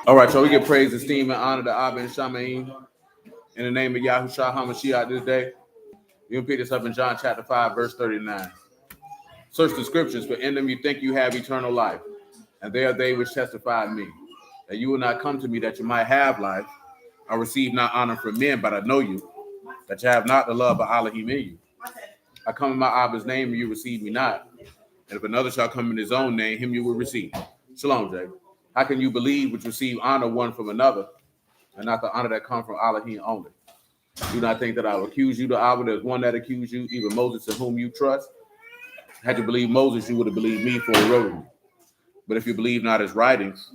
All right, so we give praise, esteem, and honor to Abba and Shamaim in the name of Yahushua HaMashiach this day. You can pick this up in John chapter 5, verse 39. Search the scriptures, for in them you think you have eternal life, and they are they which testify of me. That you will not come to me that you might have life. I receive not honor from men, but I know you, that you have not the love of Alahym in you. I come in my Abba's name, and you receive me not. And if another shall come in his own name, him you will receive. Shalom, Jay. How can you believe which receive honor one from another, and not the honor that comes from Alahym only? Do not think that I will accuse you to Abba. There's one that accused you, even Moses, in whom you trust. Had you believed Moses, you would have believed me, for he wrote me. But if you believe not his writings,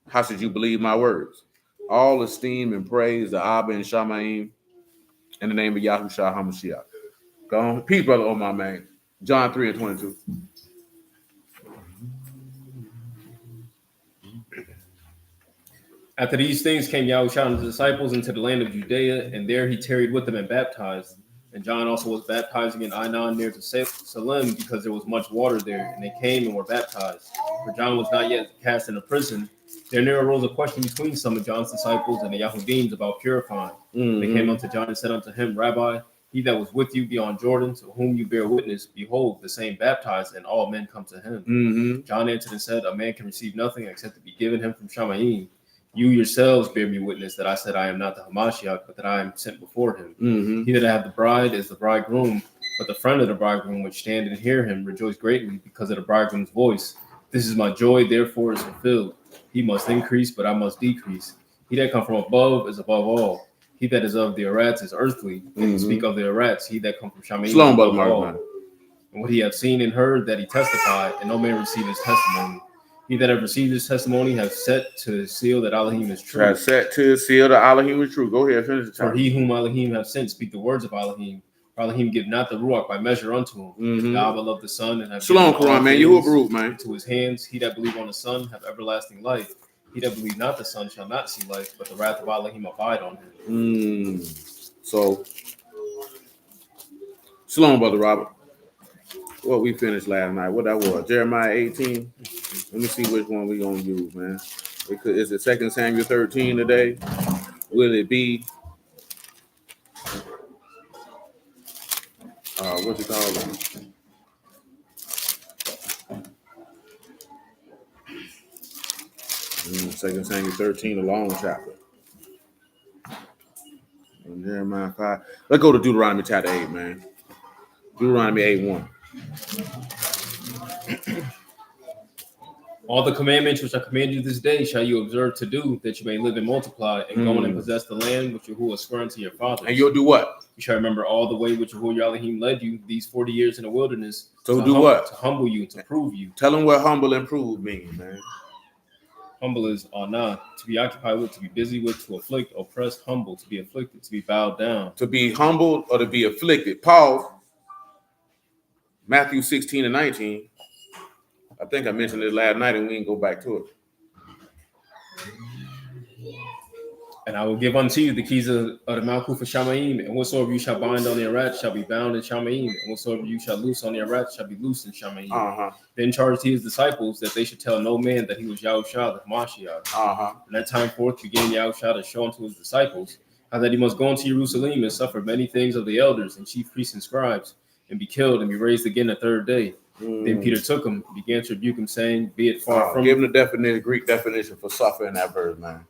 how should you believe my words? All esteem and praise to Abba and Shamaim in the name of Yahushua HaMashiach. Go on. Peace, brother, on my man. John 3 and 22. After these things came Yahushua and his disciples into the land of Judea, and there he tarried with them and baptized. And John also was baptizing in Ainon near to Salim, because there was much water there, and they came and were baptized. For John was not yet cast into prison. There arose a question between some of John's disciples and the Yahudim about purifying. They came unto John and said unto him, Rabbi, he that was with you beyond Jordan, to whom you bear witness, behold, the same baptized, and all men come to him. John answered and said, a man can receive nothing except to be given him from Shamaim. You yourselves bear me witness that I said I am not the Hamashiach, but that I am sent before him. He that hath the bride is the bridegroom, but the friend of the bridegroom which stand and hear him rejoice greatly because of the bridegroom's voice. This is my joy, therefore is fulfilled. He must increase, but I must decrease. He that come from above is above all. He that is of the Arats is earthly. And to speak of the Arats, he that come from Shamaim is above all. And what he hath seen and heard, that he testified, and no man received his testimony. He that have received his testimony have set to the seal that Alahym is true. Has set to the seal that Alahym is true. Go ahead, finish the time. For he whom Alahym have sent speak the words of Alahym. Alahym give not the Ruach by measure unto him. The Abba loved the Son and have Shalom, Quran, man. You Baruch, man. To his hands, he that believe on the Son have everlasting life. He that believe not the Son shall not see life, but the wrath of Alahym abide on him. So, Shalom, Brother Robert. What we finished last night, what that was, Jeremiah 18. Let me see which one we gonna use, man. Is it 2 Samuel 13 today? Will it be what's it called? 2 Samuel 13, a long chapter. And Jeremiah 5. Let's go to Deuteronomy chapter 8, man. Deuteronomy 8:1. All the commandments which I command you this day shall you observe to do, that you may live and multiply, and go in and possess the land which Yahuwah swore unto your fathers. And you'll do what? You shall remember all the way which Yahuwah Alahym led you these 40 years in the wilderness. So do what? To humble you, to prove you. Tell them what humble and prove means, man. Humble is anah, to be occupied with, to be busy with, to afflict, oppress, humble, to be afflicted, to be bowed down. To be humbled or to be afflicted. Paul, Matthew 16 and 19. I think I mentioned it last night and we didn't go back to it. And I will give unto you the keys of the Malkuth of Shamaim, and whatsoever you shall bind on the Arat shall be bound in Shamaim, and whatsoever you shall loose on the Arat shall be loosed in Shamaim. Then charged he his disciples that they should tell no man that he was Yahushua the Hamashiach. And that time forth began Yahushua to show unto his disciples how that he must go into Jerusalem and suffer many things of the elders and chief priests and scribes, and be killed and be raised again the third day. Then Peter took him, began to rebuke him, saying, be it far from give him the Greek definition for suffer in that verse, man.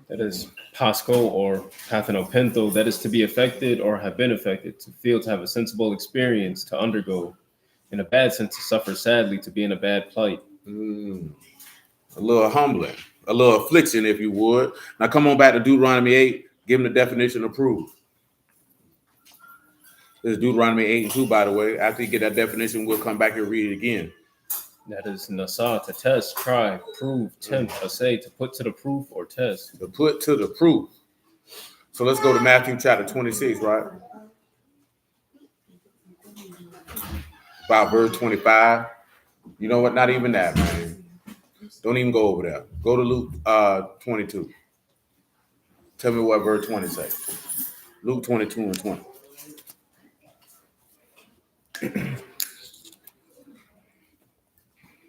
That is pasco or pathanopentho, that is to be affected or have been affected, to feel, to have a sensible experience, to undergo. In a bad sense, to suffer sadly, to be in a bad plight. A little humbling, a little affliction, if you would. Now come on back to Deuteronomy 8. Give them the definition of prove. This is Deuteronomy 8:2, by the way. After you get that definition, we'll come back and read it again. That is nasa, to test, try, prove, tempt, assay, to put to the proof or test. To put to the proof. So let's go to Matthew chapter 26, right? About verse 25. You know what? Not even that, man. Don't even go over there. Go to Luke 22. Tell me what verse 20 say. Luke 22 and 20.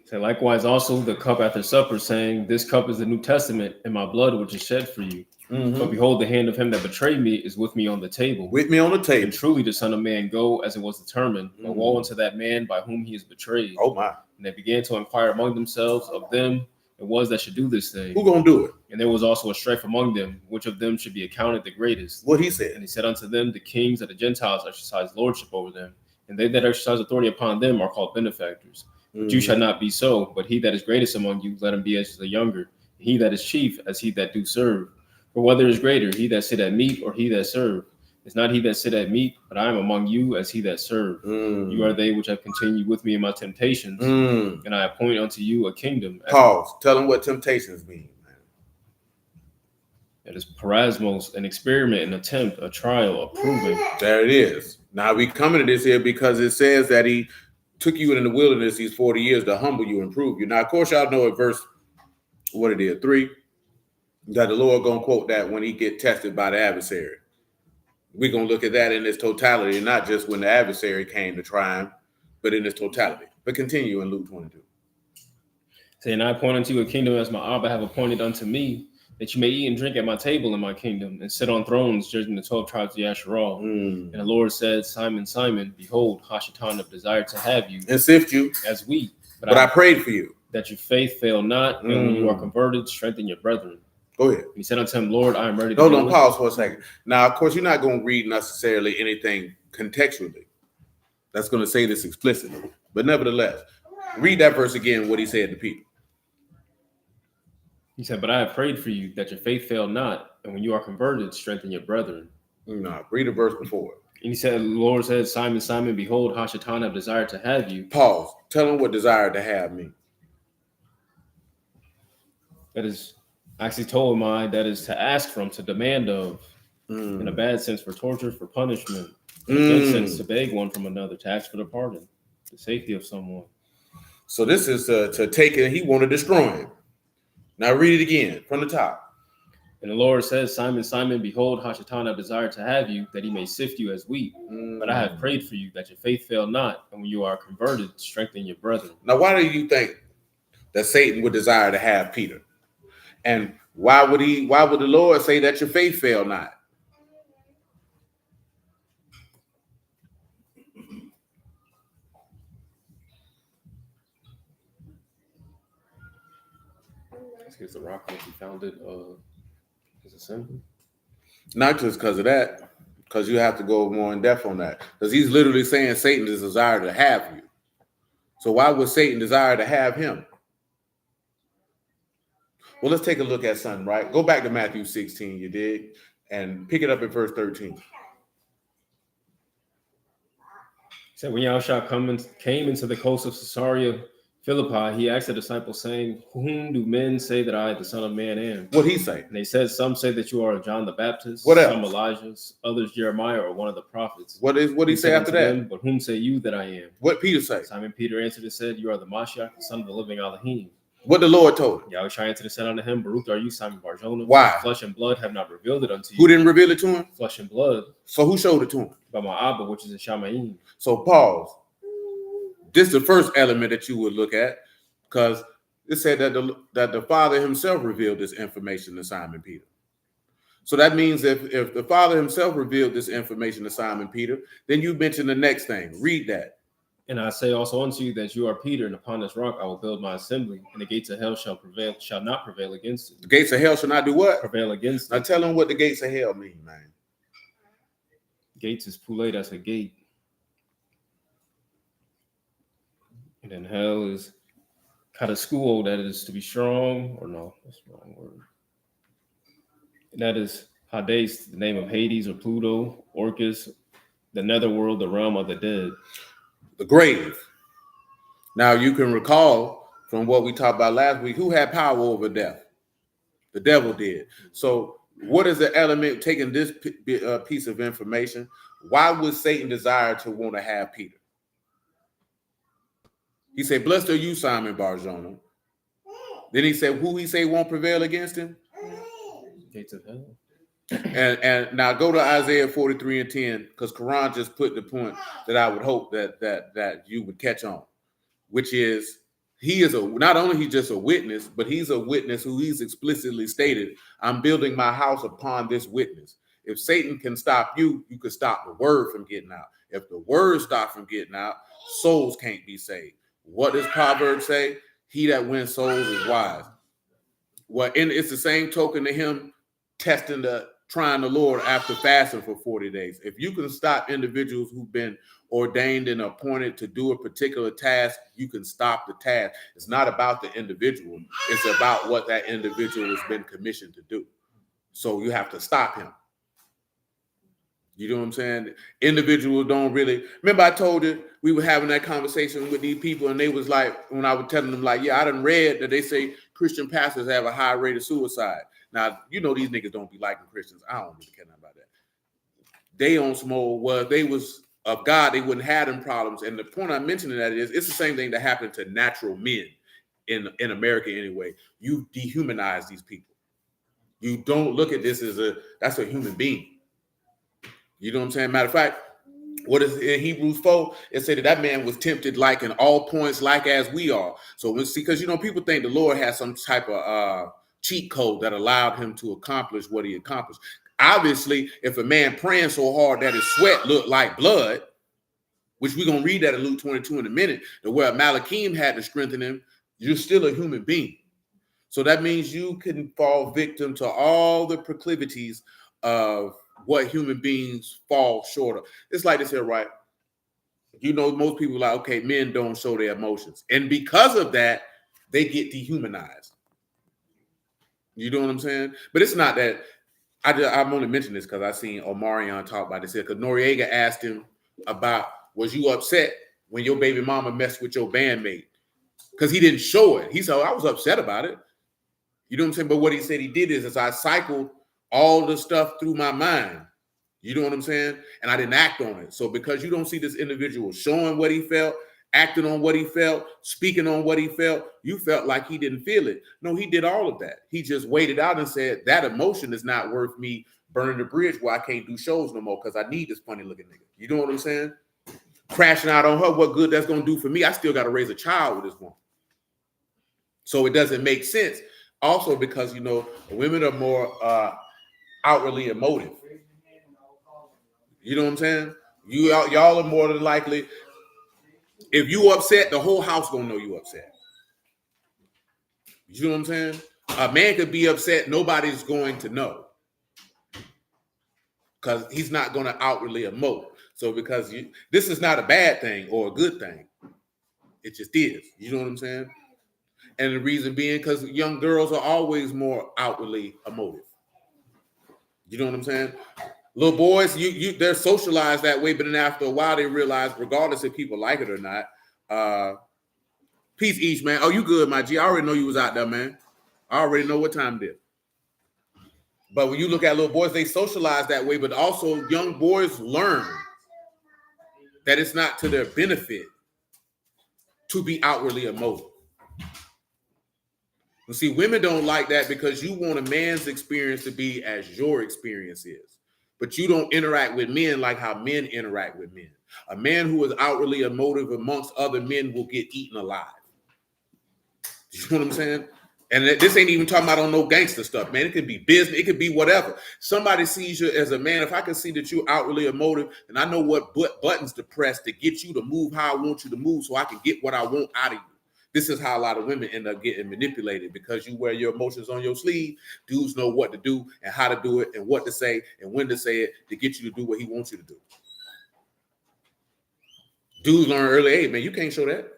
Say likewise also the cup after supper, saying, This cup is the New Testament in my blood, which is shed for you. But behold, the hand of him that betrayed me is with me on the table. With me on the table. And truly the Son of Man go as it was determined. But woe unto that man by whom he is betrayed. Oh my. And they began to inquire among themselves of them it was that should do this thing. Who gonna do it? And there was also a strife among them, which of them should be accounted the greatest. What he said. And he said unto them, The kings of the Gentiles exercise lordship over them, and they that exercise authority upon them are called benefactors. But you shall not be so, but he that is greatest among you, let him be as the younger, he that is chief as he that do serve. For whether is greater, he that sit at meat or he that serve? It's not he that sit at meat, but I am among you as he that serve. You are they which have continued with me in my temptations, and I appoint unto you a kingdom. Pause. Tell them what temptations mean, man. That is parasmos, an experiment, an attempt, a trial, a proving. There it is. Now we coming to this here because it says that he took you in the wilderness these 40 years to humble you and prove you. Now, of course, y'all know at verse, what it is, 3, that the Lord gonna quote that when he get tested by the adversary. We're gonna look at that in its totality, not just when the adversary came to try him, but in its totality. But continue in Luke 22. Saying, I appoint unto you a kingdom as my Abba have appointed unto me, that you may eat and drink at my table in my kingdom, and sit on thrones judging the 12 tribes of Yasharal. And the Lord said, Simon, Simon, behold, Hashatan have desired to have you and sift you as wheat. But I prayed for you, that your faith fail not, and when you are converted, strengthen your brethren. Go ahead. He said unto him, Lord, I am ready to Hold on, pause for a second. Now, of course, you're not going to read necessarily anything contextually that's going to say this explicitly. But nevertheless, read that verse again, what he said to Peter. He said, but I have prayed for you that your faith fail not, and when you are converted, strengthen your brethren. No, read the verse before. And he said, the Lord said, Simon, Simon, behold, Hashatan have desired to have you. Pause. Tell him what desired to have means. That is actually told mine, that is to ask from, to demand of, in a bad sense for torture, for punishment, in a good sense to beg one from another, to ask for the pardon, the safety of someone. So this is to take it, he want to destroy him. Now read it again from the top. And the Lord says, Simon, Simon, behold, Hashatan have desired to have you, that he may sift you as wheat. But I have prayed for you, that your faith fail not, and when you are converted, strengthen your brethren. Now, why do you think that Satan would desire to have Peter? And why would the Lord say that your faith fail not? Because the rock that he founded is a symbol. Not just because of that, because you have to go more in depth on that. Because he's literally saying Satan is desire to have you. So why would Satan desire to have him? Well, let's take a look at something, right? Go back to Matthew 16, you dig, and pick it up at verse 13. So when Yahushua came into the coast of Caesarea Philippi, he asked the disciples, saying, whom do men say that I, the Son of Man, am? What'd he say? And they said, some say that you are John the Baptist, what else? Some Elijah, others Jeremiah, or one of the prophets. What did he say after that? Them, but whom say you that I am? What Peter say? Simon Peter answered and said, you are the Mashiach, the son of the living Alahym. What the Lord told him? Yahushua answered and said unto him, Baruch are you, Simon Bar-Jonah. Why? Flesh and blood have not revealed it unto you. Who didn't reveal it to him? Flesh and blood. So who showed it to him? By my Abba, which is in Shamayim. So pause. This is the first element that you would look at, because it said that the Father himself revealed this information to Simon Peter. So that means if the Father himself revealed this information to Simon Peter, then you mention the next thing. Read that. And I say also unto you that you are Peter, and upon this rock I will build my assembly, and the gates of hell shall not prevail against it. The gates of hell shall not do what? Prevail against it. Now tell them what the gates of hell mean, man. Gates is pule, that's a gate. And then hell is kind of school, that is to be strong, or no, that's the wrong word. And that is Hades, the name of Hades or Pluto, Orcus, the netherworld, the realm of the dead. The grave. Now you can recall from what we talked about last week, who had power over death? The devil did. So what is the element taking this piece of information? Why would Satan desire to want to have Peter? He said, blessed are you, Simon Bar-Jonah. Then he said, who he say won't prevail against him? Gates of hell. And now go to Isaiah 43 and 10, because Quran just put the point that I would hope that you would catch on, which is he is not only he just a witness, but he's a witness who he's explicitly stated, I'm building my house upon this witness. If Satan can stop you, you can stop the word from getting out. If the word stops from getting out, souls can't be saved. What does Proverbs say? He that wins souls is wise. Well, and it's the same token to him trying the Lord after fasting for 40 days. If you can stop individuals who've been ordained and appointed to do a particular task, you can stop the task. It's not about the individual. It's about what that individual has been commissioned to do. So you have to stop him. You know what I'm saying? Individuals don't really remember. I told you we were having that conversation with these people, and they was like, when I was telling them, like, yeah, I done read that they say Christian pastors have a high rate of suicide. Now, you know, these niggas don't be liking Christians. I don't really care nothing about that. They on small, well, they was of God, they wouldn't have them problems. And the point I'm mentioning that is, it's the same thing that happened to natural men in America anyway. You dehumanize these people. You don't look at this as that's a human being. You know what I'm saying? Matter of fact, what is in Hebrews 4? It said that man was tempted like in all points, like as we are. So because you know, people think the Lord has some type of cheat code that allowed him to accomplish what he accomplished. Obviously, if a man praying so hard that his sweat looked like blood, which we're gonna read that in Luke 22 in a minute, that where Alahym had to strengthen him, you're still a human being. So that means you can fall victim to all the proclivities of what human beings fall short of. It's like this here, right? You know, most people are like, okay, men don't show their emotions. And because of that, they get dehumanized. You know what I'm saying? But it's not that. I'm only mentioning this because I seen Omarion talk about this here. Because Noriega asked him about, was you upset when your baby mama messed with your bandmate? Because he didn't show it. He said, I was upset about it. You know what I'm saying? But what he said he did is I cycled all the stuff through my mind. You know what I'm saying? And I didn't act on it. So because you don't see this individual showing what he felt, acting on what he felt, speaking on what he felt, you felt like he didn't feel it. No, he did all of that. He just waited out and said, that emotion is not worth me burning the bridge where I can't do shows no more because I need this funny looking nigga. You know what I'm saying? Crashing out on her, what good that's going to do for me? I still got to raise a child with this woman. So it doesn't make sense. Also because, you know, women are more outwardly emotive. You know what I'm saying? Y'all are more than likely, if you upset, the whole house gonna know you upset. You know what I'm saying? A man could be upset, nobody's going to know. Because he's not gonna outwardly emote. So because this is not a bad thing or a good thing. It just is. You know what I'm saying? And the reason being because young girls are always more outwardly emotive. You know what I'm saying? Little boys, they're socialized that way, but then after a while they realize, regardless if people like it or not, peace each, man. Oh, you good, my G. I already know you was out there, man. I already know what time it is. But when you look at little boys, they socialize that way, but also young boys learn that it's not to their benefit to be outwardly emotive. You see, women don't like that because you want a man's experience to be as your experience is. But you don't interact with men like how men interact with men. A man who is outwardly emotive amongst other men will get eaten alive. You know what I'm saying? And this ain't even talking about on no gangster stuff, man. It could be business. It could be whatever. Somebody sees you as a man. If I can see that you're outwardly emotive, and I know what buttons to press to get you to move how I want you to move so I can get what I want out of you. This is how a lot of women end up getting manipulated because you wear your emotions on your sleeve. Dudes know what to do and how to do it and what to say and when to say it to get you to do what he wants you to do. Dudes learn early, hey, man, you can't show that.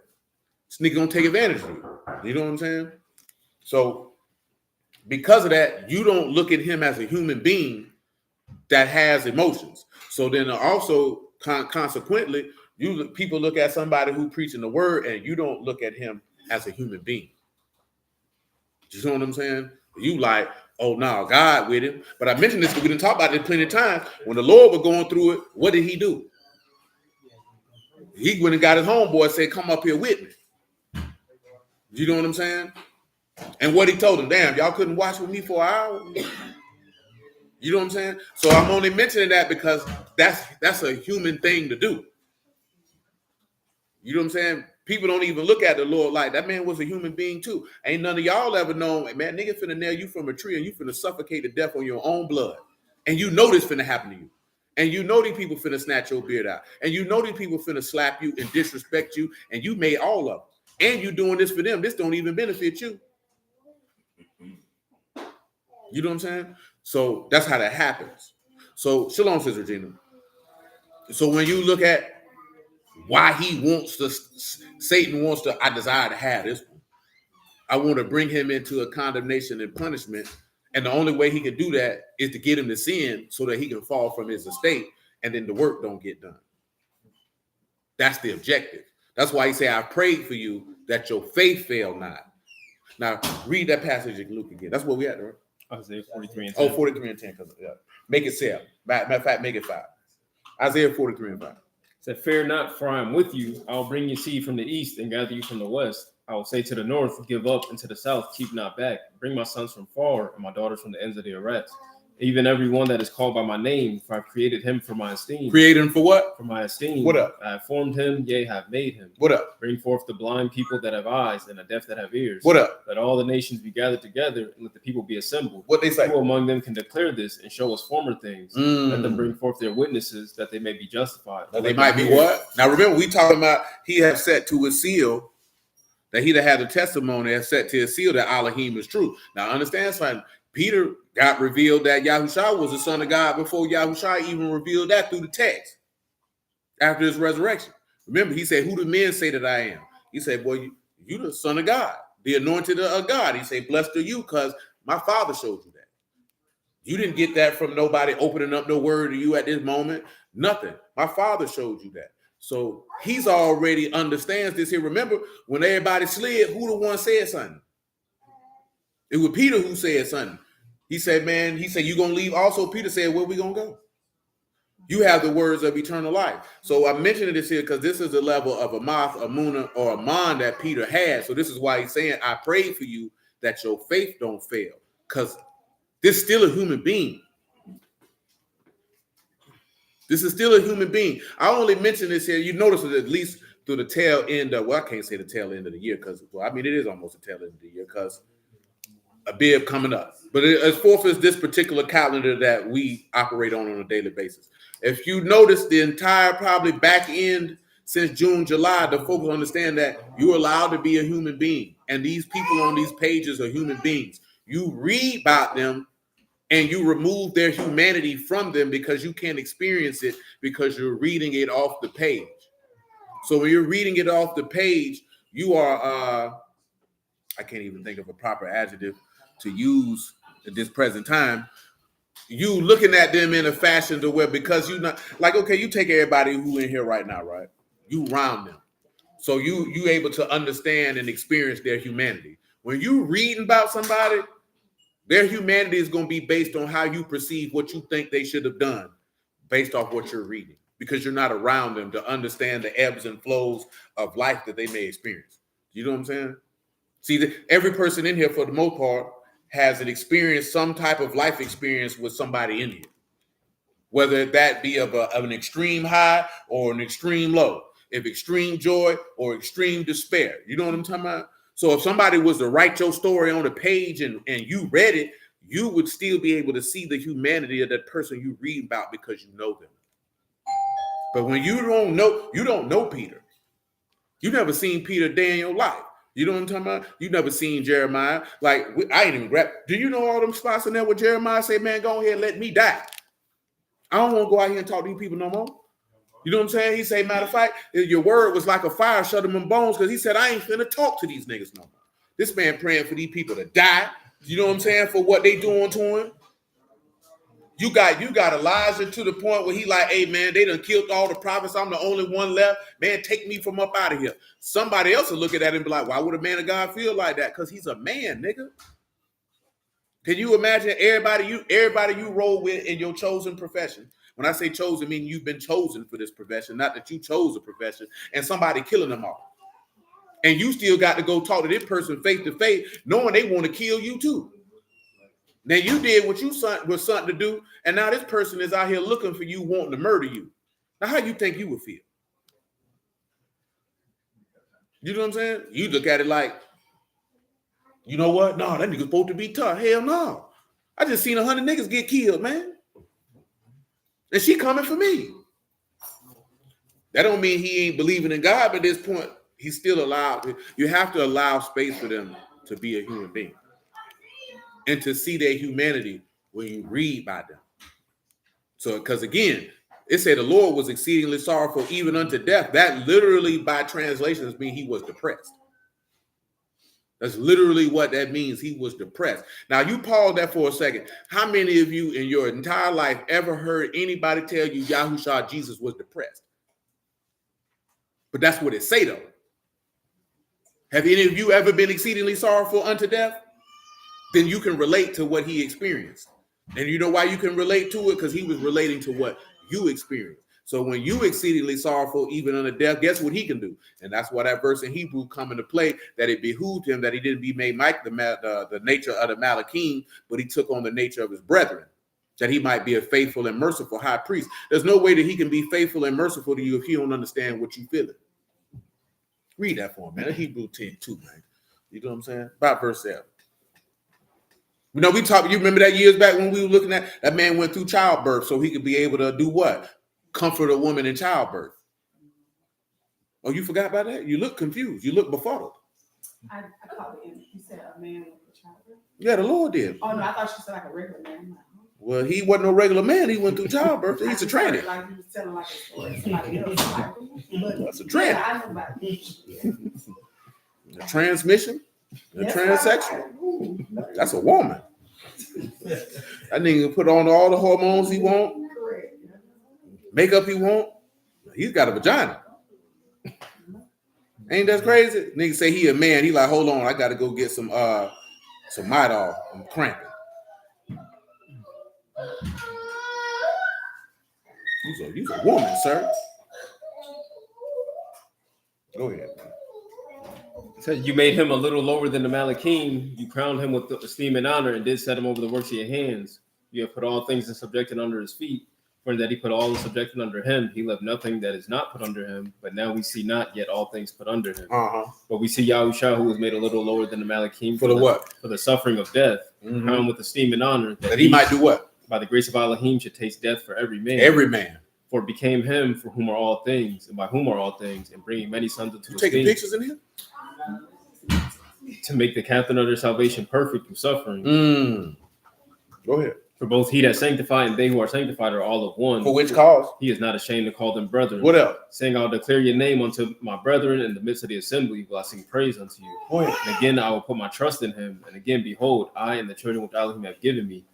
This nigga gonna take advantage of you. You know what I'm saying? So because of that, you don't look at him as a human being that has emotions. So then also consequently, people look at somebody who preaching the word and you don't look at him as a human being. You know what I'm saying? You like, oh no, God with him. But I mentioned this because we didn't talk about it plenty of times. When the Lord was going through it, what did he do? He went and got his homeboy and said, come up here with me. You know what I'm saying? And what he told him, damn, y'all couldn't watch with me for an hour? You You know what I'm saying? So I'm only mentioning that because that's a human thing to do. You know what I'm saying? People don't even look at the Lord like that man was a human being too. Ain't none of y'all ever known, man, nigga finna nail you from a tree and you finna suffocate to death on your own blood. And you know this finna happen to you. And you know these people finna snatch your beard out. And you know these people finna slap you and disrespect you. And you made all of them. And you doing this for them. This don't even benefit you. You know what I'm saying? So that's how that happens. So shalom, Sister Regina. So when you look at why he wants to, Satan wants to, I desire to have this one. I want to bring him into a condemnation and punishment. And the only way he can do that is to get him to sin so that he can fall from his estate and then the work don't get done. That's the objective. That's why he said, I prayed for you that your faith fail not. Now, read that passage in Luke again. That's where we at, right? Isaiah 43 and 10. Oh, 43 and 10. Yeah. Make it 7. Matter of fact, make it 5. Isaiah 43 and 5. It said, fear not, for I am with you. I will bring you seed from the east and gather you from the west. I will say to the north, give up, and to the south, keep not back. Bring my sons from far and my daughters from the ends of the earth. Even every one that is called by my name, for I created him for my esteem. Created him for what? For my esteem. What up? I have formed him, yea, have made him. What up? Bring forth the blind people that have eyes and the deaf that have ears. What up? Let all the nations be gathered together and let the people be assembled. What they say? Who among them can declare this and show us former things? Let them bring forth their witnesses that they may be justified. That they might be what? Now remember, we talking about he has set to his seal, that he that had a testimony has set to his seal that Alahym is true. Now understand something. Peter got revealed that Yahushua was the Son of God before Yahushua even revealed that through the text after his resurrection. Remember, he said, who do men say that I am? He said, boy, you the Son of God, the anointed of God. He said, blessed are you because my Father showed you that. You didn't get that from nobody opening up no word to you at this moment. Nothing. My Father showed you that. So he's already understands this here. Remember, when everybody slid, who the one said something? It was Peter who said something. He said, man, he said, you going to leave? Also, Peter said, where we going to go? You have the words of eternal life. So I'm mentioning this here because this is the level of a moth, a muna, or a man that Peter had. So this is why he's saying, I pray for you that your faith don't fail. Because this is still a human being. This is still a human being. I only mention this here. You notice that at least through the tail end of, well, I can't say the tail end of the year because, well, I mean, it is almost the tail end of the year because a bib coming up. But as forth as this particular calendar that we operate on a daily basis. If you notice the entire probably back end since June, July, the folks understand that you're allowed to be a human being. And these people on these pages are human beings. You read about them and you remove their humanity from them because you can't experience it because you're reading it off the page. So when you're reading it off the page, you are, I can't even think of a proper adjective to use at this present time. You looking at them in a fashion to where because you not like, okay, you take everybody who in here right now, right? You round them. So you able to understand and experience their humanity. When you reading about somebody, their humanity is going to be based on how you perceive what you think they should have done based off what you're reading because you're not around them to understand the ebbs and flows of life that they may experience. You know what I'm saying? See, every person in here for the most part has an experience, some type of life experience with somebody in here, whether that be of an extreme high or an extreme low, if extreme joy or extreme despair. You know what I'm talking about? So if somebody was to write your story on a page and you read it, you would still be able to see the humanity of that person you read about because you know them. But when you don't know Peter. You never seen Peter a day in your life. You know what I'm talking about? You never seen Jeremiah. Like, I ain't even grab. Do you know all them spots in there where Jeremiah say, man, go ahead and let me die? I don't want to go out here and talk to these people no more. You know what I'm saying? He say, matter of fact, your word was like a fire, shut them in bones, because he said, I ain't finna talk to these niggas no more. This man praying for these people to die. You know what I'm saying? For what they doing to him. You got Elijah to the point where he like, hey, man, they done killed all the prophets. I'm the only one left. Man, take me from up out of here. Somebody else will look at that and be like, why would a man of God feel like that? Because he's a man, nigga. Can you imagine everybody you roll with in your chosen profession? When I say chosen, I mean you've been chosen for this profession, not that you chose a profession, and somebody killing them all. And you still got to go talk to this person face to face, knowing they want to kill you too. Now you did what you was something to do, and now this person is out here looking for you, wanting to murder you. Now, how you think you would feel? You know what I'm saying? You look at it like, you know what? No, that nigga's supposed to be tough. Hell no. I just seen 100 niggas get killed, man. And she coming for me. That don't mean he ain't believing in God, but at this point, he's still allowed. You have to allow space for them to be a human being and to see their humanity when you read by them. So, because again, it said the Lord was exceedingly sorrowful even unto death. That literally by translations means he was depressed. That's literally what that means. He was depressed. Now, you pause that for a second. How many of you in your entire life ever heard anybody tell you Yahushua Jesus was depressed? But that's what it say, though. Have any of you ever been exceedingly sorrowful unto death? Then you can relate to what he experienced. And you know why you can relate to it? Because he was relating to what you experienced. So when you exceedingly sorrowful, even unto death, guess what he can do? And that's why that verse in Hebrew come into play, that it behooved him that he didn't be made like the nature of the Alahym, but he took on the nature of his brethren, that he might be a faithful and merciful high priest. There's no way that he can be faithful and merciful to you if he don't understand what you feeling. Read that for him, man. Hebrew 10:2, man. You know what I'm saying? About verse 7. You know, we talked, you remember that years back when we were looking at that man went through childbirth so he could be able to do what? Comfort a woman in childbirth. Oh, you forgot about that? You look confused. You look befuddled. I caught it. You said a man with a childbirth? Yeah, the Lord did. Oh, no, I thought she said like a regular man. Well, he wasn't no regular man. He went through childbirth. He's a tranny. Like you was telling like a story. Somebody else. That's a tranny. Yeah, I know about it. A transmission. A transsexual. That's a woman. That nigga put on all the hormones he want, makeup he want. He's got a vagina. Ain't that crazy? Nigga say he a man. He like, hold on, I gotta go get some Midol. I'm cramping. You's a woman, sir. Go ahead. So you made him a little lower than the Alahym. You crowned him with esteem and honor, and did set him over the works of your hands. You have put all things in subjection under his feet. For that he put all in subjection under him, he left nothing that is not put under him. But now we see not yet all things put under him. But we see Yahushua, who was made a little lower than the Alahym for the what? For the suffering of death, crowned with esteem and honor, that he might do what? By the grace of Alahym should taste death for every man. Every man. For it became him for whom are all things, and by whom are all things, and bringing many sons into his taking pictures in here? To make the captain of their salvation perfect through suffering. Go ahead. For both he that sanctified and they who are sanctified are all of one. For which cause? He is not ashamed to call them brethren. What else? Saying, I'll declare your name unto my brethren in the midst of the assembly, will I sing praise unto you. Go ahead. And again, I will put my trust in him. And again, behold, I and the children which Alahym have given me.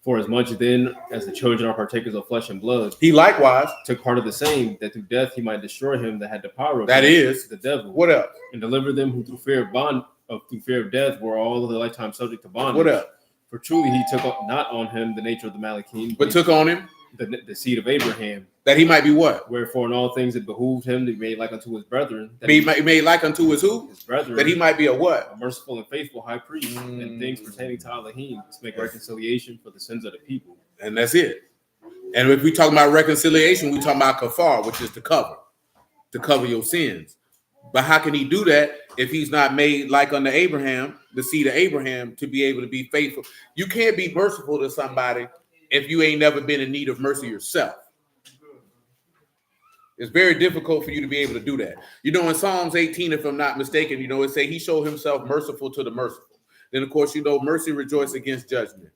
For as much then as the children are partakers of flesh and blood, he likewise took part of the same, that through death he might destroy him that had the power of that death, is the devil. What else? And deliver them who through fear of death were all of their lifetime subject to bondage. What else? For truly he took not on him the nature of the Alahym, but took on him the seed of Abraham, that he might be what? Wherefore in all things it behooved him to be made like unto his brethren. Be made like unto his who? His brethren. That he might be a what? A merciful and faithful high priest, and things pertaining to Alahym, to make reconciliation for the sins of the people. And that's it. And if we talk about reconciliation, we talk about kafar, which is to cover your sins. But how can he do that if he's not made like unto Abraham, the seed of Abraham, to be able to be faithful? You can't be merciful to somebody if you ain't never been in need of mercy yourself. It's very difficult for you to be able to do that. You know, in Psalms 18, if I'm not mistaken, you know, it say he showed himself merciful to the merciful. Then, of course, you know, mercy rejoice against judgment.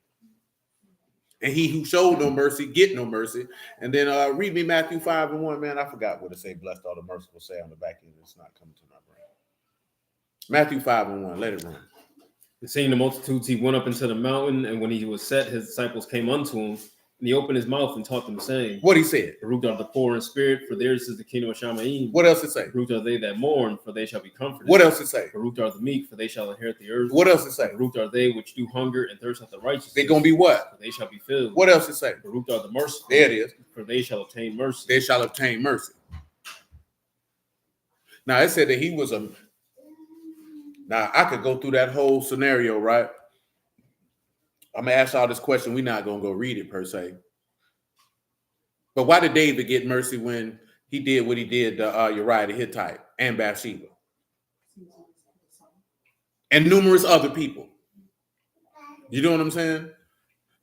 And he who showed no mercy, get no mercy. And then read me Matthew 5:1, man. I forgot what it say. Blessed are the merciful say on the back end. It's not coming to my brain. Matthew 5:1. Let it run. And seeing the multitudes, he went up into the mountain, and when he was set, his disciples came unto him, and he opened his mouth and taught them, saying, what he said? Baruch are the poor in spirit, for theirs is the kingdom of Shamayim. What else it say? Baruch are they that mourn, for they shall be comforted. What else it say? Baruch are the meek, for they shall inherit the earth. What else it say? Baruch are they which do hunger and thirst after righteousness. They're gonna be what? For they shall be filled. What else it say? Baruch are the merciful. There it is. For they shall obtain mercy. They shall obtain mercy. Now it said that he was a. Now I could go through that whole scenario, right? I'm gonna ask y'all this question. We're not gonna go read it per se. But why did David get mercy when he did what he did to Uriah the Hittite and Bathsheba and numerous other people? You know what I'm saying?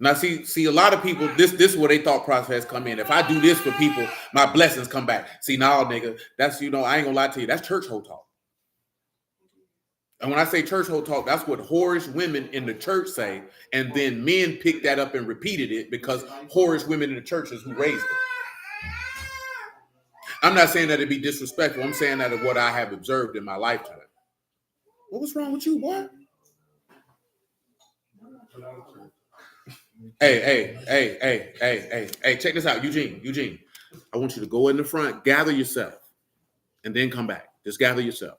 Now, see, a lot of people, this is where they thought process come in. If I do this for people, my blessings come back. See, now, nigga, that's, I ain't gonna lie to you, that's church hoe talk. And when I say church hoe talk, that's what whorish women in the church say, and then men picked that up and repeated it because whorish women in the church is who raised it. I'm not saying that it'd be disrespectful. I'm saying that of what I have observed in my lifetime. What was wrong with you, boy? Hey, check this out, Eugene. I want you to go in the front, gather yourself, and then come back. Just gather yourself.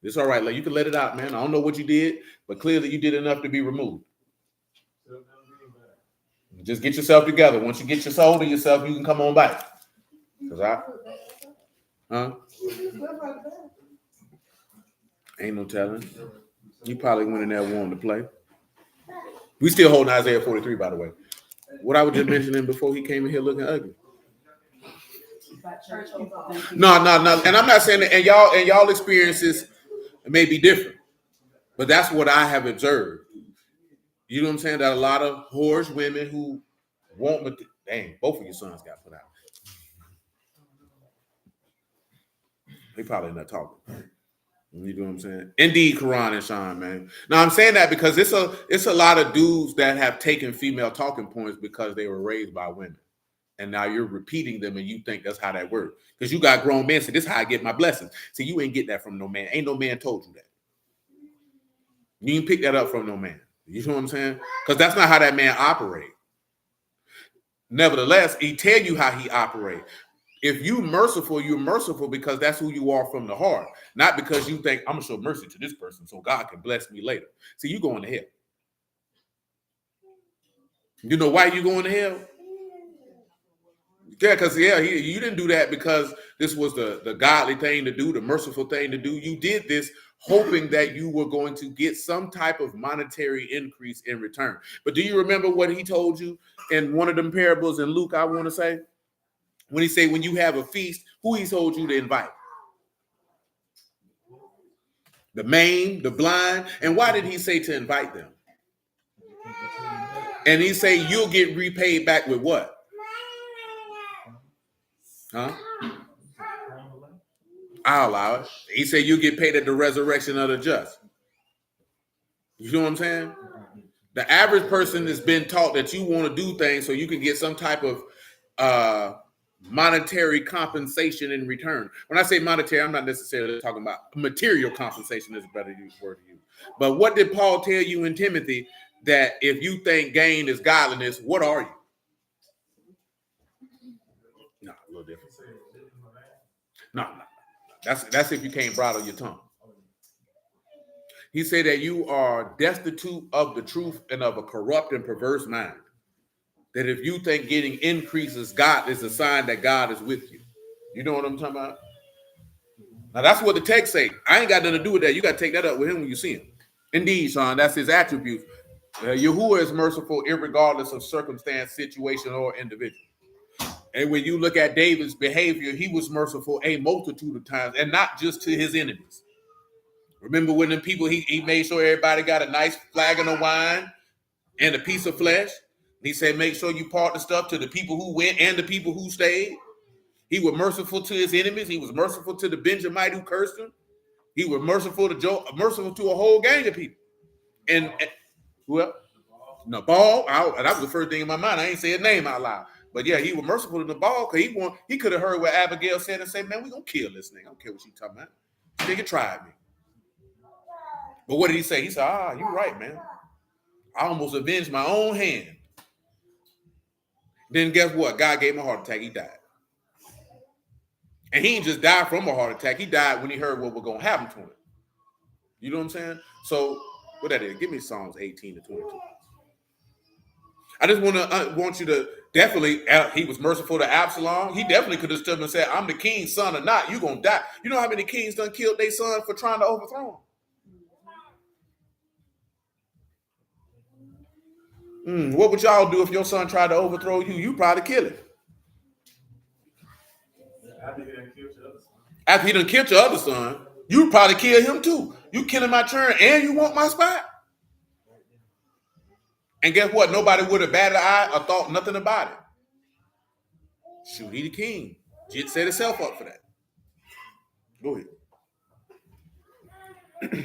It's all right. Like, you can let it out, man. I don't know what you did, but clearly you did enough to be removed. Just get yourself together. Once you get your soul to yourself, you can come on back. Ain't no telling. You probably went in there wanting to play. We still holding Isaiah 43, by the way. What I was just mentioning before he came in here looking ugly. No. And I'm not saying that, and y'all experiences may be different, but that's what I have observed. You know what I'm saying? That a lot of whorish women who want, dang, both of your sons got put out. They probably not talking. You know what I'm saying? Indeed, Quran and Sean, man. Now I'm saying that because it's a lot of dudes that have taken female talking points because they were raised by women. And now you're repeating them and you think that's how that works. Because you got grown men say, this is how I get my blessings. See, you ain't get that from no man. Ain't no man told you that. You didn't pick that up from no man. You know what I'm saying? Because that's not how that man operates. Nevertheless, he tell you how he operates. If you're merciful because that's who you are from the heart. Not because you think, I'm going to show mercy to this person so God can bless me later. See, you going to hell. You know why you going to hell? Yeah, because you didn't do that because this was the godly thing to do, the merciful thing to do. You did this hoping that you were going to get some type of monetary increase in return. But do you remember what he told you in one of them parables in Luke, I want to say? When he said, when you have a feast, who he told you to invite? The maimed, the blind. And why did he say to invite them? And he say, you'll get repaid back with what? Huh? I'll allow it. He said you'll get paid at the resurrection of the just. You know what I'm saying? The average person has been taught that you want to do things so you can get some type of monetary compensation in return. When I say monetary, I'm not necessarily talking about material compensation is a better word to use. But what did Paul tell you in Timothy? That if you think gain is godliness, what are you? No, a little different. No. That's if you can't bridle your tongue. He said that you are destitute of the truth and of a corrupt and perverse mind. That if you think getting increases God is a sign that God is with you. You know what I'm talking about? Now that's what the text say. I ain't got nothing to do with that. You got to take that up with him when you see him. Indeed, son, that's his attribute. Yahuwah is merciful irregardless of circumstance, situation, or individual. And when you look at David's behavior, he was merciful a multitude of times, and not just to his enemies. Remember when the people, he made sure everybody got a nice flagon of wine and a piece of flesh. He said, make sure you part the stuff to the people who went and the people who stayed. He was merciful to his enemies. He was merciful to the Benjamite who cursed him. He was merciful to a whole gang of people. And well, Nabal, that was the first thing in my mind. I ain't say his name out loud. But yeah, he was merciful to Nabal because he could have heard what Abigail said and said, man, we gonna kill this nigga. I don't care what she talking about. This nigga tried me. But what did he say? He said, you're right, man. I almost avenged my own hand. Then guess what? God gave him a heart attack. He died. And he didn't just die from a heart attack. He died when he heard what was going to happen to him. You know what I'm saying? So, what that is? Give me Psalms 18 to 22. I just want you to definitely, he was merciful to Absalom. He definitely could have stood up and said, I'm the king's son or not. You're going to die. You know how many kings done killed their son for trying to overthrow him? What would y'all do if your son tried to overthrow you? You probably kill him. After he done killed your other son, you probably kill him too. You kill him my turn and you want my spot? And guess what? Nobody would have batted an eye or thought nothing about it. Shoot, he the king. Jit set himself up for that. Go ahead.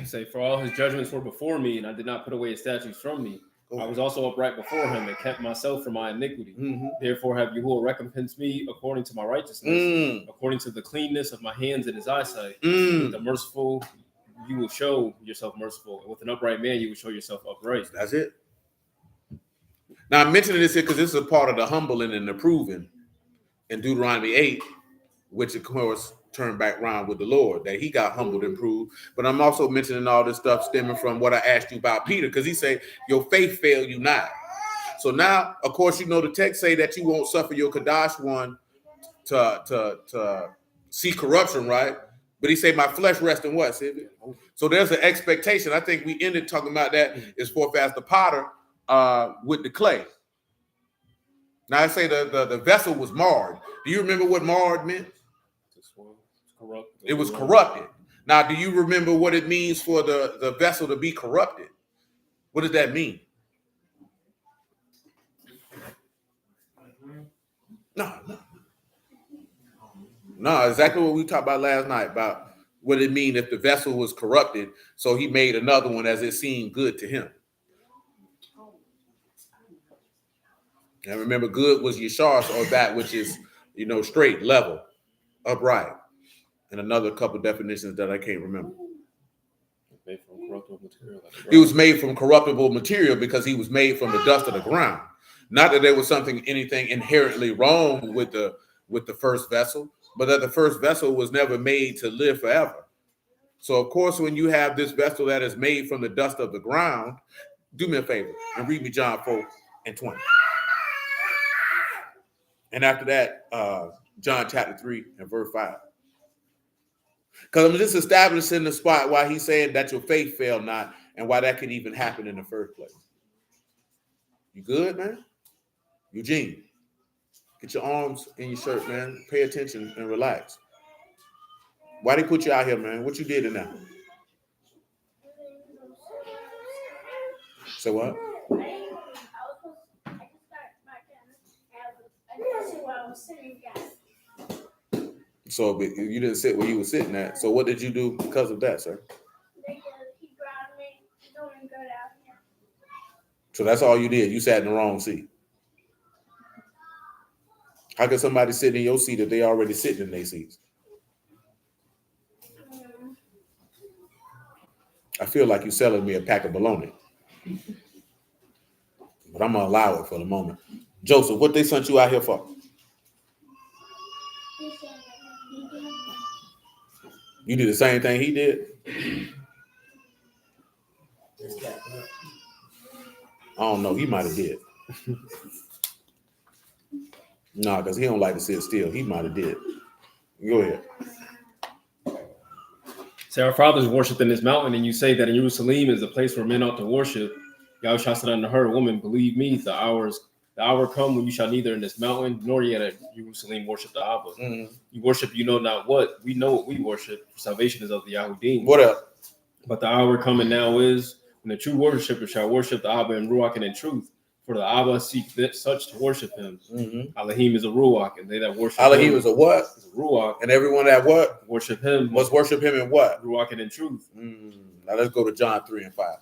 Say, for all his judgments were before me, and I did not put away his statutes from me. I was also upright before him and kept myself from my iniquity. Therefore have Yahuwah recompensed me according to my righteousness, according to the cleanness of my hands in his eyesight. With the merciful, you will show yourself merciful. And with an upright man, you will show yourself upright. That's it. Now, I'm mentioning this here because this is a part of the humbling and the proving in Deuteronomy 8, which, of course, turned back around with the Lord, that he got humbled and proved. But I'm also mentioning all this stuff stemming from what I asked you about Peter, because he said, your faith failed you not. So now, of course, you know the text say that you won't suffer your Kadash one to see corruption, right? But he said, my flesh rests in what, Sylvia? So there's an expectation. I think we ended talking about that as far as the potter with the clay. Now I say the vessel was marred. Do you remember what marred meant? It was corrupted. Now, do you remember what it means for the vessel to be corrupted? What does that mean? No, exactly what we talked about last night, about what it mean if the vessel was corrupted, so he made another one as it seemed good to him. And remember, good was Yeshar, or that which is, straight, level, upright. And another couple definitions that I can't remember. Made from corruptible material. He was made from corruptible material because he was made from the dust of the ground. Not that there was anything inherently wrong with the first vessel, but that the first vessel was never made to live forever. So, of course, when you have this vessel that is made from the dust of the ground, do me a favor and read me John 4:20. And after that, John chapter 3 and verse 5. Because I'm just establishing the spot why he's saying that your faith failed not, and why that could even happen in the first place. You good, man? Eugene, get your arms in your shirt, man. Pay attention and relax. Why they put you out here, man? What you did in that? So what? So you didn't sit where you were sitting at. So what did you do because of that, sir? He grabbed me. He told me to go down here. So that's all you did. You sat in the wrong seat. How can somebody sit in your seat if they already sitting in their seats? I feel like you're selling me a pack of bologna. But I'm going to allow it for the moment. Joseph, what they sent you out here for? You did the same thing he did? I don't know. He might have did. No, because he don't like to sit still. He might have did. Go ahead. Say, our fathers worshipped in this mountain, and you say that in Jerusalem is the place where men ought to worship. Yahushua said unto her, woman, believe me, the hour come when you shall neither in this mountain nor yet at Jerusalem worship the Abba. You worship, you know not what. We know what we worship. For salvation is of the Yahudim. What up? But the hour coming now is when the true worshiper shall worship the Abba in Ruach and in truth. For the Abba seek such to worship him. Alahym is a Ruach, and they that worship Alahym him is a what? Is a Ruach. And everyone that what? Worship him. Must worship him in what? Ruach and in truth. Now let's go to John 3 and 5.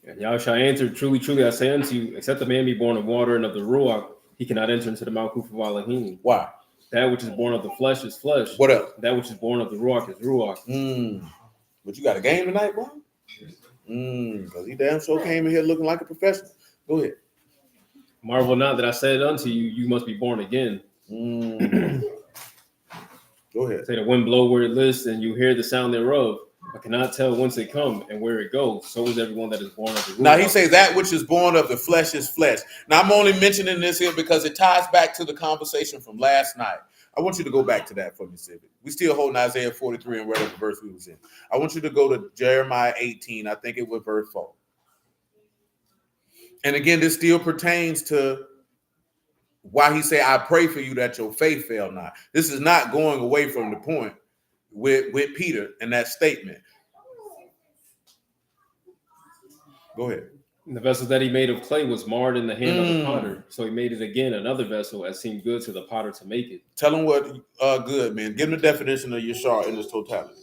And Yahushua answered, truly, truly, I say unto you, except a man be born of water and of the Ruach, he cannot enter into the Malkuf of Alahym. Why? That which is born of the flesh is flesh. What else? That which is born of the Ruach is Ruach. But you got a game tonight, bro? Because he damn sure came in here looking like a professional. Go ahead. Marvel not that I said unto you, you must be born again. Go ahead. Say the wind blow where it lists, and you hear the sound thereof, but cannot tell whence it come and where it goes. So is everyone that is born of the Ruach. Now he says that which is born of the flesh is flesh. Now I'm only mentioning this here because it ties back to the conversation from last night. I want you to go back to that for me, Civic. We still holding Isaiah 43 and whatever verse we was in. I want you to go to Jeremiah 18. I think it was verse 4. And again, this still pertains to why he say, I pray for you that your faith fail not. This is not going away from the point with Peter and that statement. Go ahead. And the vessel that he made of clay was marred in the hand of the potter. So he made it again another vessel as seemed good to the potter to make it. Tell him what good, man. Give him the definition of Yeshar in its totality.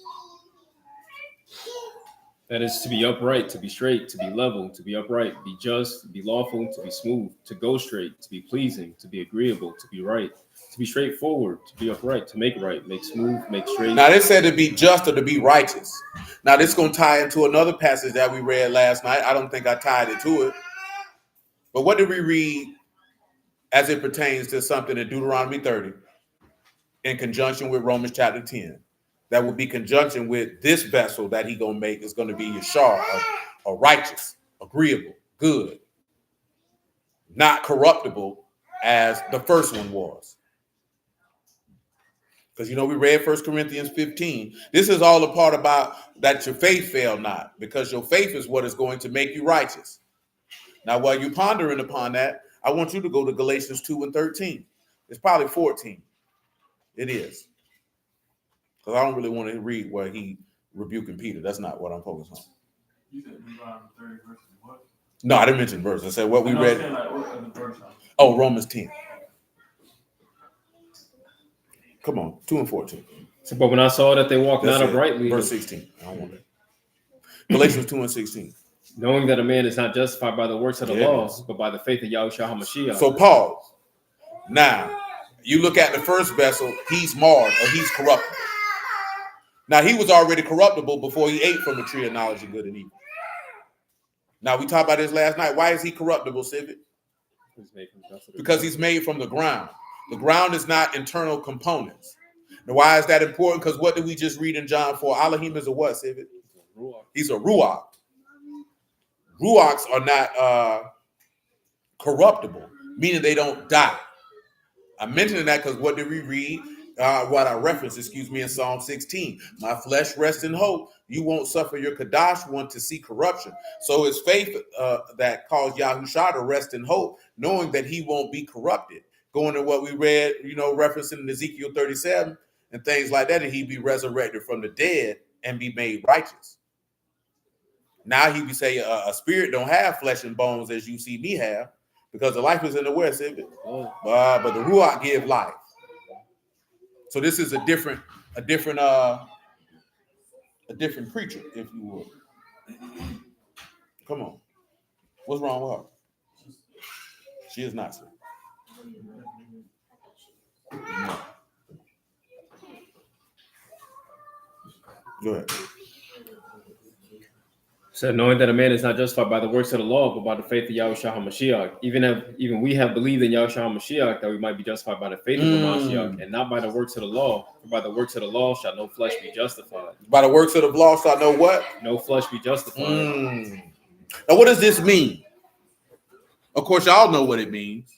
That is to be upright, to be straight, to be level, to be upright, to be just, to be lawful, to be smooth, to go straight, to be pleasing, to be agreeable, to be right, to be straightforward, to be upright, to make right, make smooth, make straight. Now, they said to be just or to be righteous. Now, this is going to tie into another passage that we read last night. I don't think I tied it to it. But what did we read as it pertains to something in Deuteronomy 30 in conjunction with Romans chapter 10? That would be conjunction with this vessel that he going to make is going to be Yeshar, a righteous, agreeable, good, not corruptible as the first one was. Because, we read 1 Corinthians 15. This is all a part about that your faith fail not, because your faith is what is going to make you righteous. Now, while you're pondering upon that, I want you to go to Galatians 2 and 13. It's probably 14. It is. Because I don't really want to read where he rebuking Peter. That's not what I'm focused on. You said Deuteronomy 30 verses what? No, I didn't mention verse. I said what we read. Romans 10. Come on, 2 and 14. So, but when I saw that they walked not uprightly. Verse 16. I don't want that. Galatians 2 and 16. Knowing that a man is not justified by the works of the laws, but by the faith of Yahushua HaMashiach. So pause. Now, you look at the first vessel, he's marred or he's corruptible. Now, he was already corruptible before he ate from the tree of knowledge of good and evil. Now, we talked about this last night. Why is he corruptible, Civic? Because he's made from the ground. The ground is not internal components. Now, why is that important? Because what did we just read in John 4? Alahym is a what, Civic? He's a ruach. Ruachs are not corruptible, meaning they don't die. I'm mentioning that because what did we read? What I referenced, in Psalm 16. My flesh rests in hope. You won't suffer your Kadash one to see corruption. So it's faith that caused Yahushua to rest in hope, knowing that he won't be corrupted. Going to what we read, referencing in Ezekiel 37 and things like that, and he'd be resurrected from the dead and be made righteous. Now he be saying a spirit don't have flesh and bones as you see me have, because the life is in the west, isn't it? But the Ruach give life. So this is a different preacher, if you will. Come on. What's wrong with her? She is not, sir. No. Go ahead. Said, knowing that a man is not justified by the works of the law, but by the faith of Yahushua HaMashiach. Even we have believed in Yahushua HaMashiach that we might be justified by the faith of HaMashiach, and not by the works of the law. For by the works of the law shall no flesh be justified. By the works of the law shall no what? No flesh be justified. Now, what does this mean? Of course, y'all know what it means.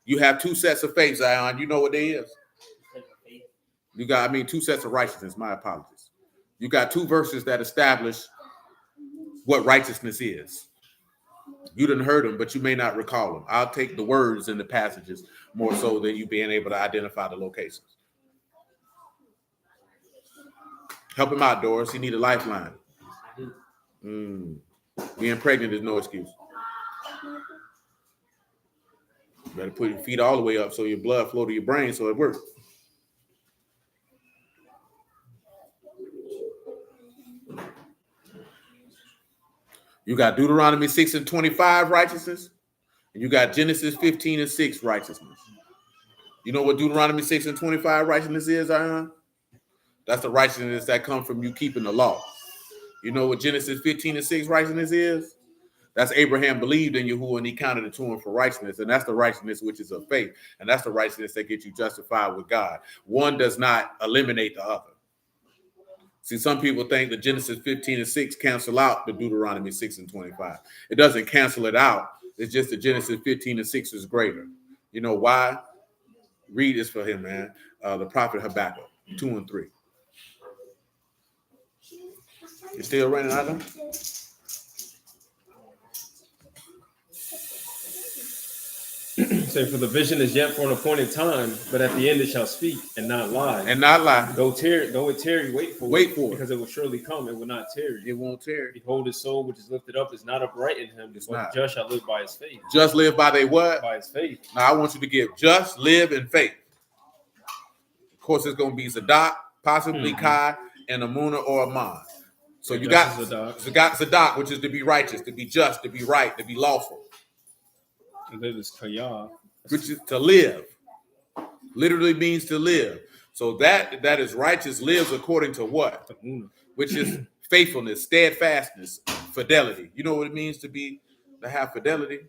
You have two sets of faith, Zion. You know what they is. You got, two sets of righteousness. My apologies. You got two verses that establish what righteousness is. You didn't heard them, but you may not recall them. I'll take the words in the passages more so than you being able to identify the locations. Help him out, Doris. He need a lifeline. Being pregnant is no excuse. You better put your feet all the way up so your blood flow to your brain so it works. You got Deuteronomy 6 and 25 righteousness, and you got Genesis 15 and 6 righteousness. You know what Deuteronomy 6 and 25 righteousness is, Zion? That's the righteousness that comes from you keeping the law. You know what Genesis 15 and 6 righteousness is? That's Abraham believed in Yahuwah and he counted it to him for righteousness. And that's the righteousness which is of faith. And that's the righteousness that gets you justified with God. One does not eliminate the other. See, some people think the Genesis 15 and 6 cancel out the Deuteronomy 6 and 25. It doesn't cancel it out. It's just the Genesis 15 and 6 is greater. You know why? read this for him, man. The prophet Habakkuk 2 and 3. You still running out of them? Say, for the vision is yet for an appointed time, but at the end it shall speak and not lie. And not lie. Though it tarry, wait for Wait it, for it. because it will surely come. It will not tarry. It won't tarry. Behold, his soul which is lifted up is not upright in him. It's But not. the just shall live by his faith. Just live by their what? By his faith. Now I want you to give just live in faith. Of course, it's going to be Zadok, possibly Kai, and Amuna or Aman. So you got Zadok, which is to be righteous, to be just, to be right, to be lawful. And then there's Kayah, which is to live. Literally means to live. So that is righteous lives according to what? Which is faithfulness, steadfastness, fidelity. You know what it means to have fidelity?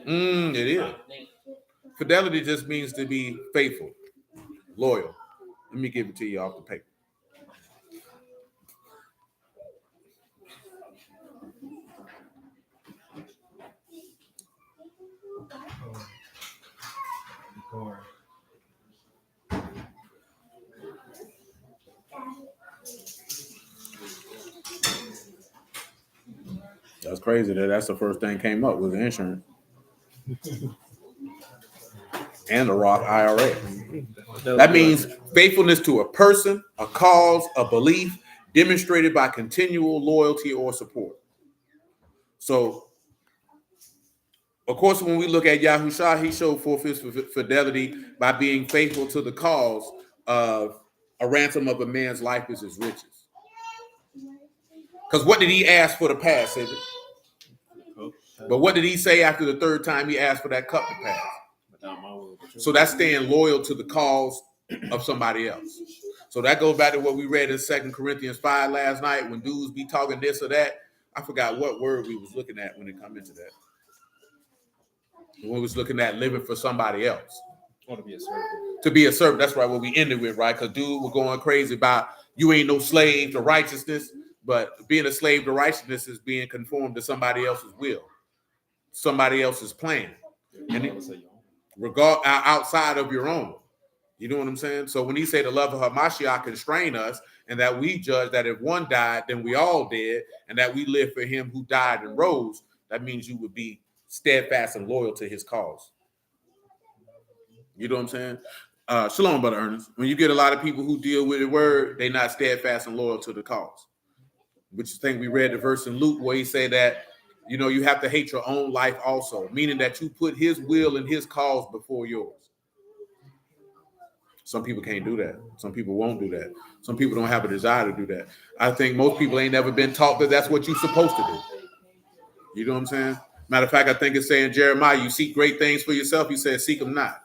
It is. Fidelity just means to be faithful, loyal. Let me give it to you off the paper. That's crazy that's the first thing came up was insurance. And the Roth IRA. That means faithfulness to a person, a cause, a belief demonstrated by continual loyalty or support. So, of course, when we look at Yahushua, he showed forth his fidelity by being faithful to the cause of a ransom of a man's life is his riches. Because what did he ask for the pass, Cedric? But what did he say after the third time he asked for that cup to pass? So that's staying loyal to the cause of somebody else. So that goes back to what we read in 2 Corinthians 5 last night when dudes be talking this or that. I forgot what word we was looking at when it come into that. When we was looking at living for somebody else. Oh, to be a servant. To be a servant. That's right, what we ended with, right? Because dude was going crazy about you ain't no slave to righteousness, but being a slave to righteousness is being conformed to somebody else's will, somebody else's plan. And outside of your own. You know what I'm saying? So when he say the love of Hamashiach constrain us, and that we judge that if one died, then we all dead, and that we live for him who died and rose, that means you would be steadfast and loyal to his cause. You know what I'm saying? Shalom, Brother Ernest. When you get a lot of people who deal with the word, they're not steadfast and loyal to the cause. Which I think we read the verse in Luke where he said that, you know, you have to hate your own life also, meaning that you put his will and his cause before yours. Some people can't do that. Some people won't do that. Some people don't have a desire to do that. I think most people ain't never been taught that that's what you're supposed to do. You know what I'm saying? Matter of fact, I think it's saying Jeremiah, you seek great things for yourself. He said, seek them not.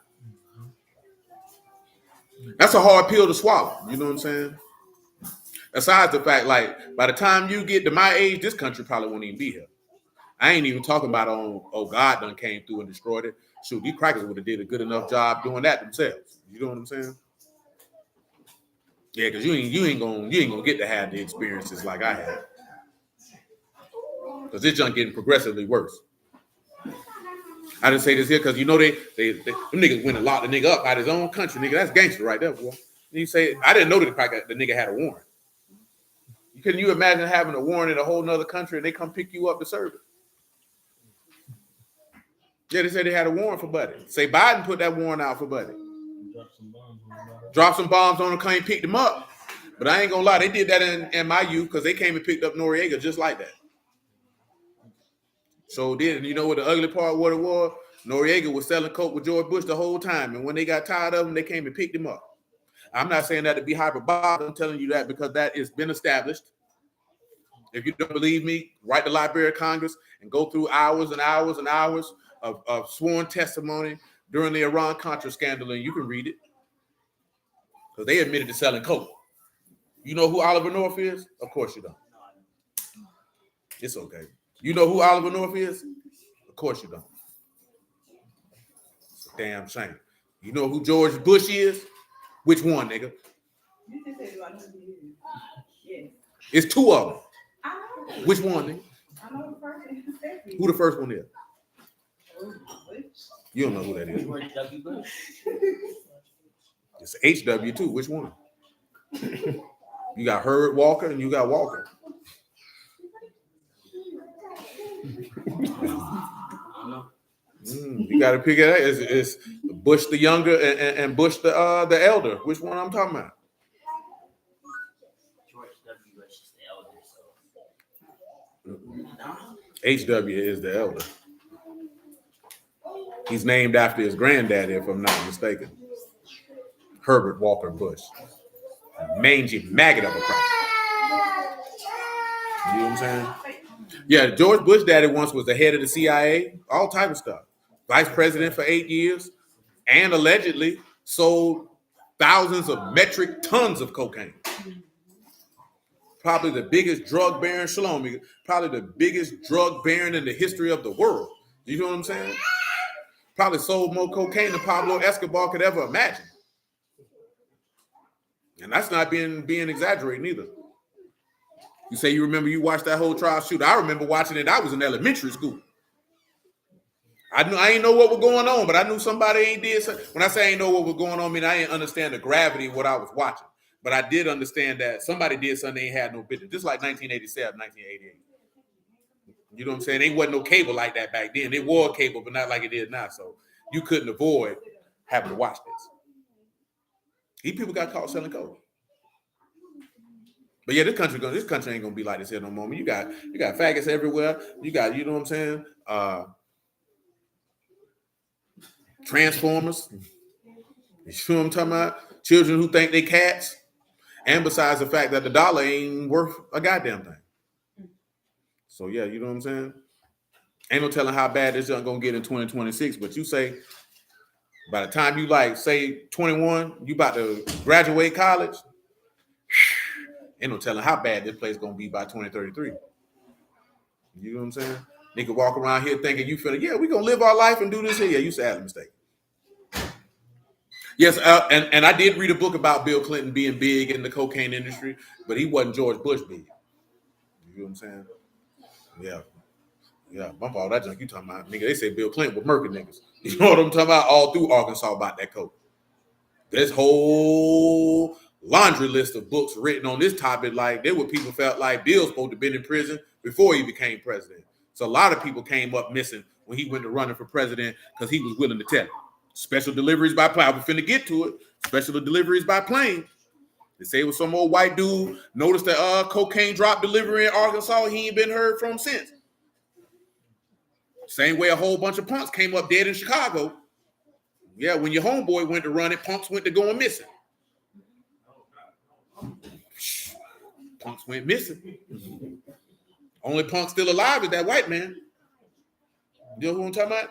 That's a hard pill to swallow. You know what I'm saying? Besides the fact, like, by the time you get to my age, this country probably won't even be here. I ain't even talking about God done came through and destroyed it. Shoot, these crackers would have did a good enough job doing that themselves. You know what I'm saying? Yeah, because you ain't gonna get to have the experiences like I had. Because this junk getting progressively worse. I didn't say this here because you know them niggas went and locked the nigga up out of his own country, nigga. That's gangster right there, boy. You say I didn't know that the nigga had a warrant. Couldn't you imagine having a warrant in a whole nother country and they come pick you up to serve it? Yeah, they said they had a warrant for Buddy. Say Biden put that warrant out for Buddy. Drop some bombs on him, come and pick them up. But I ain't gonna lie, they did that in my youth because they came and picked up Noriega just like that. So then, you know what the ugly part what it was? Noriega was selling coke with George Bush the whole time. And when they got tired of him, they came and picked him up. I'm not saying that to be hyperbolic. I'm telling you that because that has been established. If you don't believe me, write the Library of Congress and go through hours and hours and hours of sworn testimony during the Iran-Contra scandal, and you can read it. Because they admitted to selling coke. You know who Oliver North is? Of course you don't. It's okay. You know who Oliver North is? Of course you don't. It's a damn shame. You know who George Bush is? Which one, nigga? You just said about who he is. Yes. It's two of them. I know. Which one, nigga? I know the first and the second. Who the first one is? You don't know who that is. George W. Bush. It's HW too. Which one? You got Herb Walker and you got Walker. You got to pick it out. It's Bush the younger and Bush the elder. Which one I'm talking about? George W. Bush is the elder. So. HW is the elder. He's named after his granddaddy, if I'm not mistaken. Herbert Walker Bush. Mangy maggot of a crap. You know what I'm saying? Yeah, George Bush daddy once was the head of the CIA, all type of stuff. Vice president for 8 years, and allegedly sold thousands of metric tons of cocaine. Probably the biggest drug baron, Shalom, probably the biggest drug baron in the history of the world. You know what I'm saying? Probably sold more cocaine than Pablo Escobar could ever imagine. And that's not being exaggerated either. You say you remember you watched that whole trial shoot. I remember watching it. I was in elementary school. I ain't know what was going on, but I knew somebody ain't did something. When I say I ain't know what was going on, I mean I didn't understand the gravity of what I was watching. But I did understand that somebody did something they ain't had no business. Just like 1987, 1988. You know what I'm saying? There wasn't no cable like that back then. It was cable, but not like it is now. So you couldn't avoid having to watch this. These people got caught selling coke. But yeah, this country ain't gonna be like this here no more. You got faggots everywhere. You got, you know what I'm saying? Transformers. You know what I'm talking about? Children who think they cats. And besides the fact that the dollar ain't worth a goddamn thing. So yeah, you know what I'm saying? Ain't no telling how bad this junk gonna get in 2026. But you say by the time you say 21, you about to graduate college. Ain't no telling how bad this place gonna be by 2033. You know what I'm saying? Nigga walk around here thinking you finna, yeah, we gonna live our life and do this here. Yeah, you sadly mistaken. Yes, and I did read a book about Bill Clinton being big in the cocaine industry, but he wasn't George Bush big. You know what I'm saying? Yeah, bump all that junk you talking about. Nigga, they say Bill Clinton was murking niggas. You know what I'm talking about? All through Arkansas about that coke. This whole laundry list of books written on this topic, like there were people felt like Bill's supposed to have been in prison before he became president. So a lot of people came up missing when he went to running for president because he was willing to tell it. Special deliveries by plane. We're finna get to it. Special deliveries by plane. They say it was some old white dude noticed the cocaine drop delivery in Arkansas. He ain't been heard from since. Same way a whole bunch of punks came up dead in Chicago. Yeah, when your homeboy went to run it, punks went to going missing. Punks went missing. Only punk still alive is that white man. You know who I'm talking about?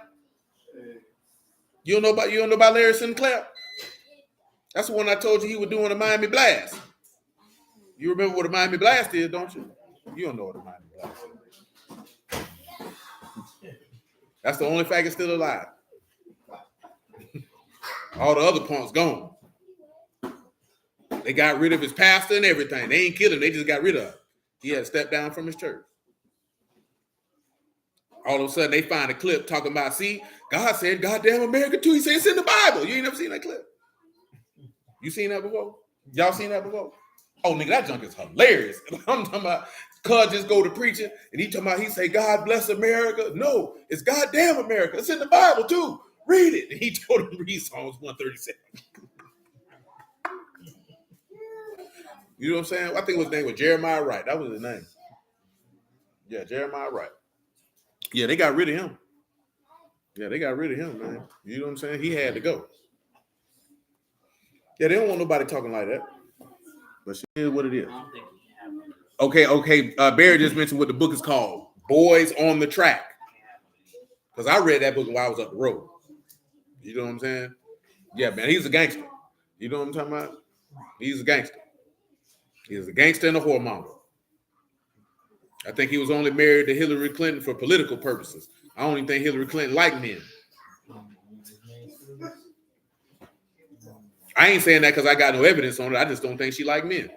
You don't know about Larry Sinclair? That's the one I told you he was doing a Miami Blast. You remember what a Miami Blast is, don't you? You don't know what a Miami Blast is. That's the only faggot still alive. All the other punks gone. They got rid of his pastor and everything. They ain't kill him. They just got rid of him. He had to step down from his church. All of a sudden, they find a clip talking about, see, God said, goddamn America too. He said it's in the Bible. You ain't never seen that clip? You seen that before? Y'all seen that before? Oh, nigga, that junk is hilarious. I'm talking about, cuz just go to preaching, and he say, God bless America. No, it's goddamn America. It's in the Bible too. Read it. And he told him to read Psalms 137. You know what I'm saying? I think his name was Jeremiah Wright. That was his name. Yeah, Jeremiah Wright. Yeah, they got rid of him. Yeah, they got rid of him, man. You know what I'm saying? He had to go. Yeah, they don't want nobody talking like that. But shit is what it is. Okay. Barry just mentioned what the book is called. Boys on the Track. Because I read that book while I was up the road. You know what I'm saying? Yeah, man, he's a gangster. You know what I'm talking about? He's a gangster. He's a gangster and a whoremonger. I think he was only married to Hillary Clinton for political purposes. I don't even think Hillary Clinton liked men. I ain't saying that because I got no evidence on it. I just don't think she liked men.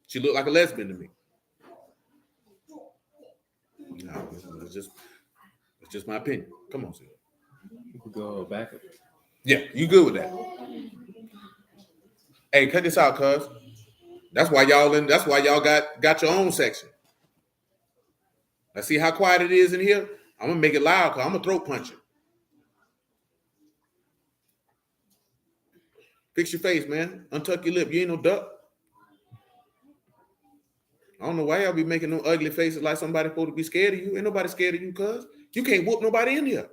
She looked like a lesbian to me. No, it's just my opinion. Come on, Sid. You could go back. Yeah, you good with that? Hey, cut this out, cuz. That's why y'all got your own section. Let's see how quiet it is in here. I'm gonna make it loud because I'm gonna throat punch it. Fix your face, man. Untuck your lip. You ain't no duck. I don't know why y'all be making no ugly faces like somebody supposed to be scared of you. Ain't nobody scared of you, cuz. You can't whoop nobody in here.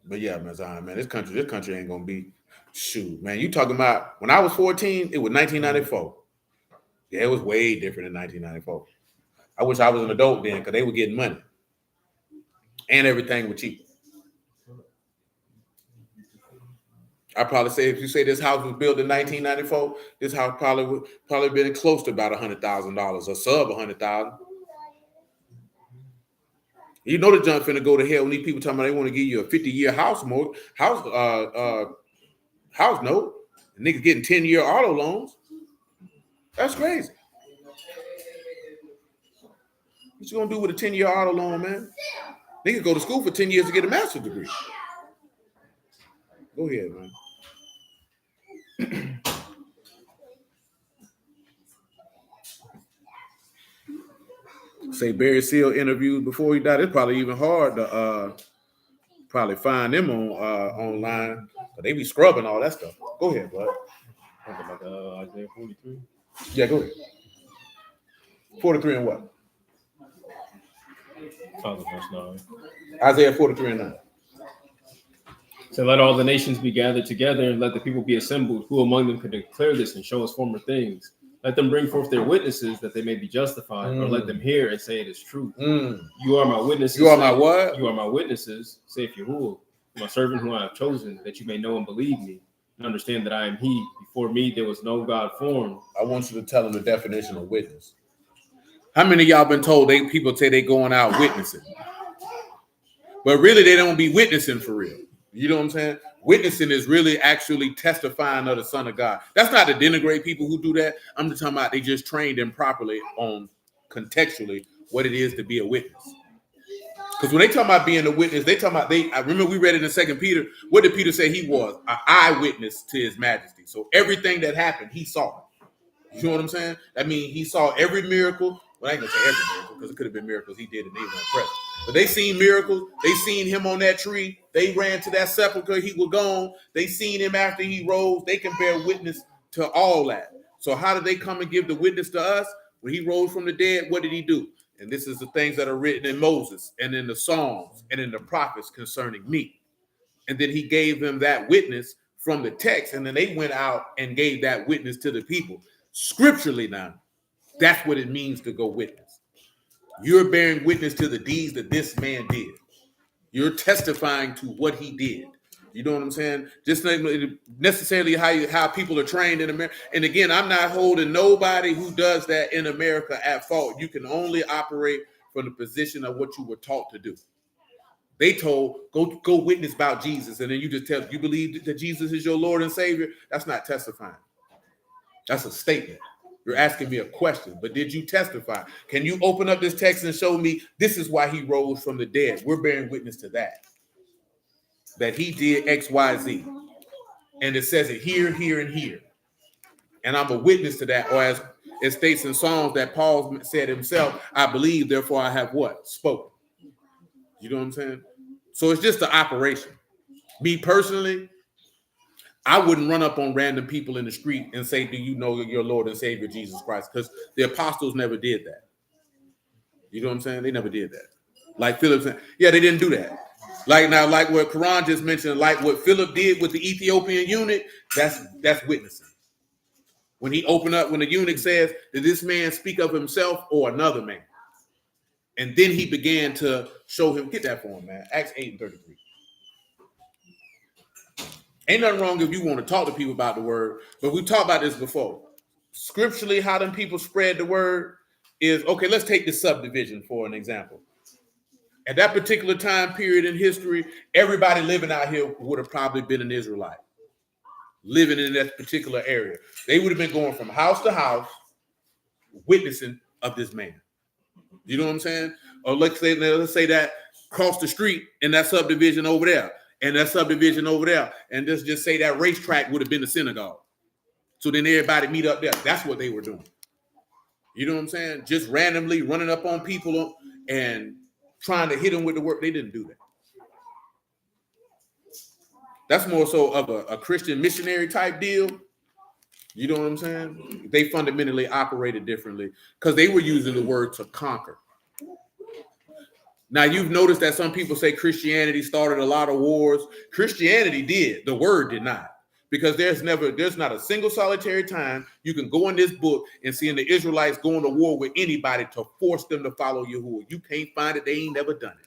But yeah, man, Zion, man, this country ain't gonna be shoot, man. You talking about when I was 14, it was 1994. Yeah, it was way different in 1994. I wish I was an adult then because they were getting money. And everything was cheap. I probably say if you say this house was built in 1994, this house probably been close to about $100,000 or sub $100,000. You know the junk finna go to hell when these people talking about they want to give you a 50-year house note. And niggas getting 10-year auto loans. That's crazy. What you gonna do with a 10-year auto loan, man? Niggas go to school for 10 years to get a master's degree. Go ahead, man. Say Barry Seal interviewed before he died. It's probably even hard to probably find them on online. But they be scrubbing all that stuff. Go ahead, bud. Like Isaiah 43. Yeah, go ahead. 43 and what? Verse 9. Isaiah 43 and 9. So let all the nations be gathered together, and let the people be assembled. Who among them can declare this and show us former things? Let them bring forth their witnesses, that they may be justified, or let them hear and say it is true. You are my witnesses. You are my what? You are my witnesses, saith Yahuwah, my servant whom I have chosen, that you may know and believe me, and understand that I am he. Before me there was no God formed. I want you to tell them the definition of witness. How many of y'all been told people say they going out witnessing? But really they don't be witnessing for real. You know what I'm saying? Witnessing is really actually testifying of the Son of God. That's not to denigrate people who do that. I'm just talking about they just trained them properly on contextually what it is to be a witness. Because when they talk about being a witness, they talk about I remember we read it in 2 Peter. What did Peter say he was? An eyewitness to his majesty. So everything that happened, he saw it. You know what I'm saying? I mean, he saw every miracle. Well, I ain't gonna say every miracle because it could have been miracles he did and they weren't present. But they seen miracles. They seen him on that tree. They ran to that sepulcher. He was gone. They seen him after he rose. They can bear witness to all that. So how did they come and give the witness to us? When he rose from the dead, what did he do? And this is the things that are written in Moses and in the Psalms and in the prophets concerning me. And then he gave them that witness from the text. And then they went out and gave that witness to the people. Scripturally now, that's what it means to go witness. You're bearing witness to the deeds that this man did. You're testifying to what he did. You know what I'm saying? Just necessarily how people are trained in America. And again, I'm not holding nobody who does that in America at fault. You can only operate from the position of what you were taught to do. They told, go witness about Jesus. And then you just tell, you believe that Jesus is your Lord and Savior? That's not testifying. That's a statement. You're asking me a question, but did you testify? Can you open up this text and show me this is why he rose from the dead? We're bearing witness to that. That he did X, Y, Z. And it says it here, here, and here. And I'm a witness to that. Or as it states in Psalms that Paul said himself, I believe, therefore I have what? Spoken. You know what I'm saying? So it's just an operation. Me personally, I wouldn't run up on random people in the street and say, do you know your Lord and Savior, Jesus Christ? Because the apostles never did that. You know what I'm saying? They never did that. Like Philip said, yeah, they didn't do that. Like what Quran just mentioned, like what Philip did with the Ethiopian eunuch, that's witnessing. When he opened up, when the eunuch says, did this man speak of himself or another man? And then he began to show him, get that for him, man. Acts 8:33. Ain't nothing wrong if you want to talk to people about the word, but we talked about this before. Scripturally, how them people spread the word is, okay, let's take this subdivision for an example. At that particular time period in history, everybody living out here would have probably been an Israelite, living in that particular area. They would have been going from house to house, witnessing of this man. You know what I'm saying? Or let's say that cross the street in that subdivision over there, and that subdivision over there, and just say that racetrack would have been the synagogue. So then everybody meet up there. That's what they were doing. You know what I'm saying? Just randomly running up on people and trying to hit them with the word. They didn't do that. That's more so of a Christian missionary type deal. You know what I'm saying? They fundamentally operated differently because they were using the word to conquer. Now, you've noticed that some people say Christianity started a lot of wars. Christianity did. The word did not. Because there's not a single solitary time you can go in this book and see the Israelites going to war with anybody to force them to follow Yahuwah. You can't find it. They ain't never done it.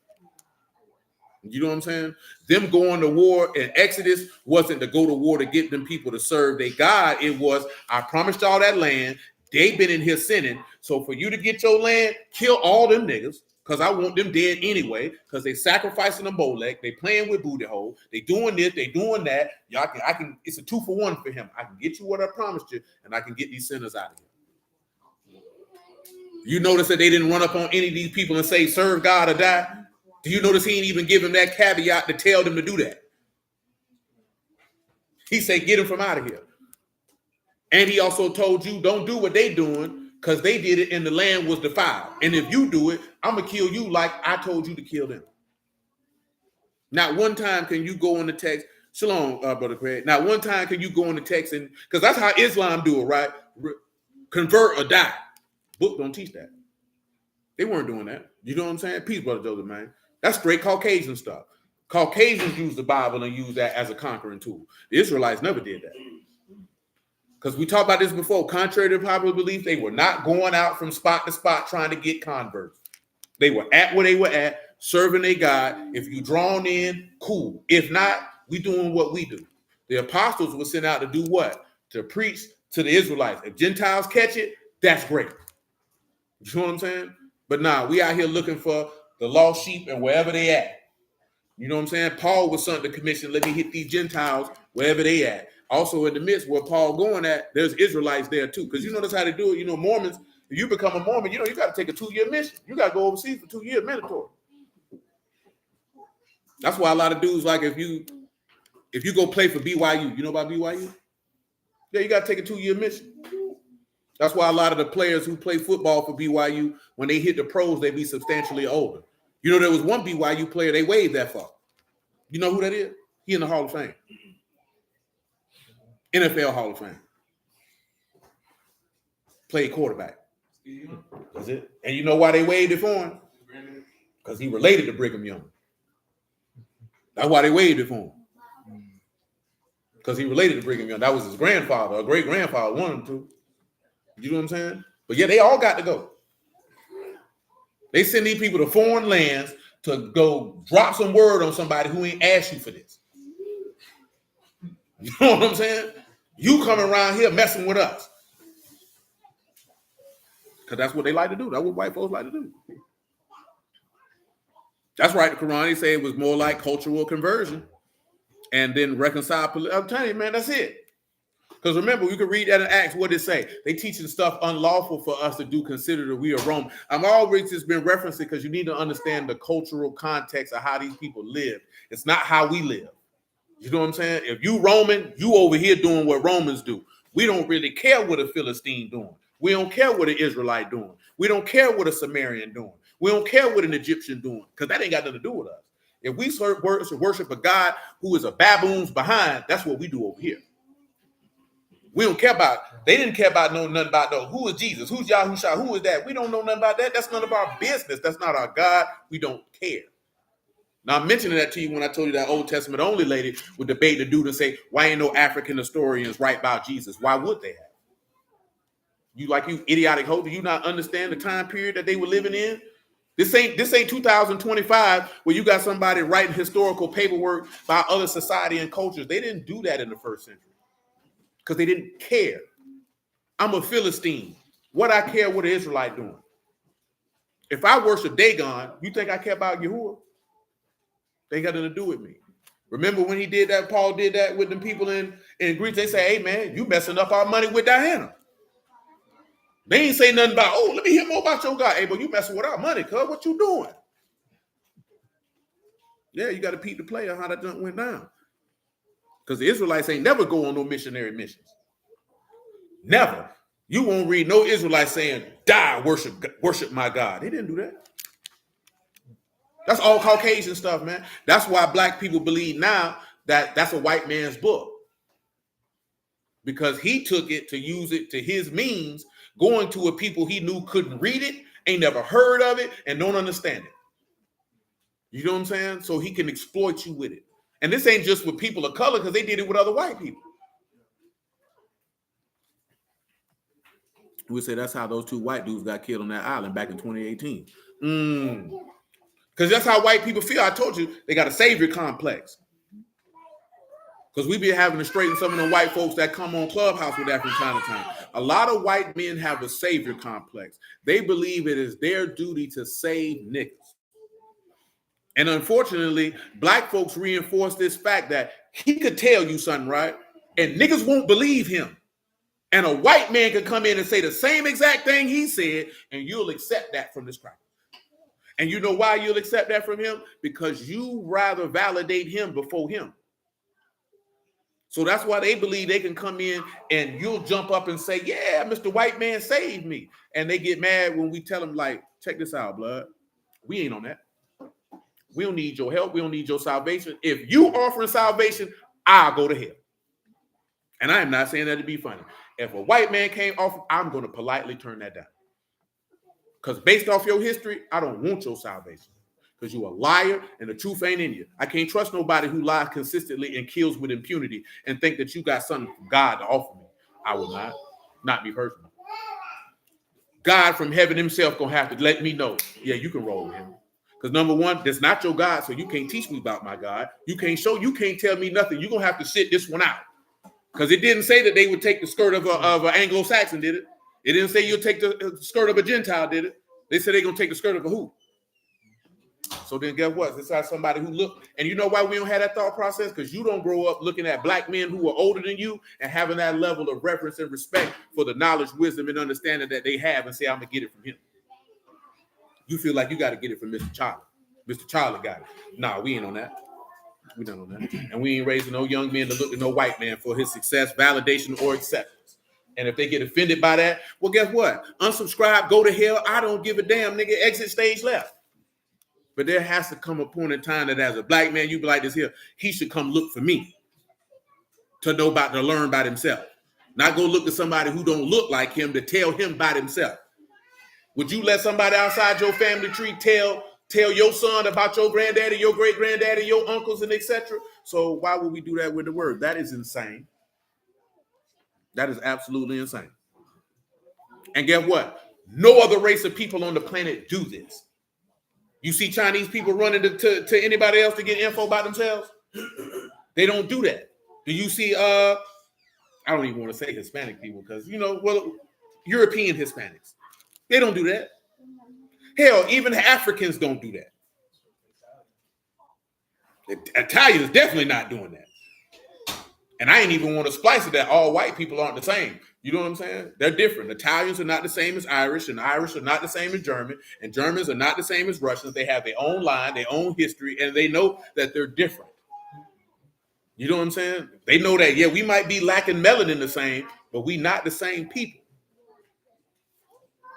You know what I'm saying? Them going to war in Exodus wasn't to go to war to get them people to serve their God. It was, I promised y'all that land. They've been in here sinning. So for you to get your land, kill all them niggas, because I want them dead anyway, because they sacrificing a Molech. They playing with booty hole. They doing this. They doing that. Y'all I can. It's a 2-for-1 for him. I can get you what I promised you, and I can get these sinners out of here. You notice that they didn't run up on any of these people and say, serve God or die? Do you notice he ain't even give them that caveat to tell them to do that? He said, get them from out of here. And he also told you, don't do what they doing, because they did it and the land was defiled. And if you do it, I'm going to kill you like I told you to kill them. Not one time can you go on the text. Shalom, Brother Craig. Not one time can you go on the text, and because that's how Islam do it, right? Convert or die. Book don't teach that. They weren't doing that. You know what I'm saying? Peace, Brother Joseph, man. That's straight Caucasian stuff. Caucasians use the Bible and use that as a conquering tool. The Israelites never did that. Because we talked about this before. Contrary to popular belief, they were not going out from spot to spot trying to get converts. They were at where they were at, serving their God. If you drawn in, cool. If not, we doing what we do. The apostles were sent out to do what? To preach to the Israelites. If Gentiles catch it, that's great. You know what I'm saying? But nah, we out here looking for the lost sheep and wherever they at. You know what I'm saying? Paul was sent to commission, let me hit these Gentiles wherever they at. Also in the midst where Paul going at, there's Israelites there too. Because you notice how they do it. You know, Mormons, if you become a Mormon, you know, you got to take a 2-year mission. You got to go overseas for 2 years mandatory. That's why a lot of dudes, like if you go play for BYU, you know about BYU? Yeah, you got to take a 2-year mission. That's why a lot of the players who play football for BYU, when they hit the pros, they be substantially older. You know, there was one BYU player, they waved that far. You know who that is? He in the Hall of Fame. NFL Hall of Fame. Played quarterback. That's it. And you know why they waved it for him? Because he related to Brigham Young. That's why they waved it for him. Because he related to Brigham Young. That was his grandfather, or great-grandfather, one of them two. You know what I'm saying? But yeah, they all got to go. They send these people to foreign lands to go drop some word on somebody who ain't asked you for this. You know what I'm saying? You come around here messing with us. Because that's what they like to do. That's what white folks like to do. That's right. The Quran, they say it was more like cultural conversion and then reconcile. I'm telling you, man, that's it. Because remember, we could read that in Acts. What did it say? They teaching stuff unlawful for us to do, consider that we are Rome. I'm always just been referencing because you need to understand the cultural context of how these people live. It's not how we live. You know what I'm saying? If you Roman, you over here doing what Romans do. We don't really care what a Philistine doing. We don't care what an Israelite doing. We don't care what a Sumerian doing. We don't care what an Egyptian doing, because that ain't got nothing to do with us. If we worship a God who is a baboon's behind, that's what we do over here. We don't care about, they didn't care about nothing about those. Who is Jesus? Who's Yahushua? Who is that? We don't know nothing about that. That's none of our business. That's not our God. We don't care. Now, I'm mentioning that to you when I told you that Old Testament only lady would debate the dude and say, why ain't no African historians write about Jesus? Why would they have? You idiotic hoe, do you not understand the time period that they were living in? This ain't 2025 where you got somebody writing historical paperwork about other society and cultures. They didn't do that in the first century because they didn't care. I'm a Philistine. What I care what an Israelite doing? If I worship Dagon, you think I care about Yahuwah? They got nothing to do with me. Remember when he did that, Paul did that with them people in Greece? They say, hey man, you messing up our money with Diana. They ain't say nothing about, oh, let me hear more about your God. Hey, but you messing with our money, cuz. What you doing? Yeah, you got to peep the player how that junk went down. Because the Israelites ain't never go on no missionary missions. Never. You won't read no Israelite saying, die, worship my God. They didn't do that. That's all Caucasian stuff, man. That's why black people believe now that that's a white man's book. Because he took it to use it to his means, going to a people he knew couldn't read it, ain't never heard of it, and don't understand it. You know what I'm saying? So he can exploit you with it. And this ain't just with people of color, because they did it with other white people. We say that's how those two white dudes got killed on that island back in 2018. Because that's how white people feel. I told you, they got a savior complex. Because we be having to straighten some of the white folks that come on Clubhouse with that from time to time. A lot of white men have a savior complex. They believe it is their duty to save niggas. And unfortunately, black folks reinforce this fact that he could tell you something, right? And niggas won't believe him. And a white man could come in and say the same exact thing he said, and you'll accept that from this cracker. And you know why you'll accept that from him? Because you rather validate him before him. So that's why they believe they can come in and you'll jump up and say, yeah, Mr. White Man saved me. And they get mad when we tell them, like, check this out, blood. We ain't on that. We don't need your help. We don't need your salvation. If you offering salvation, I'll go to hell. And I am not saying that to be funny. If a white man came off, I'm going to politely turn that down. Because based off your history, I don't want your salvation. Because you're a liar and the truth ain't in you. I can't trust nobody who lies consistently and kills with impunity and think that you got something from God to offer me. I will not be personal. God from heaven himself going to have to let me know, yeah, you can roll with him. Because number one, that's not your God, so you can't teach me about my God. You can't tell me nothing. You're going to have to sit this one out. Because it didn't say that they would take the skirt of an Anglo-Saxon, did it? It didn't say you'll take the skirt of a Gentile, did it? They said they're going to take the skirt of a who? So then guess what? It's like somebody who look, and you know why we don't have that thought process? Because you don't grow up looking at black men who are older than you and having that level of reverence and respect for the knowledge, wisdom, and understanding that they have and say, I'm going to get it from him. You feel like you got to get it from Mr. Charlie. Mr. Charlie got it. Nah, we ain't on that. We not on that. And we ain't raising no young men to look at no white man for his success, validation, or acceptance. And if they get offended by that, well, guess what? Unsubscribe, go to hell. I don't give a damn, nigga. Exit stage left. But there has to come a point in time that as a black man, you be like this here, he should come look for me to learn about himself. Not go look at somebody who don't look like him to tell him about himself. Would you let somebody outside your family tree tell your son about your granddaddy, your great granddaddy, your uncles, and etc.? So why would we do that with the word? That is insane. That is absolutely insane. And guess what? No other race of people on the planet do this. You see Chinese people running to anybody else to get info about themselves? They don't do that. Do you see, I don't even want to say Hispanic people because, European Hispanics. They don't do that. Hell, even Africans don't do that. Italians definitely not doing that. And I ain't even want to splice it that all white people aren't the same. You know what I'm saying? They're different. Italians are not the same as Irish, and Irish are not the same as German, and Germans are not the same as Russians. They have their own line, their own history, and they know that they're different. You know what I'm saying? They know that, yeah, we might be lacking melanin the same, but we not the same people.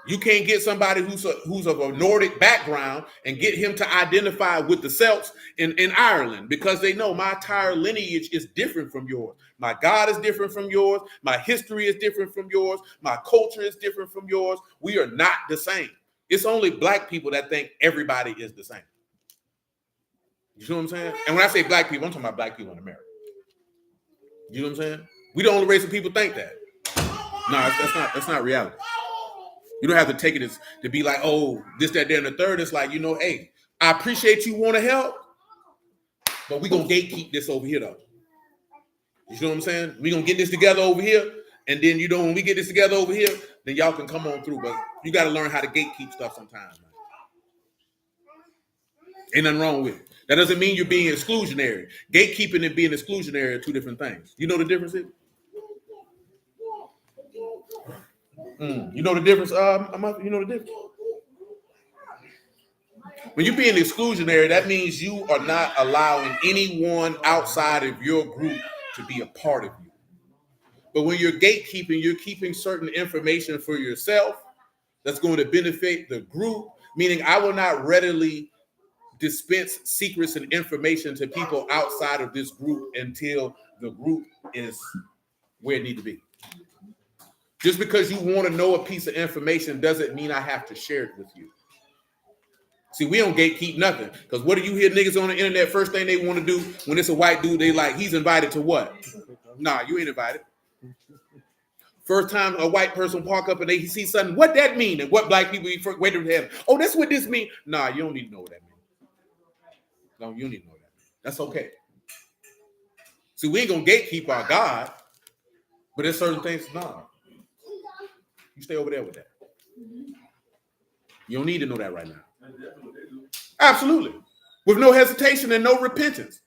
You can't get somebody who's of a Nordic background and get him to identify with the Celts in Ireland because they know my entire lineage is different from yours. My God is different from yours. My history is different from yours. My culture is different from yours. We are not the same. It's only black people that think everybody is the same. You know what I'm saying? And when I say black people, I'm talking about black people in America. You know what I'm saying? We the only race of people think that. No, that's not reality. You don't have to take it as to be like, oh, this, that, there, and the third. It's like, hey, I appreciate you want to help, but we're going to gatekeep this over here, though. You know what I'm saying? We're going to get this together over here, and then, when we get this together over here, then y'all can come on through. But you got to learn how to gatekeep stuff sometimes, man. Ain't nothing wrong with it. That doesn't mean you're being exclusionary. Gatekeeping and being exclusionary are two different things. You know the difference is? You know the difference? You know the difference? When you're being exclusionary, that means you are not allowing anyone outside of your group to be a part of you. But when you're gatekeeping, you're keeping certain information for yourself that's going to benefit the group, meaning I will not readily dispense secrets and information to people outside of this group until the group is where it needs to be. Just because you want to know a piece of information doesn't mean I have to share it with you. See, we don't gatekeep nothing. Because what do you hear niggas on the internet, first thing they want to do when it's a white dude, they like, he's invited to what? Nah, you ain't invited. First time a white person walk up and they see something, what that mean? And what black people wait to have? Oh, that's what this mean. Nah, you don't need to know what that means. No, you don't need to know that. That's okay. See, we ain't gonna gatekeep our God, but there's certain things, nah. You stay over there with that. You don't need to know that right now. Absolutely. With no hesitation and no repentance.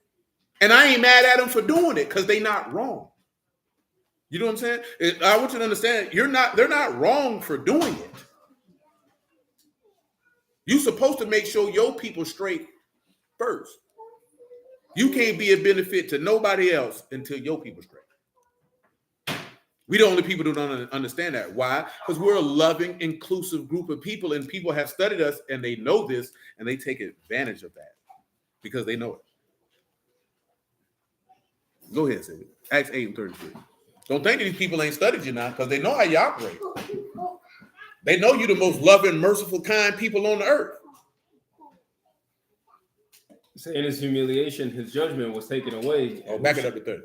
And I ain't mad at them for doing it because they not wrong. You know what I'm saying? I want you to understand, they're not wrong for doing it. You're supposed to make sure your people straight first. You can't be a benefit to nobody else until your people straight. We the only people who don't understand that. Why? Because we're a loving, inclusive group of people, and people have studied us, and they know this, and they take advantage of that because they know it. Go ahead, Sid. Acts 8:33. Don't think these people ain't studied you now, because they know how you operate. They know you're the most loving, merciful, kind people on the earth. In his humiliation, his judgment was taken away. Oh, back it up to 30.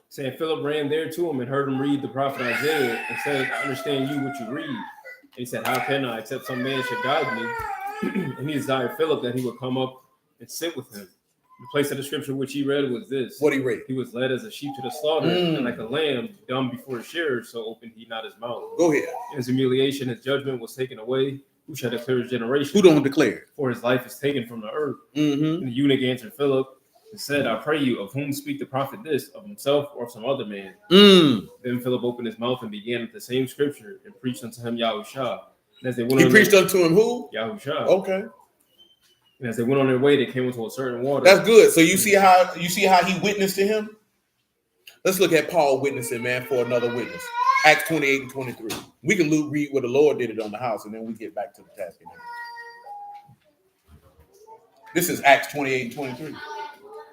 Saying Philip ran there to him and heard him read the prophet Isaiah and said, I understand you what you read. And he said, how can I, except some man should guide me? And he desired Philip that he would come up and sit with him. The place of the scripture which he read was this. What he read? He was led as a sheep to the slaughter, and like a lamb dumb before the shearer, so opened he not his mouth. Go ahead. In his humiliation, his judgment was taken away. Who shall declare his generation? Who don't declare it? For his life is taken from the earth. Mm-hmm. And the eunuch answered Philip and said, I pray you, of whom speak the prophet this, of himself or of some other man? Then Philip opened his mouth and began at the same scripture and preached unto him Yahushua. And as they went he preached unto him who? Yahushua. Okay. And as they went on their way, they came into a certain water. That's good. So you see how he witnessed to him? Let's look at Paul witnessing, man, for another witness. Acts 28 and 23. We can read where the Lord did it on the house, and then we get back to the task. This is Acts 28 and 23.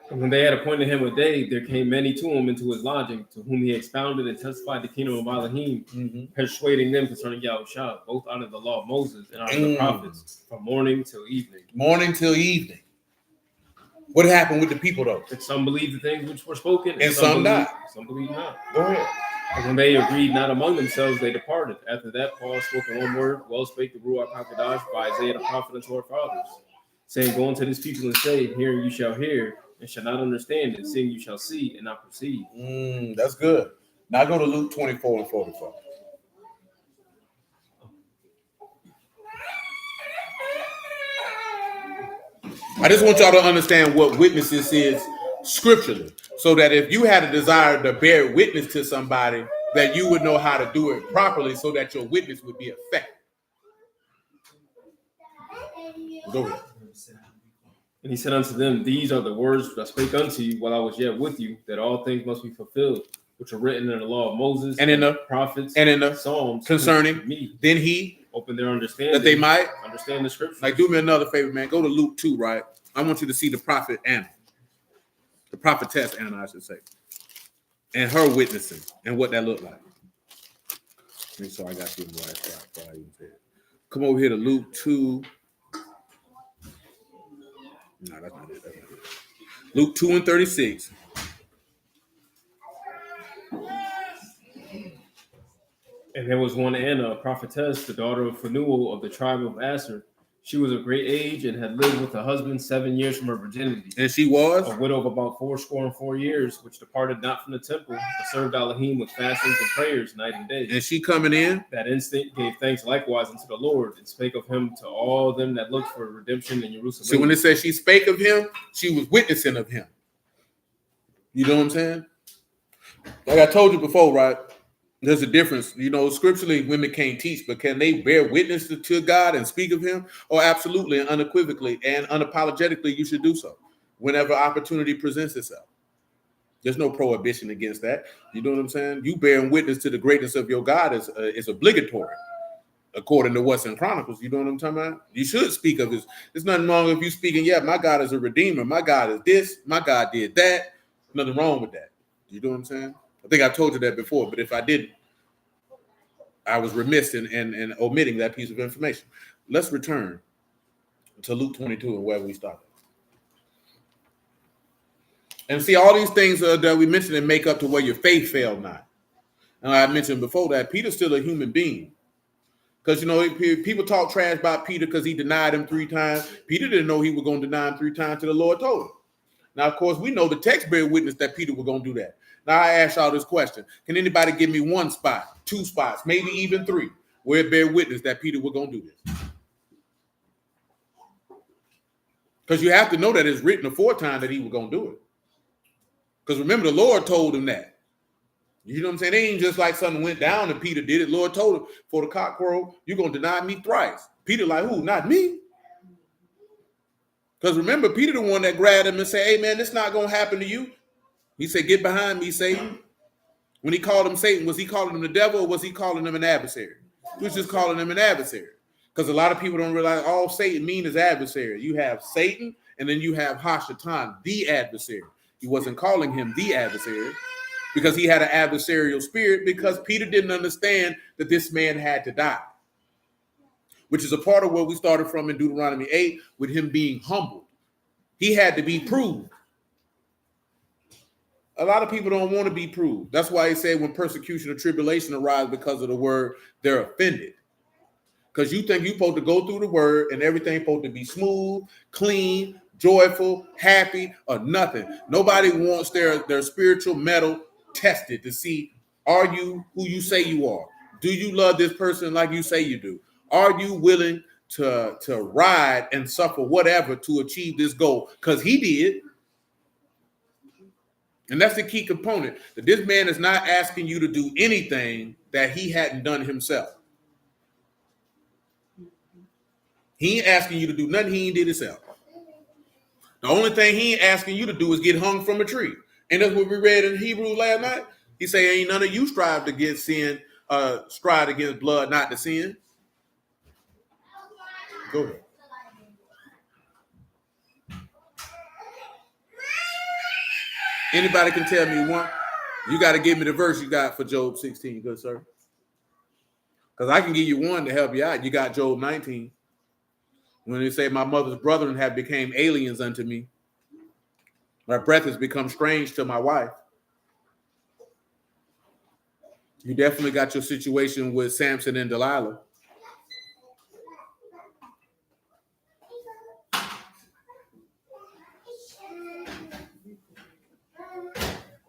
And when they had appointed him a day, there came many to him into his lodging, to whom he expounded and testified the kingdom of Alahym, persuading them concerning Yahushua, both out of the law of Moses and out of the prophets, from morning till evening. Morning till evening. What happened with the people, though? And some believed the things which were spoken, and some not. Some believed not. Go ahead. And when they agreed not among themselves, they departed. After that, Paul spoke in one word, well spake the Ruach HaKodesh by Isaiah the prophet unto our fathers, saying, go unto this people and say, hearing you shall hear, and shall not understand, and seeing you shall see, and not perceive. That's good. Now go to Luke 24 and 44. I just want y'all to understand what witnesses is scripturally, so that if you had a desire to bear witness to somebody, that you would know how to do it properly, so that your witness would be effective. Go ahead. And he said unto them, these are the words that I spake unto you while I was yet with you, that all things must be fulfilled, which are written in the law of Moses, and in the prophets, and in the Psalms concerning me. Then he opened their understanding, that they might understand the scriptures. Like, do me another favor, man. Go to Luke 2, right? I want you to see the prophet Anna, the prophetess Anna, I should say, and her witnessing and what that looked like. Make sure I got you in the right spot before I even say it. Come over here to Luke 2. No, that's not it. That's not it. Luke 2 and 36. And there was one Anna, a prophetess, the daughter of Phanuel of the tribe of Aser. She was of great age and had lived with a husband 7 years from her virginity. And she was a widow of about 84 years, which departed not from the temple, but served Alahym with fastings and prayers night and day. And she coming in that instant gave thanks likewise unto the Lord, and spake of him to all them that looked for redemption in Jerusalem. So when it says she spake of him, she was witnessing of him. You know what I'm saying? Like I told you before, right? There's a difference. You know, scripturally, women can't teach, but can they bear witness to God and speak of him? Oh, absolutely, and unequivocally and unapologetically, you should do so whenever opportunity presents itself. There's no prohibition against that. You know what I'm saying? You bearing witness to the greatness of your God is obligatory, according to what's in Chronicles. You know what I'm talking about? You should speak of his. There's nothing wrong if you speaking, yeah, my God is a redeemer. My God is this. My God did that. Nothing wrong with that. You know what I'm saying? I think I told you that before, but if I didn't, I was remiss in omitting that piece of information. Let's return to Luke 22 and where we started. And see, all these things that we mentioned and make up to where your faith failed not. And I mentioned before that Peter's still a human being. Because, you know, people talk trash about Peter because he denied him 3 times. Peter didn't know he was going to deny him 3 times till the Lord told him. Now, of course, we know the text bear witness that Peter was going to do that. Now, I ask y'all this question. Can anybody give me 1 spot, 2 spots, maybe even 3, where it bear witness that Peter was going to do this? Because you have to know that it's written aforetime that he was going to do it. Because remember, the Lord told him that. You know what I'm saying? It ain't just like something went down and Peter did it. Lord told him, for the cock crow, you're going to deny me thrice. Peter like, who? Not me. Because remember, Peter the one that grabbed him and said, hey, man, this not going to happen to you. He said, get behind me, Satan. When he called him Satan, was he calling him the devil or was he calling him an adversary? He was just calling him an adversary. Because a lot of people don't realize all Satan means is adversary. You have Satan and then you have Hashatan, the adversary. He wasn't calling him the adversary because he had an adversarial spirit because Peter didn't understand that this man had to die, which is a part of where we started from in Deuteronomy 8 with him being humbled. He had to be proved. A lot of people don't want to be proved. That's why he said when persecution or tribulation arise because of the word, they're offended. Because you think you're supposed to go through the word and everything's supposed to be smooth, clean, joyful, happy, or nothing. Nobody wants their spiritual metal tested to see, are you who you say you are? Do you love this person like you say you do? Are you willing to ride and suffer whatever to achieve this goal? Because he did. And that's the key component, that this man is not asking you to do anything that he hadn't done himself. He ain't asking you to do nothing he ain't did himself. The only thing he ain't asking you to do is get hung from a tree. And that's what we read in Hebrews last night. He say, ain't none of you strive against sin, strive against blood not to sin. Go ahead. Anybody can tell me one. You got to give me the verse you got for Job 16, good sir. Because I can give you one to help you out. You got Job 19. When they say, my mother's brethren have become aliens unto me. My breath has become strange to my wife. You definitely got your situation with Samson and Delilah.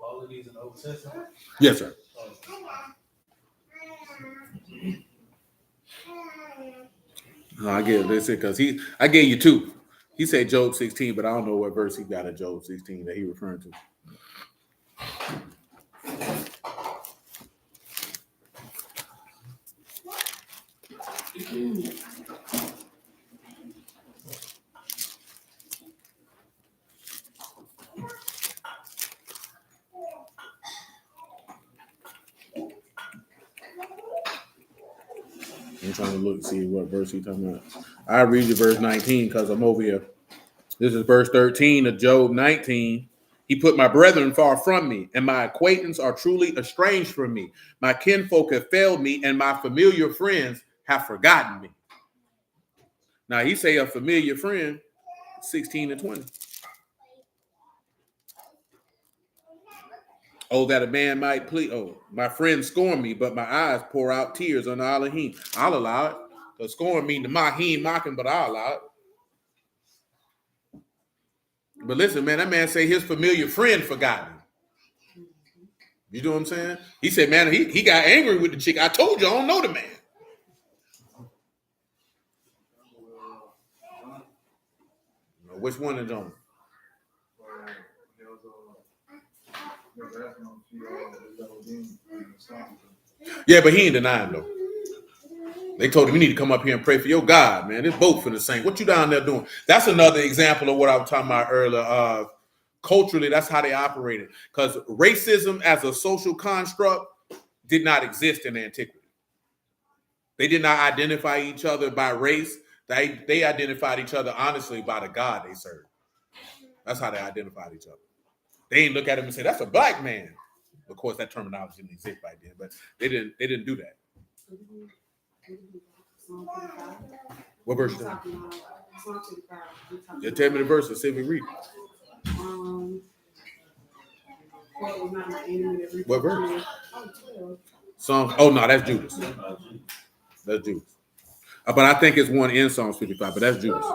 All of these in the Old Testament? Yes, sir. No, I get it. Listen, because I gave you 2. He said Job 16, but I don't know what verse he got at Job 16 that he referring to. I'm trying to look see what verse he's talking about. I read you verse 19 because I'm over here. This is verse 13 of Job 19. He put my brethren far from me, and my acquaintance are truly estranged from me. My kinfolk have failed me, and my familiar friends have forgotten me. Now he say a familiar friend, 16 and 20. Oh, that a man might plead. Oh, my friends scorn me, but my eyes pour out tears on the Alahym. I'll allow it. Because scorn mean the mahim mocking, but I'll allow it. But listen, man, that man say his familiar friend forgot him. You know what I'm saying? He said, man, he got angry with the chick. I told you I don't know the man. Which one is on? Yeah, but he ain't denying though. They told him you need to come up here and pray for your God, man. This boat finna sink. What you down there doing? That's another example of what I was talking about earlier. Culturally, that's how they operated. Because racism as a social construct did not exist in antiquity. They did not identify each other by race. They identified each other honestly by the God they served. That's how they identified each other. They didn't look at him and say, that's a black man. Of course, that terminology didn't exist back then, but they didn't do that. What verse? Yeah, tell me the verse and see if we read. What verse? Psalms. Oh no, that's Judas. That's Judas. But I think it's one in Psalms 55, but that's Judas.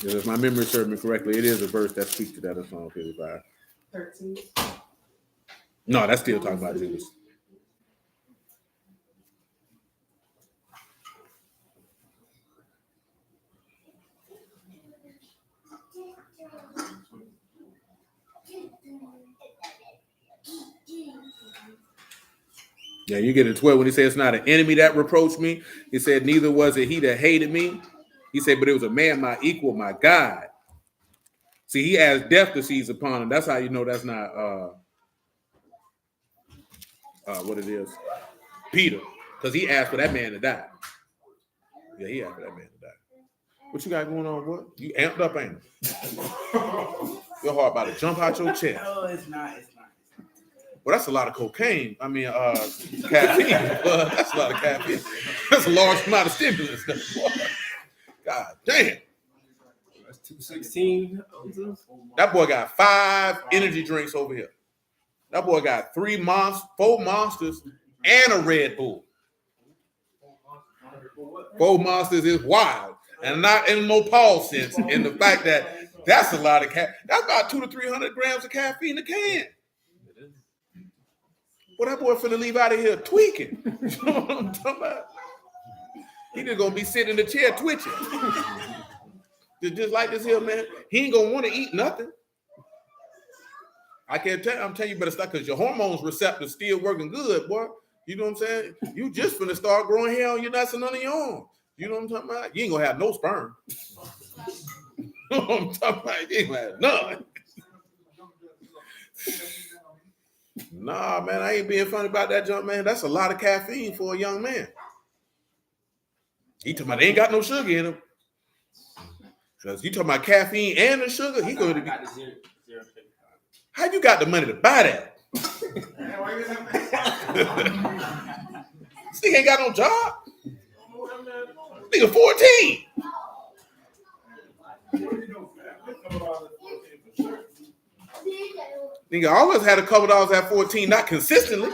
If my memory serves me correctly, it is a verse that speaks to that in Psalm 55. 13. No, that's still talking about Judas. Yeah, you get in 12 when he said it's not an enemy that reproached me. He said, neither was it he that hated me. He said, but it was a man, my equal, my God. See, he has death to seize upon him. That's how you know that's not what it is. Peter. Because he asked for that man to die. Yeah, he asked for that man to die. What you got going on, what? You amped up, ain't it? Your heart about to jump out your chest. No, it's not. Well, that's a lot of cocaine. I mean, caffeine. That's a lot of caffeine. That's a large amount of stimulus. God damn. That's 216. That boy got 5 energy drinks over here. That boy got 4 monsters and a Red Bull. 4 monsters is wild. And not in no Paul sense, in the fact that that's a lot of caffeine. That's about 200 to 300 grams of caffeine a can. Well, that boy finna leave out of here tweaking. You know what I'm talking about? He just gonna be sitting in the chair twitching. Just like this here, man. He ain't gonna want to eat nothing. I can't tell you, I'm telling you better start because your hormones receptors still working good, boy. You know what I'm saying? You just finna start growing hair on your nuts and on your arms. You know what I'm talking about? You ain't gonna have no sperm. You know what I'm talking about? You ain't gonna have none. Nah, man, I ain't being funny about that junk, man. That's a lot of caffeine for a young man. He talking about they ain't got no sugar in him. Because you talking about caffeine and the sugar, he going to be. How you got the money to buy that? This nigga ain't got no job. This nigga 14. Nigga always had a couple dollars at 14, not consistently.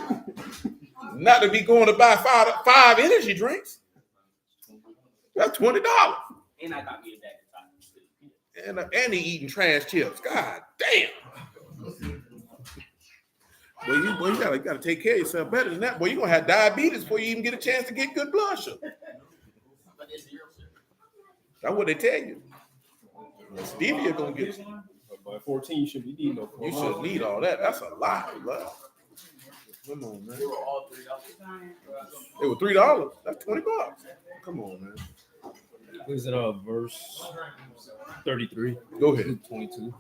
Not to be going to buy five energy drinks. That's $20. And I got me a bag of tacos. And he eating trash chips. God damn. Boy, you gotta take care of yourself better than that. Boy, you're gonna have diabetes before you even get a chance to get good blood sugar. That's what they tell you. Stevia gonna get you. By 14, you should be needing no. You should need all that. That's a lot, bro. Come on, man. They were all $3. They were $3. That's $20. Come on, man. Is it verse 33? Go ahead. 22.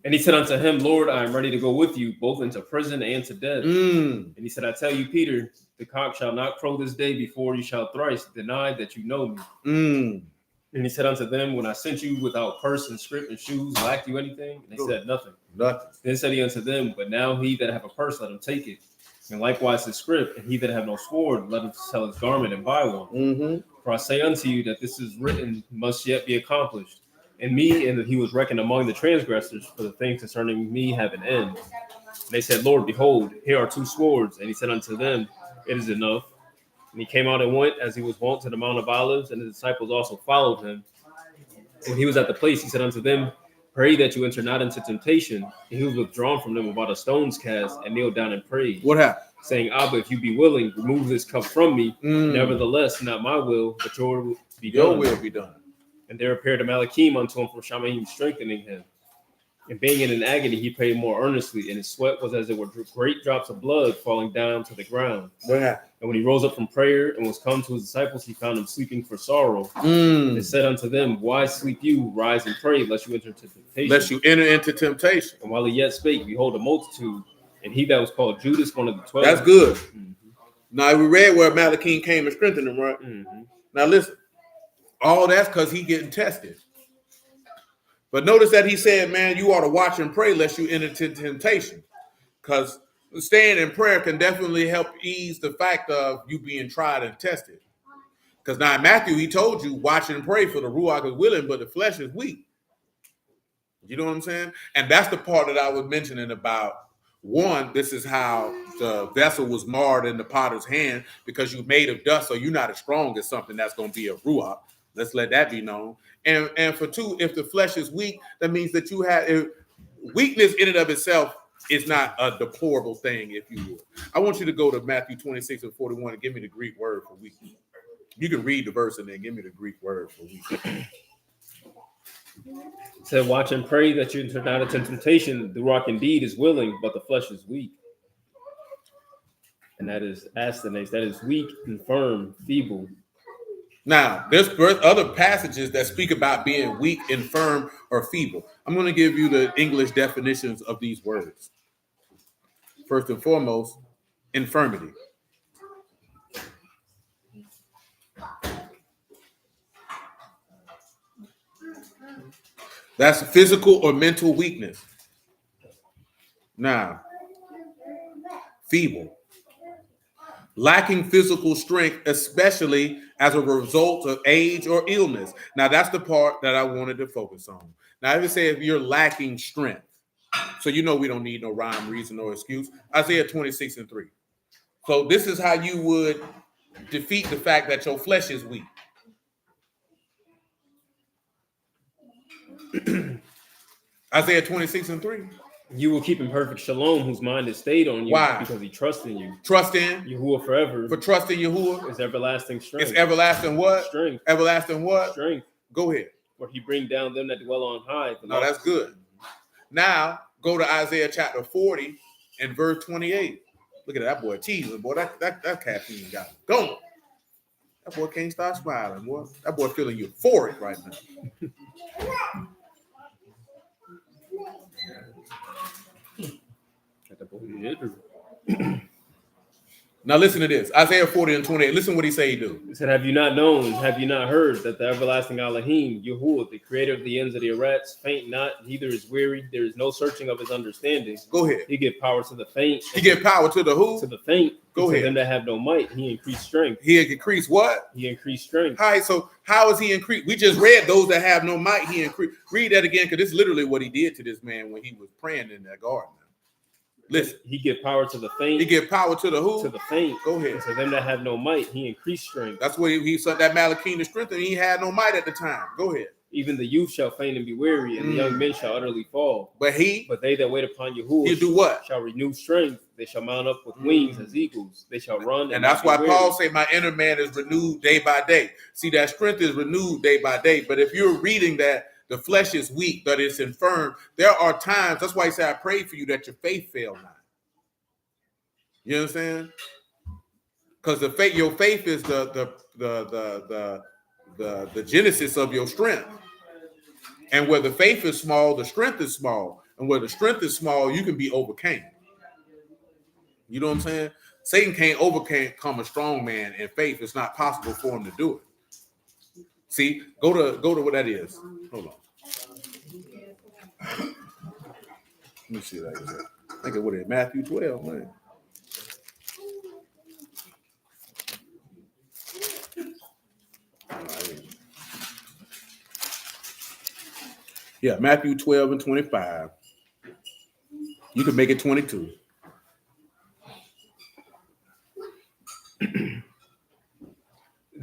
And he said unto him, Lord, I am ready to go with you, both into prison and to death. And he said, I tell you, Peter, the cock shall not crow this day before you shall thrice deny that you know me. And he said unto them, when I sent you without purse and scrip and shoes, lacked you anything? And they said, nothing. Then said he unto them, but now he that have a purse, let him take it. And likewise his scrip, and he that have no sword, let him sell his garment and buy one. For I say unto you that this is written must yet be accomplished. And me, and that he was reckoned among the transgressors, for the things concerning me have an end. And they said, Lord, behold, here are 2 swords. And he said unto them, it is enough. And he came out and went, as he was wont, to the Mount of Olives, and his disciples also followed him. When he was at the place, he said unto them, pray that you enter not into temptation. And he was withdrawn from them about a stone's cast, and kneeled down and prayed. What happened? Saying, Abba, if you be willing, remove this cup from me. Nevertheless, not my will, but your will be done. Your will be done. And there appeared a Alahym unto him from Alahym, strengthening him. And being in an agony, he prayed more earnestly, and his sweat was as it were great drops of blood falling down to the ground. What happened? And when he rose up from prayer and was come to his disciples, he found them sleeping for sorrow. Mm. And said unto them, Why sleep you? Rise and pray, lest you enter into temptation. Lest you enter into temptation. And while he yet spake, behold, a multitude, and he that was called Judas, one of the 12. That's good. Mm-hmm. Now we read where Alahym came and strengthened him, right? Mm-hmm. Now listen, all that's because he getting tested. But notice that he said, man, you ought to watch and pray lest you enter into temptation. Because staying in prayer can definitely help ease the fact of you being tried and tested. Because now in Matthew, he told you, watch and pray, for the Ruach is willing, but the flesh is weak. You know what I'm saying? And that's the part that I was mentioning about, one, this is how the vessel was marred in the potter's hand, because you made of dust, so you're not as strong as something that's going to be a Ruach. Let's let that be known. And for two, if the flesh is weak, that means that you have weakness in and of itself is not a deplorable thing, if you would. I want you to go to Matthew 26 and 41 and give me the Greek word for weak. You can read the verse and then give me the Greek word for weak. It said, Watch and pray that you enter not into temptation. The rock indeed is willing, but the flesh is weak. And that is asthenes, that is weak, infirm, feeble. Now, there's other passages that speak about being weak, infirm, or feeble. I'm going to give you the English definitions of these words. First and foremost, infirmity. That's physical or mental weakness. Now, feeble. Lacking physical strength, especially as a result of age or illness. Now, that's the part that I wanted to focus on. Now, if you're lacking strength, so you know we don't need no rhyme, reason, or excuse. Isaiah 26 and 3. So this is how you would defeat the fact that your flesh is weak. Isaiah 26 and 3. You will keep in perfect shalom, whose mind is stayed on you. Why? Because he trusts in you. Trust in Yahuwah forever. For trust in Yahuwah. Is everlasting strength. It's everlasting what? Strength. Everlasting what? Strength. Go ahead. For he bring down them that dwell on high. No, that's good. Now, go to Isaiah chapter 40 and verse 28. Look at that boy teasing, boy. That caffeine got him going. That boy can't stop smiling, boy. That boy feeling euphoric right now. Now listen to this. Isaiah 40 and 28. Listen what he say he do. He said, Have you not known, have you not heard that the everlasting Alahym, Yahuwah, the creator of the ends of the arats, faint not, neither is weary, there is no searching of his understanding. Go ahead. He give power to the faint. He give power to the who? To the faint. Go ahead. To them that have no might, he increased strength. He increased what? He increased strength. All right, so how is he increased? We just read those that have no might, he increased. Read that again, because this is literally what he did to this man when he was praying in that garden. Listen. He give power to the faint. He give power to the who? To the faint. Go ahead. And to them that have no might, he increased strength. That's what he sent that Malachim to strengthen. He had no might at the time. Go ahead. Even the youth shall faint and be weary, and the young men shall utterly fall. But they that wait upon Yahuwah, he'll do what? Shall renew strength. They shall mount up with wings as eagles. They shall run. And that's why Paul say, my inner man is renewed day by day. See, that strength is renewed day by day. But if you're reading that the flesh is weak, that it's infirm, there are times, that's why he said, I pray for you that your faith fail not. You understand? Because your faith is the genesis of your strength. And where the faith is small, the strength is small. And where the strength is small, you can be overcame. You know what I'm saying? Satan can't overcome a strong man in faith. It's not possible for him to do it. See, go to what that is. Hold on. Let me see what that is. I think it would have Matthew 12, man. Yeah, Matthew 12 and 25. You can make it 22.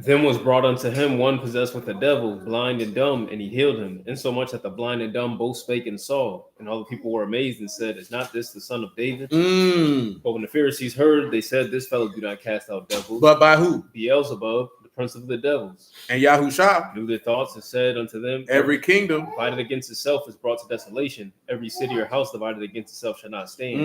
Then was brought unto him one possessed with a devil, blind and dumb, and he healed him, insomuch that the blind and dumb both spake and saw. And all the people were amazed and said, Is not this the son of David? But when the Pharisees heard, they said, This fellow do not cast out devils. But by who? Beelzebub, the prince of the devils. And Yahusha Knew their thoughts and said unto them, every kingdom divided against itself is brought to desolation. Every city or house divided against itself shall not stand.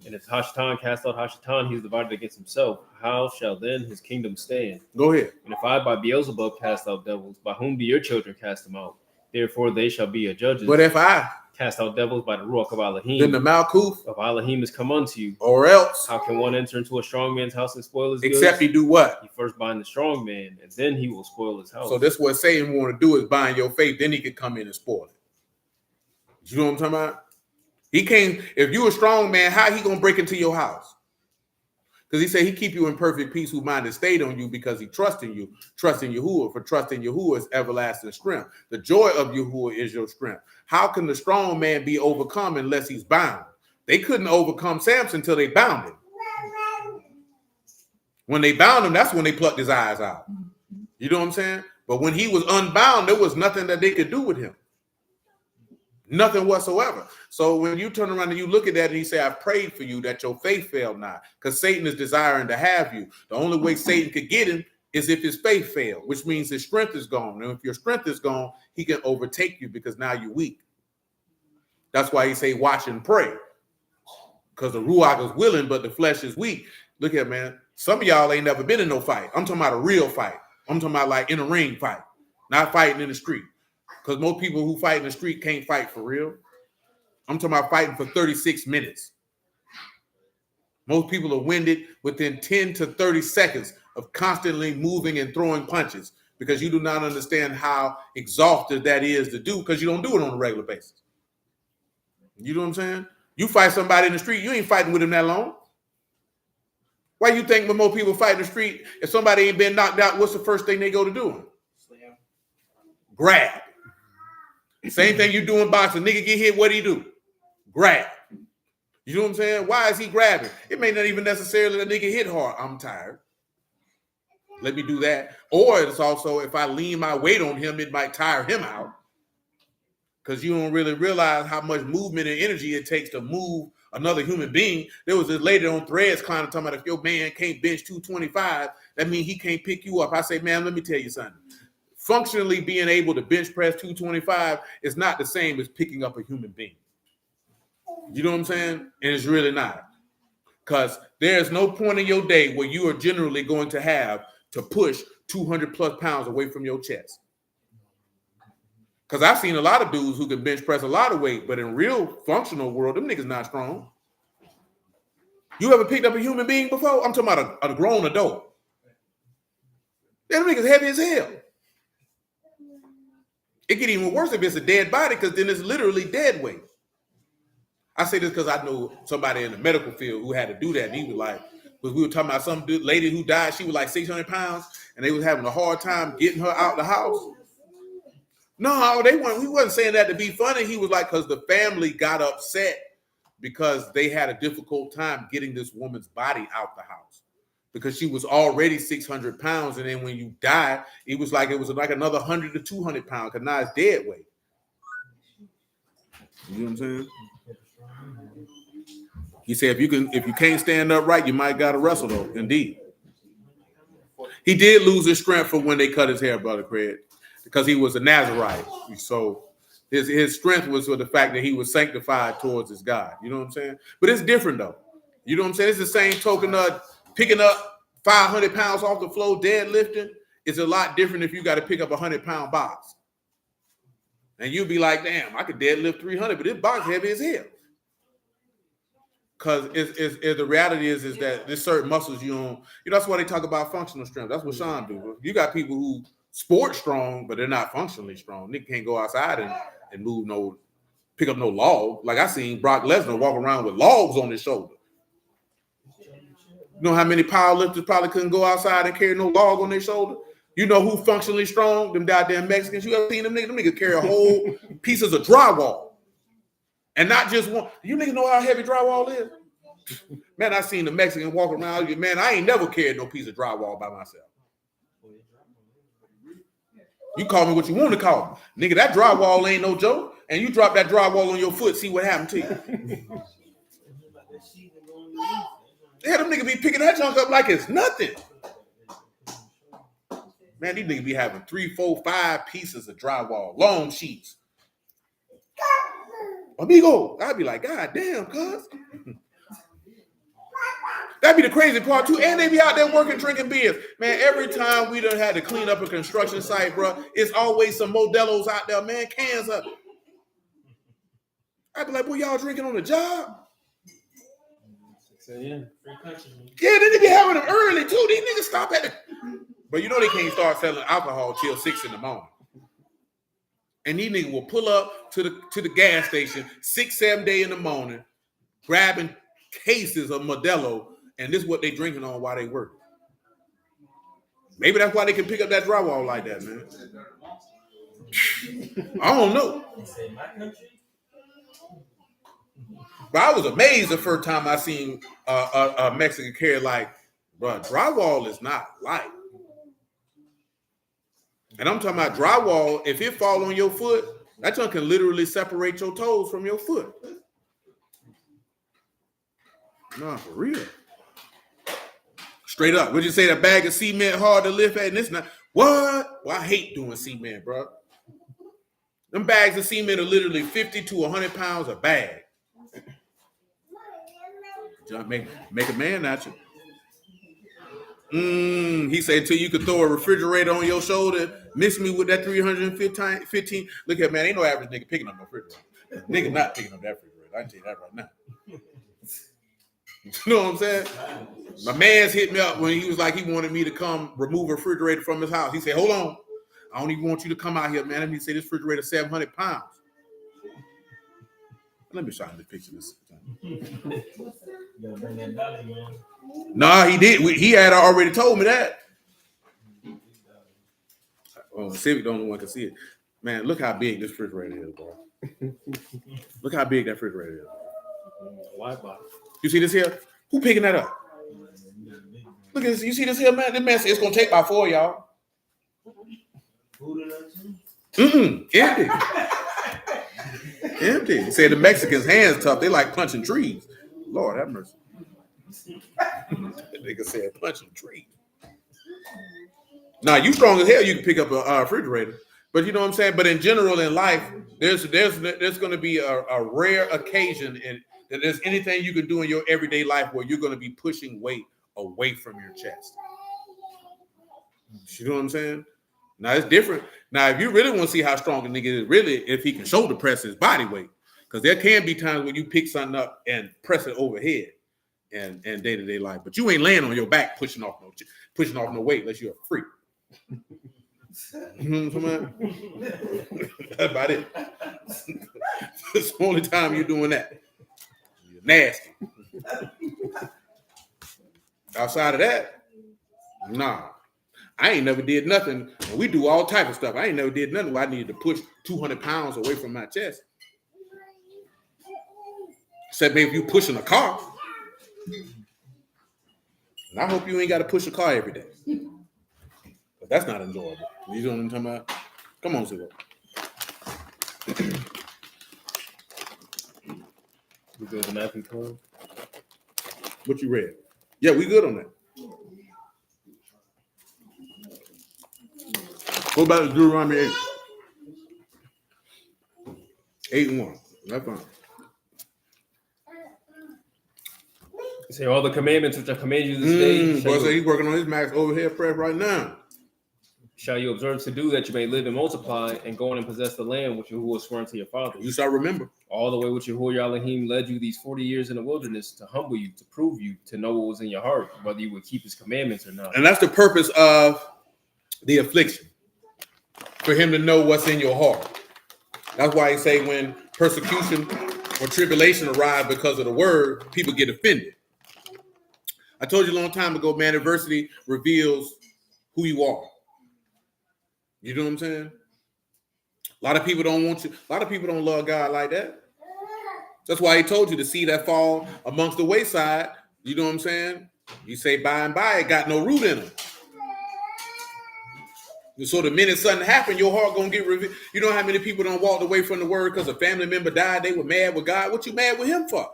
And if Hashatan cast out Hashatan, he is divided against himself. How shall then his kingdom stand? Go ahead. And if I by Beelzebub cast out devils, by whom do your children cast them out? Therefore they shall be your judges. But if I cast out devils by the Ruach of Alahym, then the Malkuth of Alahym is come unto you. or else, How can one enter into a strong man's house and spoil his except goods? he do what? He first bind the strong man, and then he will spoil his house. So this what Satan want to do is bind your faith, then he can come in and spoil it. You know what I'm talking about? He can't, if you a strong man, how he gonna break into your house? Because he said he keep you in perfect peace who mind is stayed on you because he trusts in you. Trust in Yahuwah, for trust in Yahuwah is everlasting strength. The joy of Yahuwah is your strength. How can the strong man be overcome unless he's bound? They couldn't overcome Samson until they bound him. When they bound him, that's when they plucked his eyes out. You know what I'm saying? But when he was unbound, there was nothing that they could do with him. Nothing whatsoever. So when you turn around and you look at that and he say, I prayed for you that your faith failed not, because Satan is desiring to have you. The only way Satan could get him is if his faith failed, which means his strength is gone. And if your strength is gone, he can overtake you because now you're weak. That's why he say, watch and pray. Because the Ruach is willing, but the flesh is weak. Look at, man, some of y'all ain't never been in no fight. I'm talking about a real fight. I'm talking about like in a ring fight, not fighting in the street. Because most people who fight in the street can't fight for real. I'm talking about fighting for 36 minutes. Most people are winded within 10 to 30 seconds of constantly moving and throwing punches because you do not understand how exhausted that is to do because you don't do it on a regular basis. You know what I'm saying? You fight somebody in the street, you ain't fighting with him that long. Why you think when most people fight in the street, if somebody ain't been knocked out, what's the first thing they go to do? Grab. Same thing you do in boxing. Nigga get hit, what do you do? Grab. You know what I'm saying? Why is he grabbing? It may not even necessarily the nigga hit hard. I'm tired. Let me do that. Or it's also if I lean my weight on him, it might tire him out. Because you don't really realize how much movement and energy it takes to move another human being. There was this lady on Threads kind of talking about if your man can't bench 225, that means he can't pick you up. I say, man, let me tell you something. Functionally being able to bench press 225 is not the same as picking up a human being. You know what I'm saying? And it's really not. Because there's no point in your day where you are generally going to have to push 200 plus pounds away from your chest. Because I've seen a lot of dudes who can bench press a lot of weight, but in real functional world, them niggas not strong. You ever picked up a human being before? I'm talking about a grown adult. Them niggas heavy as hell. It get even worse if it's a dead body because then it's literally dead weight. I say this because I know somebody in the medical field who had to do that. And he was like, because we were talking about some lady who died. She was like 600 pounds and they was having a hard time getting her out the house. No, we wasn't saying that to be funny. He was like, because the family got upset because they had a difficult time getting this woman's body out the house. Because she was already 600 pounds. And then when you die, it was like another 100 to 200 pounds because now it's dead weight. You know what I'm saying? He said, if you can't stand upright, you might got to wrestle though. Indeed. He did lose his strength for when they cut his hair, Brother Craig, because he was a Nazarite. So his strength was for the fact that he was sanctified towards his God. You know what I'm saying? But it's different though. You know what I'm saying? It's the same token of picking up 500 pounds off the floor, deadlifting. It's a lot different if you got to pick up a 100-pound box. And you'll be like, damn, I could deadlift 300, but this box heavy as hell. Because the reality is that there's certain muscles you don't, that's why they talk about functional strength. That's what Sean do. You got people who sport strong, but they're not functionally strong. They can't go outside and pick up no log. Like I seen Brock Lesnar walk around with logs on his shoulder. You know how many powerlifters probably couldn't go outside and carry no log on their shoulder? You know who functionally strong? Them goddamn Mexicans. You ever seen them niggas? Them niggas carry a whole pieces of drywall. And not just one. You niggas know how heavy drywall is? Man, I seen the Mexican walk around. Man, I ain't never carried no piece of drywall by myself. You call me what you want to call me. Nigga, that drywall ain't no joke. And you drop that drywall on your foot, see what happened to you. Yeah, them niggas be picking that junk up like it's nothing. Man, these niggas be having 3, 4, 5 pieces of drywall, long sheets. Amigo, I'd be like, God damn, cuz. That'd be the crazy part too. And they be out there working, drinking beers. Man, every time we done had to clean up a construction site, bro, it's always some Modelo's out there, man, cans up. I'd be like, boy, y'all drinking on the job? Yeah. Yeah, then they be having them early too. These niggas stop at it. But you know they can't start selling alcohol till 6 in the morning. And these niggas will pull up to the gas station 6, 7 days in the morning, grabbing cases of Modelo, and this is what they drinking on while they work. Maybe that's why they can pick up that drywall like that, man. I don't know. But I was amazed the first time I seen a Mexican carry like, bro, drywall is not light. And I'm talking about drywall, if it fall on your foot, that junk can literally separate your toes from your foot. No, for real. Straight up. Would you say that bag of cement hard to lift at? And it's not. What? Well, I hate doing cement, bro. Them bags of cement are literally 50 to 100 pounds a bag. Make a man at you. He said, until you could throw a refrigerator on your shoulder, miss me with that 315. Look at man, ain't no average nigga picking up no refrigerator. Nigga not picking up that refrigerator. I can tell you that right now. You know what I'm saying? My man's hit me up when he was like, he wanted me to come remove a refrigerator from his house. He said, hold on. I don't even want you to come out here, man. Let me say this refrigerator 700 pounds. Let me show you the picture this time. Nah, he did. He had already told me that. Oh, Civic the only one can see it. Man, look how big this refrigerator is, bro. Look how big that refrigerator is. Wide body. You see this here? Who picking that up? Look at this. You see this here, man? This man said it's gonna take about 4 of y'all. Empty. Empty. He said the Mexicans' hands tough. They like punching trees. Lord have mercy. That nigga said punching trees. Now you strong as hell. You can pick up a refrigerator, but you know what I'm saying. But in general, in life, there's going to be a rare occasion in that there's anything you can do in your everyday life where you're going to be pushing weight away from your chest. You know what I'm saying? Now it's different. Now, if you really want to see how strong a nigga is, really, if he can shoulder press his body weight, because there can be times when you pick something up and press it overhead and day-to-day life, but you ain't laying on your back pushing off no weight unless you're a freak. That's about it. It's the only time you're doing that. You're nasty. Outside of that, nah. I ain't never did nothing. We do all type of stuff. I ain't never did nothing where I needed to push 200 pounds away from my chest. Except maybe if you pushing a car. And I hope you ain't got to push a car every day. But that's not enjoyable. You know what I'm talking about? Come on, Zero. We go to Matthew 12. What you read? Yeah, we good on that. What about Deuteronomy 8? 8:1. That's fine. Say all the commandments which I command you this day. Boy, so he's working on his max overhead press right now. Shall you observe to do that you may live and multiply and go on and possess the land which Yahuwah was sworn to your fathers. You shall remember. All the way which Yahuwah your Alahym led you these 40 years in the wilderness to humble you, to prove you, to know what was in your heart, whether you would keep his commandments or not. And that's the purpose of the affliction. For him to know what's in your heart. That's why he say when persecution or tribulation arrive because of the word, people get offended. I told you a long time ago, man, adversity reveals who you are. You know what I'm saying? A lot of people don't want you. A lot of people don't love God like that. That's why he told you the seed that fall amongst the wayside. You know what I'm saying? You say by and by, it got no root in it. So the minute something happened, your heart gonna get revealed. You know how many people don't walk away from the word because a family member died? They were mad with God. What you mad with him for?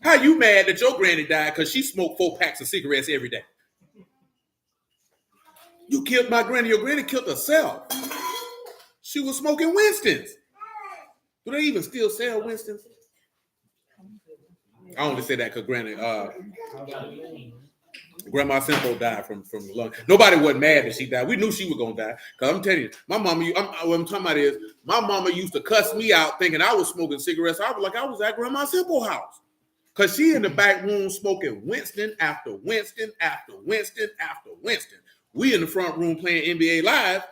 How you mad that your granny died because she smoked 4 packs of cigarettes every day? You killed my granny. Your granny killed herself. She was smoking Winston's. Do they even still sell Winston's? I only say that because Grandma Simple died from lung. Nobody wasn't mad that she died. We knew she was gonna die. Cause I'm telling you, my mama. What I'm talking about is my mama used to cuss me out thinking I was smoking cigarettes. I was like I was at Grandma Simple house, cause she in the back room smoking Winston after Winston after Winston after Winston. We in the front room playing NBA Live.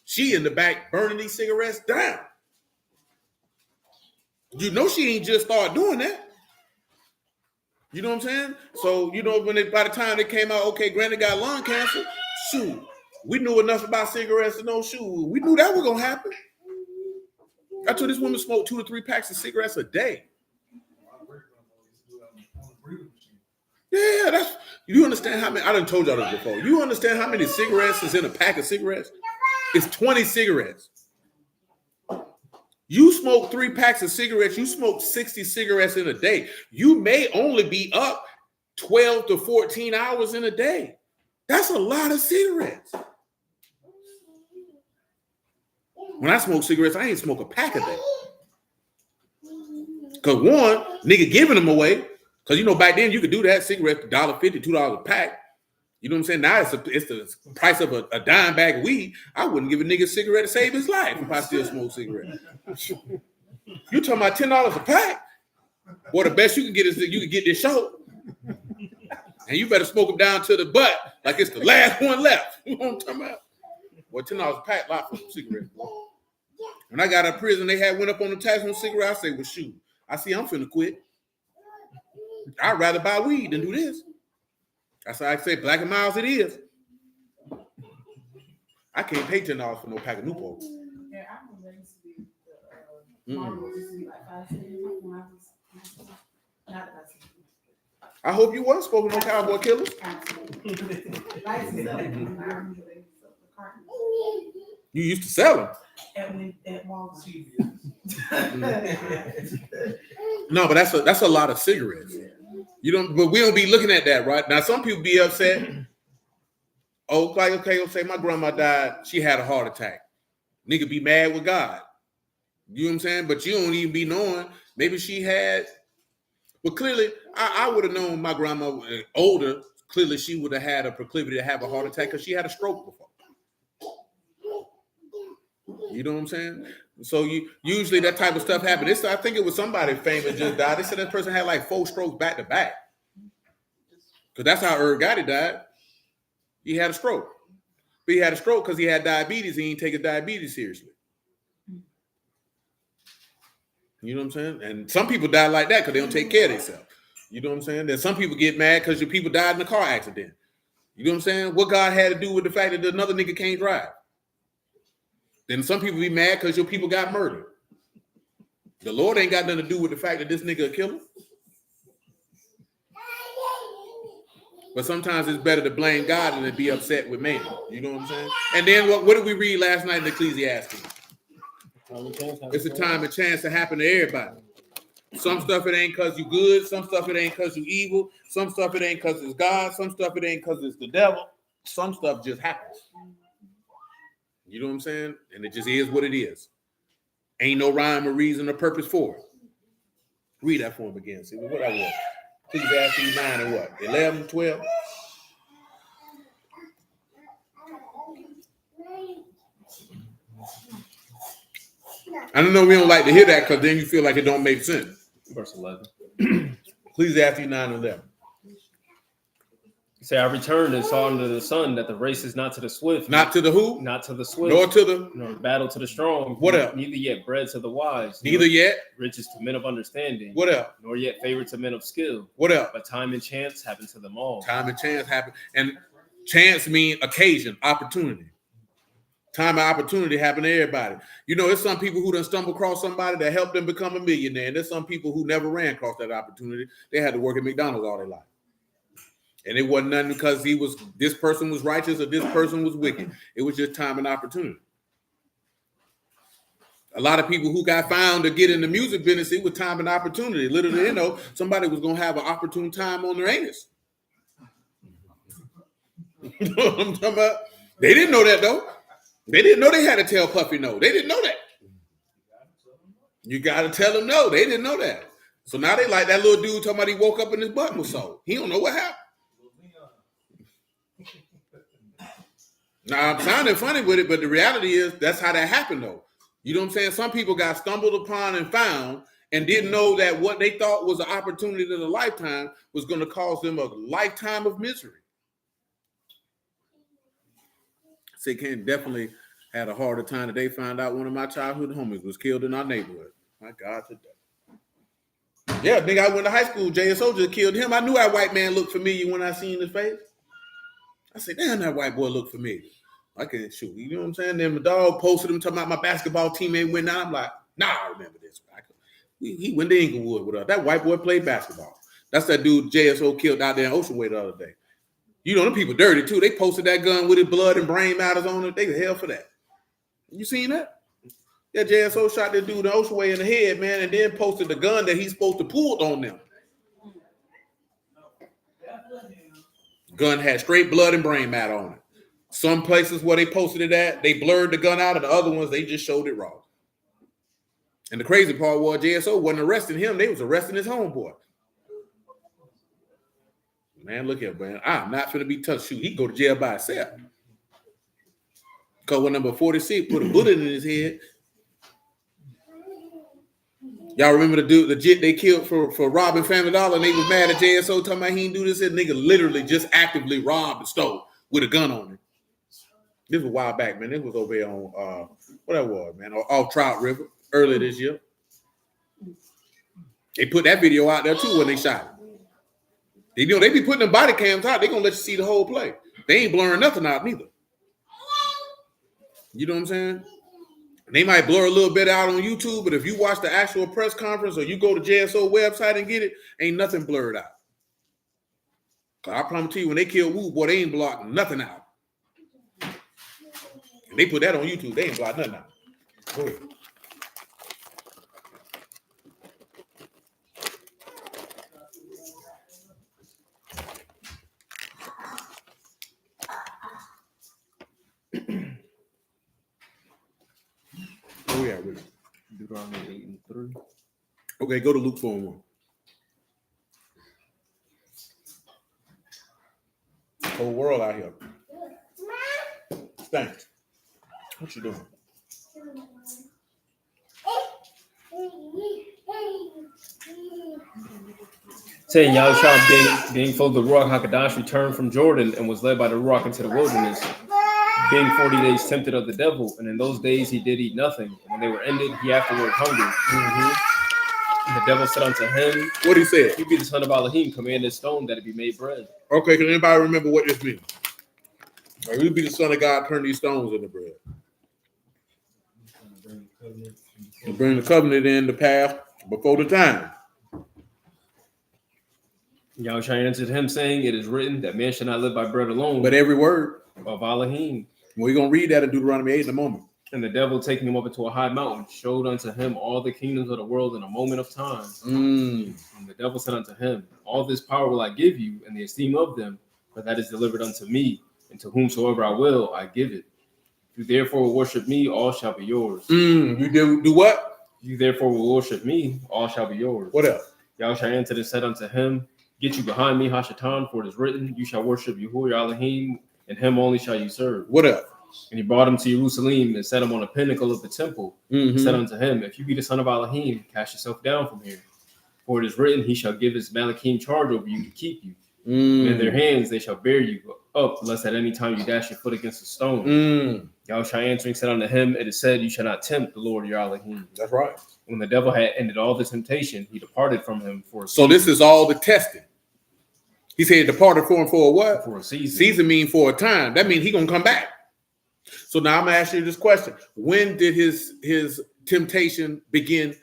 She in the back burning these cigarettes down. You know she ain't just started doing that. You know what I'm saying? So, you know, by the time it came out, okay, Granny got lung cancer, shoot, we knew enough about cigarettes to know, shoot, we knew that was going to happen. I told this woman smoked 2 to 3 packs of cigarettes a day. Yeah, you understand how many, I done told y'all this before. You understand how many cigarettes is in a pack of cigarettes? It's 20 cigarettes. You smoke 3 packs of cigarettes, you smoke 60 cigarettes in a day. You may only be up 12 to 14 hours in a day. That's a lot of cigarettes. When I smoke cigarettes, I ain't smoke a pack a day. Because one, nigga giving them away. Because, you know, back then you could do that. Cigarettes, $1.50, $2 a pack. You know what I'm saying? Now it's the price of a dime bag of weed. I wouldn't give a nigga a cigarette to save his life if I still smoke cigarettes. You talking about $10 a pack? Boy, the best you can get is that you can get this show. And you better smoke them down to the butt like it's the last one left. You know what I'm talking about? Boy, $10 a pack, lot for cigarettes. When I got out of prison, they went up on the tax on cigarettes. I say, well, shoot, I see I'm finna quit. I'd rather buy weed than do this. That's why I say Black and Miles it is. I can't pay $10 for no pack of Newport. Yeah, I remember it used to be Marlboro used to be like 5 cents when I was not 5 cents. I hope you wasn't smoking no Cowboy Killers. You used to sell them. At Walmart. No, but that's a lot of cigarettes. You don't, but we don't be looking at that, right? Now, some people be upset. Oh, like, okay, say my grandma died, she had a heart attack. Nigga be mad with God. You know what I'm saying? But you don't even be knowing. Maybe she had, well, clearly, I would have known my grandma older. Clearly, she would have had a proclivity to have a heart attack because she had a stroke before. You know what I'm saying? So usually that type of stuff happens. I think it was somebody famous just died. They said that person had like 4 strokes back to back. Because that's how Gotti died. He had a stroke. But he had a stroke because he had diabetes. He didn't take his diabetes seriously. You know what I'm saying? And some people die like that because they don't take care of themselves. You know what I'm saying? Then some people get mad because your people died in a car accident. You know what I'm saying? What God had to do with the fact that another nigga can't drive? Then some people be mad because your people got murdered. The Lord ain't got nothing to do with the fact that this nigga a killer. But sometimes it's better to blame God than to be upset with man. You know what I'm saying? And then what did we read last night in Ecclesiastes? It's a time and chance to happen to everybody. Some stuff it ain't because you good. Some stuff it ain't because you evil. Some stuff it ain't because it's God. Some stuff it ain't because it's the devil. Some stuff just happens. You know what I'm saying? And it just is what it is. Ain't no rhyme or reason or purpose for it. Read that for him again. See what I want. Ecclesiastes 9 and what? 11, 12? I don't know, we don't like to hear that because then you feel like it don't make sense. Verse 11. Ecclesiastes 9 and 11. Say, I returned and saw under the sun that the race is not to the swift. Not to the who? Not to the swift. Nor the battle to the strong. What else? Neither yet bread to the wise. Neither yet. Riches to men of understanding. What else? Nor yet favor to men of skill. What else? But time and chance happen to them all. Time and chance happen. And chance means occasion, opportunity. Time and opportunity happen to everybody. You know, there's some people who done stumble across somebody that helped them become a millionaire. And there's some people who never ran across that opportunity. They had to work at McDonald's all their life. And it wasn't nothing because this person was righteous or this person was wicked. It was just time and opportunity. A lot of people who got found to get in the music business, it was time and opportunity. Literally, you know, somebody was going to have an opportune time on their anus. You know what I'm talking about? They didn't know that though. They didn't know they had to tell Puffy no. They didn't know that. You got to tell them no. They didn't know that. So now they like that little dude talking about he woke up and his button was sore. He don't know what happened. Now I'm sounding funny with it, but the reality is that's how that happened though. You know what I'm saying? Some people got stumbled upon and found and didn't know that what they thought was an opportunity of a lifetime was going to cause them a lifetime of misery. So Ken definitely had a harder time that they found out one of my childhood homies was killed in our neighborhood. My God, today. Yeah, nigga, I went to high school. JSO just killed him. I knew that white man looked familiar when I seen his face. I said, damn, that white boy looked familiar. I can shoot. You know what I'm saying? Then the dog posted him talking about my basketball teammate went down. I'm like, nah, I remember this. He went to Inglewood with us. That white boy played basketball. That's that dude JSO killed out there in Ocean Way the other day. You know, them people dirty too. They posted that gun with his blood and brain matters on it. They could hell for that. You seen that? Yeah, JSO shot that dude in Ocean Way in the head, man, and then posted the gun that he's supposed to pull on them. Gun had straight blood and brain matter on it. Some places where they posted it at, they blurred the gun out, and the other ones, they just showed it raw. And the crazy part was JSO wasn't arresting him. They was arresting his homeboy. Man, look here, man. I'm not finna be touched. Shoot, he go to jail by himself. Because when number 46 put a bullet in his head. Y'all remember the jit they killed for robbing Family Dollar, and they was mad at JSO talking about he didn't do this. That nigga literally just actively robbed and stole with a gun on him. This was a while back, man. This was over here on what that was, man, off Trout River earlier this year. They put that video out there too when they shot him. You know, they be putting them body cams out. They gonna let you see the whole play. They ain't blurring nothing out neither. You know what I'm saying? They might blur a little bit out on YouTube, but if you watch the actual press conference or you go to JSO website and get it, ain't nothing blurred out. I promise you, when they kill Wu, boy, they ain't blocked nothing out. And they put that on YouTube. They ain't blocked nothing out. Go ahead. Oh yeah, really. Deuteronomy 8 and 3. Okay, go to Luke 4 and 1. Whole world out here. Thanks. What you doing? Saying Yahushua being full of the Ruach HaKodesh returned from Jordan and was led by the Ruach into the wilderness, being 40 days tempted of the devil. And in those days he did eat nothing. And when they were ended, he afterward hungered. And the devil said unto him, What he said? You be the son of Alahym, command this stone that it be made bread. Okay, can anybody remember what this means? Or you be the son of God, turn these stones into bread. And bring the covenant in the path before the time. Yahushua answered him, saying, It is written that man shall not live by bread alone, But every word. of Alahym. We're going to read that in Deuteronomy 8 in a moment. And the devil, taking him up into a high mountain, showed unto him all the kingdoms of the world in a moment of time. And the devil said unto him, All this power will I give you, and the esteem of them, for that is delivered unto me, and to whomsoever I will, I give it. If you therefore will worship me, all shall be yours. You do what? If you therefore will worship me, all shall be yours. What else? Yahushua answered and said unto him, Get you behind me, Hashatan, for it is written, You shall worship Yahuwah your Alahym, and him only shall you serve. What else? And he brought him to Jerusalem and set him on a pinnacle of the temple. And said unto him, If you be the son of Alahym, cast yourself down from here. For it is written, He shall give his Malachim charge over you to keep you. And in their hands they shall bear you up, lest at any time you dash your foot against a stone. Yahushua answering said unto him, It is said, You shall not tempt the Lord your Alahym. That's right. When the devil had ended all the temptation, he departed from him for a season. So this is all the testing. He said departed for him for a what? For a season. Season mean for a time. That means he's going to come back. So now I'm going to ask you this question. When did his temptation begin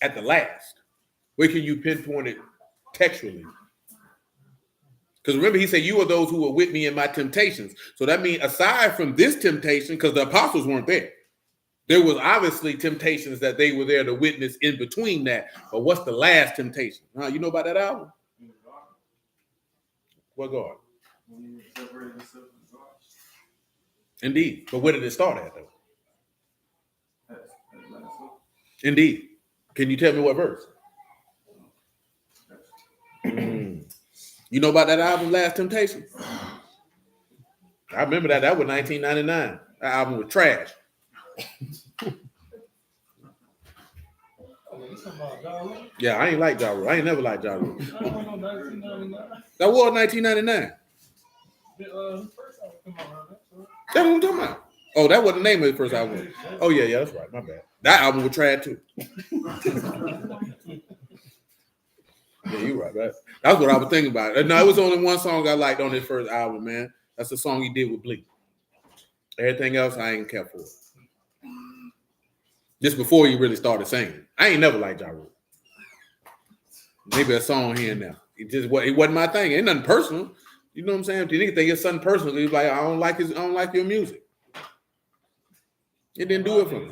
at the last? Where can you pinpoint it textually? Because remember, he said, you are those who were with me in my temptations. So that means aside from this temptation, because the apostles weren't there, there was obviously temptations that they were there to witness in between that. But what's the last temptation? You know about that album? What God? Indeed. But where did it start at, though? Indeed. Can you tell me what verse? You know about that album, Last Temptation? I remember that. That was 1999. That album was trash. Yeah, I ain't like Ja Rule. I ain't never liked Ja Rule. That was 1999. That's what I'm talking about. Oh, that was the name of the first album. Oh, yeah, that's right. My bad. That album was trash, too. Yeah, you're right, man. That's what I was thinking about. No, it was only one song I liked on his first album, man. That's the song he did with Bleak. Everything else, I ain't care for. Just before he really started singing. I ain't never liked Ja Rule. Maybe a song here and there. It wasn't my thing. Ain't nothing personal. You know what I'm saying? If you nigga think it's something personal, he's like, I don't like your music. It didn't do it for me.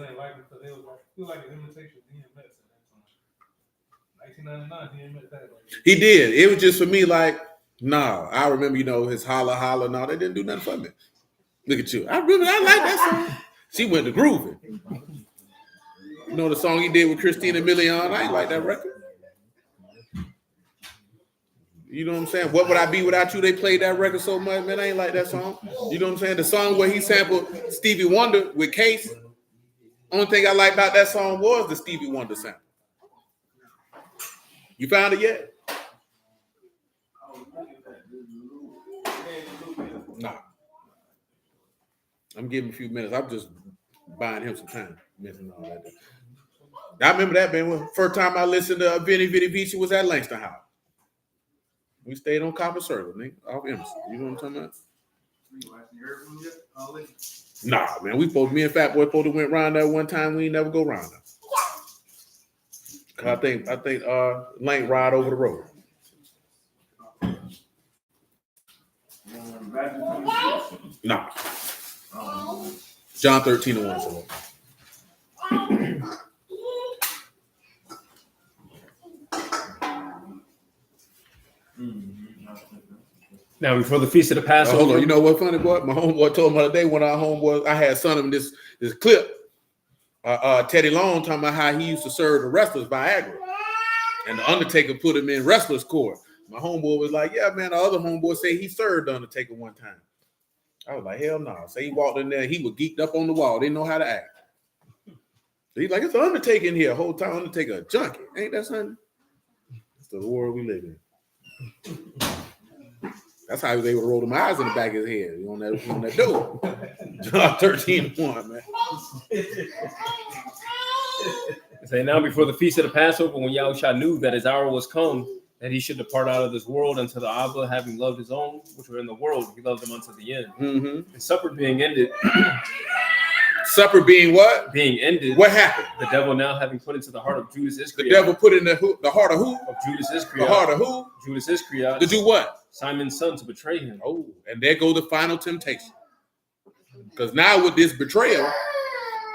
He did. It was just for me like, nah. I remember, his holla holla. No, they didn't do nothing for me. Look at you. I like that song. She went to grooving. You know the song he did with Christina Milian? I ain't like that record. You know what I'm saying? What Would I Be Without You? They played that record so much, man. I ain't like that song. You know what I'm saying? The song where he sampled Stevie Wonder with Case. Only thing I like about that song was the Stevie Wonder sample. You found it yet? Nah. I'm giving him a few minutes. I'm just buying him some time. Missing all that. I remember that, man. First time I listened to Vinny Vici was at Langston House. We stayed on Copper Circle, nigga. Off Emerson. You know what I'm talking about? Nah, man. Me and Fat Boy supposed to went round there one time. We ain't never go round there. I think Lane ride over the road. Nah. John 13:1. So. Now, before the Feast of the Passover. Hold on. You know what funny, boy? My homeboy told me the other day when our homeboy, I had son of him this clip. Teddy Long talking about how he used to serve the wrestlers Viagra. And the Undertaker put him in wrestler's court. My homeboy was like, yeah, man, the other homeboy said he served the Undertaker one time. I was like, hell no. So he walked in there, he was geeked up on the wall. Didn't know how to act. So he's like, it's the Undertaker in here. Whole time Undertaker a junkie. Ain't that something? It's the world we live in. That's how he was able to roll them eyes in the back of his head. On that door. John 13:1, man. Say now before the Feast of the Passover, when Yahushua knew that his hour was come, that he should depart out of this world unto the Abba, having loved his own, which were in the world, he loved them unto the end. Mm-hmm. And supper being ended. Supper being what? Being ended. What happened? The devil now having put into the heart of Judas Iscariot. The devil put in the heart of who? Of Judas Iscariot. The heart of who? Judas Iscariot. To do what? Simon's son, to betray him. Oh, and there goes the final temptation. Because now with this betrayal,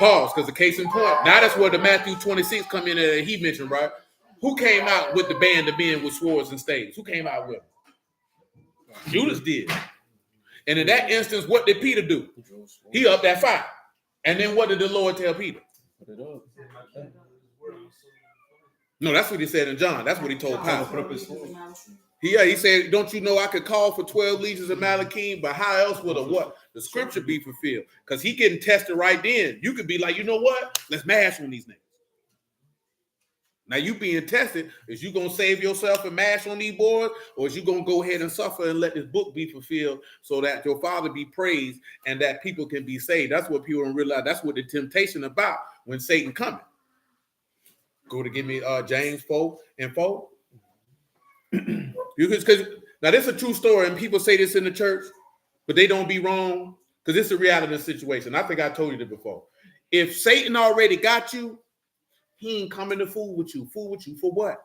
pause, because the case in point, now that's where the Matthew 26 come in that he mentioned, right? Who came out with the band of men with swords and staves? Who came out with them? Judas did. And in that instance, what did Peter do? He upped that fire. And then what did the Lord tell Peter? Put it up. No, that's what he said in John. That's what he told Pilate. He said, don't you know I could call for 12 legions of Malachim, but how else would the scripture be fulfilled? Because he getting tested right then. You could be like, you know what? Let's mash on these niggas. Now you being tested, is you going to save yourself and mash on these boys, or is you going to go ahead and suffer and let this book be fulfilled so that your Father be praised and that people can be saved? That's what people don't realize. That's what the temptation about when Satan coming. Go to give me James 4 and 4. Because now this is a true story, and people say this in the church, but they don't be wrong because it's the reality of the situation. I think I told you that before. If Satan already got you, he ain't coming to fool with you. Fool with you for what?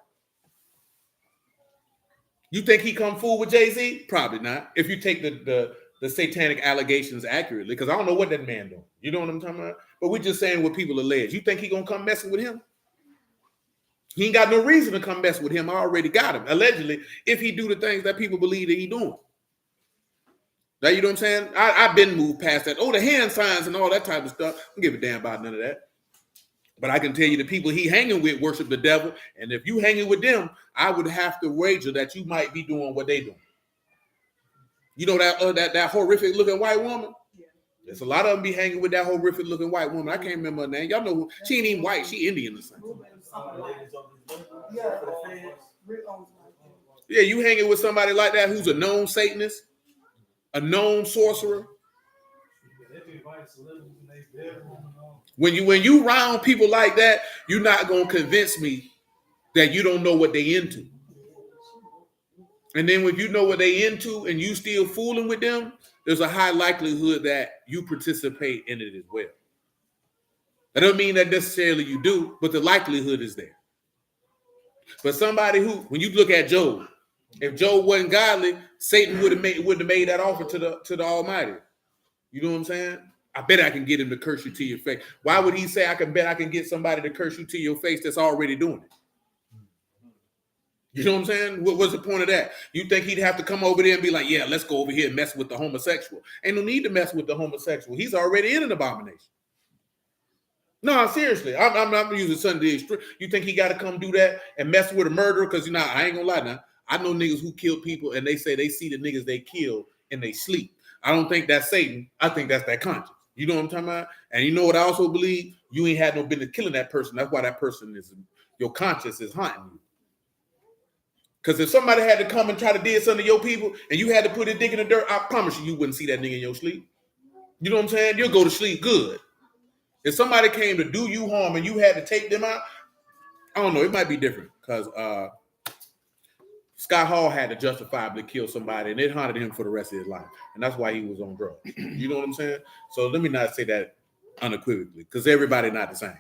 You think he come fool with Jay-Z? Probably not. If you take the satanic allegations accurately, because I don't know what that man doing. You know what I'm talking about? But we're just saying what people allege. You think he gonna come messing with him? He ain't got no reason to come mess with him. I already got him. Allegedly, if he do the things that people believe that he doing. Now, you know what I'm saying? I've been moved past that. Oh, the hand signs and all that type of stuff. I don't give a damn about none of that. But I can tell you the people he hanging with worship the devil. And if you hanging with them, I would have to wager that you might be doing what they doing. You know that horrific looking white woman? Yeah. There's a lot of them be hanging with that horrific looking white woman. I can't remember her name. Y'all know she ain't even white. She Indian or something. Yeah. Yeah, you hanging with somebody like that who's a known Satanist, a known sorcerer. When you round people like that, you're not gonna convince me that you don't know what they into. And then when you know what they into and you still fooling with them, there's a high likelihood that you participate in it as well. That doesn't mean that necessarily you do, but the likelihood is there. But somebody who, when you look at Job, if Job wasn't godly, Satan wouldn't have made that offer to the Almighty. You know what I'm saying? I bet I can get him to curse you to your face. Why would he say I can get somebody to curse you to your face that's already doing it? You know what I'm saying? What's the point of that? You think he'd have to come over there and be like, yeah, let's go over here and mess with the homosexual. Ain't no need to mess with the homosexual. He's already in an abomination. No, seriously. I'm not using Sunday. You think he got to come do that and mess with a murderer? Because, I ain't going to lie now. I know niggas who kill people and they say they see the niggas they kill and they sleep. I don't think that's Satan. I think that's that conscience. You know what I'm talking about? And you know what I also believe? You ain't had no business killing that person. That's why that person is, your conscience is haunting you. Because if somebody had to come and try to do something to your people and you had to put a dick in the dirt, I promise you wouldn't see that nigga in your sleep. You know what I'm saying? You'll go to sleep good. If somebody came to do you harm and you had to take them out, I don't know. It might be different because Scott Hall had to justifiably kill somebody and it haunted him for the rest of his life. And that's why he was on drugs. You know what I'm saying? So let me not say that unequivocally because everybody not the same.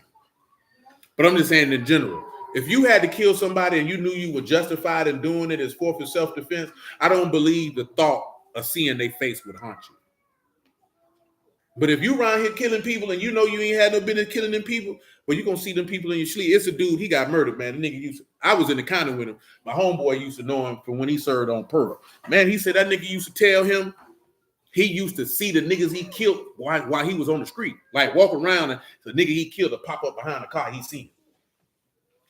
But I'm just saying in general, if you had to kill somebody and you knew you were justified in doing it as forfeit self-defense, I don't believe the thought of seeing their face would haunt you. But if you around here killing people and you know you ain't had no business killing them people, well, you're going to see them people in your sleep. It's a dude, he got murdered, man. The nigga I was in the county with him. My homeboy used to know him from when he served on Pearl. Man, he said that nigga used to tell him he used to see the niggas he killed while he was on the street. Like walk around and the nigga he killed to pop up behind the car, he seen him.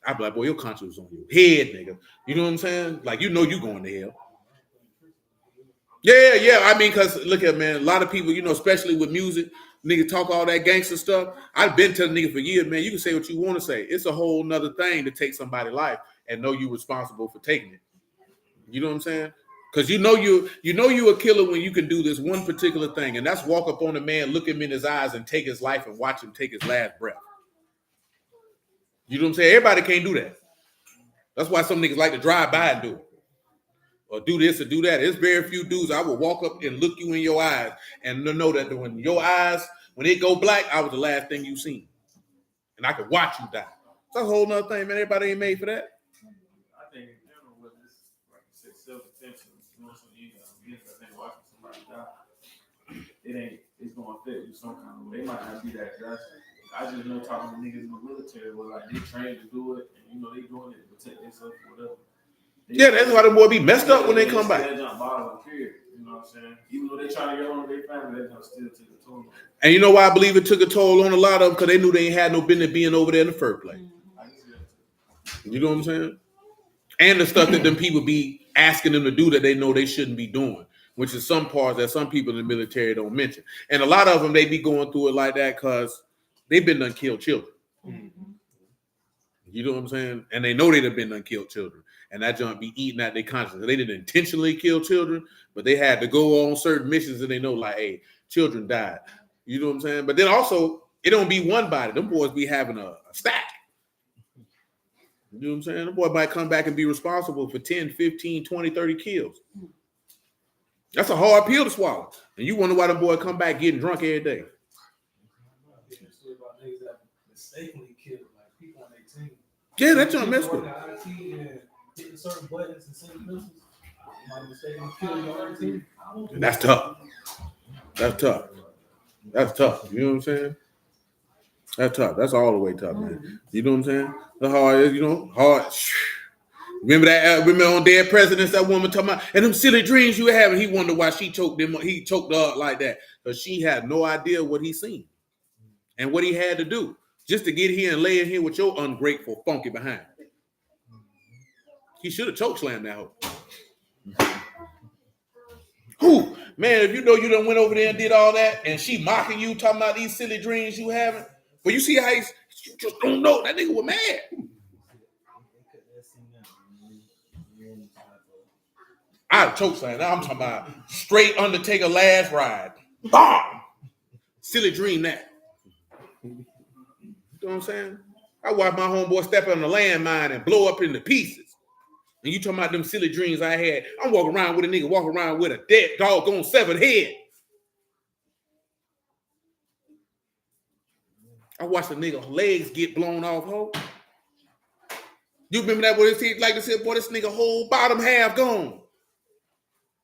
I'd be like, boy, your conscience was on your head, nigga. You know what I'm saying? Like, you know you going to hell. Yeah. I mean, because look at, man, a lot of people, especially with music, niggas talk all that gangster stuff. I've been telling niggas for years, man, you can say what you want to say. It's a whole nother thing to take somebody's life and know you're responsible for taking it. You know what I'm saying? Because you know you a killer when you can do this one particular thing, and that's walk up on a man, look him in his eyes, and take his life and watch him take his last breath. You know what I'm saying? Everybody can't do that. That's why some niggas like to drive by and do it. Or do this or do that. There's very few dudes I will walk up and look you in your eyes and know that when your eyes, when it go black, I was the last thing you seen. And I could watch you die. That's a whole nother thing, man. Everybody ain't made for that. I think in general, with this, like you said, self-defense, I think watching somebody die, it's going to affect you some kind of way. They might not be that drastic. I just know talking to niggas in the military where like they trained to do it, and they doing it to protect themselves or whatever. That's why the boy be messed up when they come back. They jump bottom of period. You know what I'm saying? Even though they try to get on their family, they jump still took a toll. And you know why I believe it took a toll on a lot of them? Because they knew they ain't had no business being over there in the first place. You know what I'm saying? And the stuff that them people be asking them to do that they know they shouldn't be doing, which is some parts that some people in the military don't mention. And a lot of them, they be going through it like that because they've been done killed children. Mm-hmm. You know what I'm saying? And they know they've been done killed children. And that junk be eating at their conscience. They didn't intentionally kill children, but they had to go on certain missions and they know like, hey, children died. You know what I'm saying? But then also, it don't be one body. Them boys be having a stack. You know what I'm saying? The boy might come back and be responsible for 10, 15, 20, 30 kills. That's a hard pill to swallow. And you wonder why the boy come back getting drunk every day. Mistakenly killed like people on their team. Yeah, that's what I mess with. Hitting certain buttons and sending missiles. Might mistakenly kill your own team. That's tough. That's tough. That's tough. You know what I'm saying? That's tough. That's all the way tough, man. You know what I'm saying? The hard is, hard. Remember that? Remember on Dead Presidents, that woman talking about, and them silly dreams you were having. He wondered why she choked him. He choked her up like that because she had no idea what he seen and what he had to do just to get here and lay in here with your ungrateful, funky behind. He should have chokeslammed that hoe. Who, man? If you know you done went over there and did all that, and she mocking you, talking about these silly dreams you having, but you see how you just don't know that nigga was mad. I chokeslam. Now I'm talking about straight Undertaker last ride. Bomb. Silly dream that. You know what I'm saying? I watched my homeboy step on the landmine and blow up into pieces. And you talking about them silly dreams I had. I'm walking around with a nigga walking around with a dead doggone severed head. I watched a nigga legs get blown off, ho. You remember that what it like to say, boy, this nigga whole bottom half gone.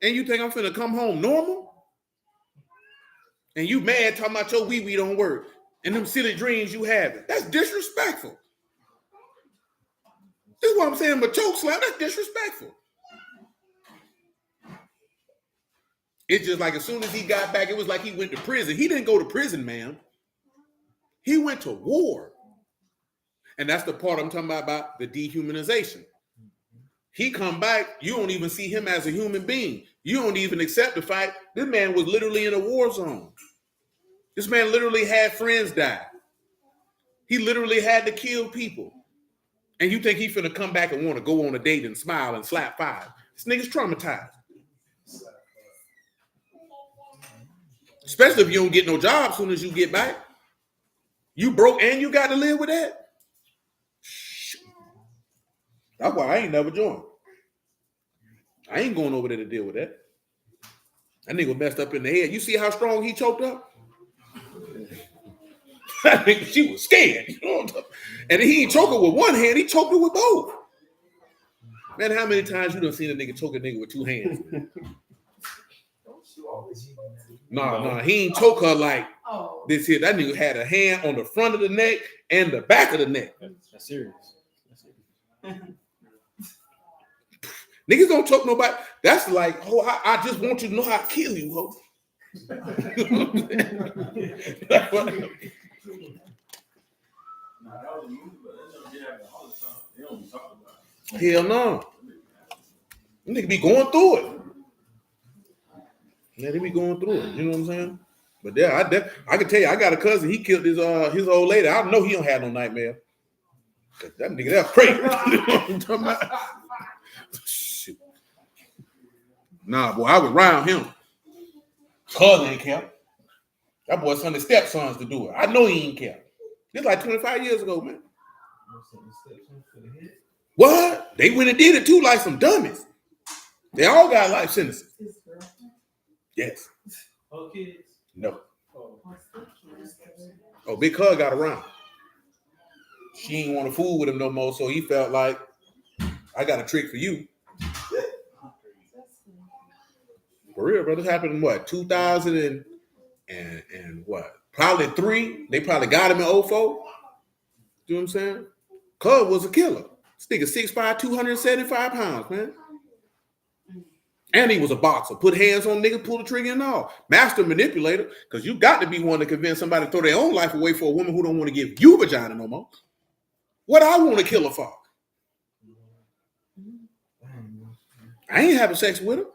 And you think I'm finna come home normal? And you mad talking about your wee-wee don't work and them silly dreams you having. That's disrespectful. This is what I'm saying, but choke slam, that's disrespectful. It's just like as soon as he got back, it was like he went to prison. He didn't go to prison, man. He went to war. And that's the part I'm talking about the dehumanization. He come back, you don't even see him as a human being. You don't even accept the fact this man was literally in a war zone. This man literally had friends die. He literally had to kill people. And you think he finna come back and want to go on a date and smile and slap five. This nigga's traumatized. Especially if you don't get no job as soon as you get back. You broke and you got to live with that. That's why I ain't never joined. I ain't going over there to deal with that. That nigga messed up in the head. You see how strong he choked up? That nigga, she was scared. And he ain't choke her with one hand, he choked her with both. Man, how many times you done seen a nigga choke a nigga with two hands? Nah, he ain't choke her like this here. That nigga had a hand on the front of the neck and the back of the neck. That's serious. Niggas don't choke nobody. That's like, oh, I just want you to know how to kill you, ho. Hell no. Nigga be going through it. Yeah, they be going through it. You know what I'm saying? But yeah, I can tell you, I got a cousin. He killed his old lady. I know he don't have no nightmare. That nigga, that's crazy. You know what I'm talking about? Shit. Nah, boy, I was around him. Cousin ain't care. That boy sent his stepsons to do it. I know he ain't care. This like 25 years ago, man. What? They went and did it too, like some dummies. They all got life sentences. Yes. Oh, kids? No. Oh, Big Cuz got around. She ain't want to fool with him no more, so he felt like, I got a trick for you. For real, bro. This happened in what? 2000 and what? Probably 3. They probably got him in 04. You know what I'm saying? Cuz was a killer. This nigga 6'5", 275 pounds, man. And he was a boxer. Put hands on niggas, pull the trigger and all. Master manipulator, because you got to be one to convince somebody to throw their own life away for a woman who don't want to give you vagina no more. What I want to kill her for? I ain't having sex with her.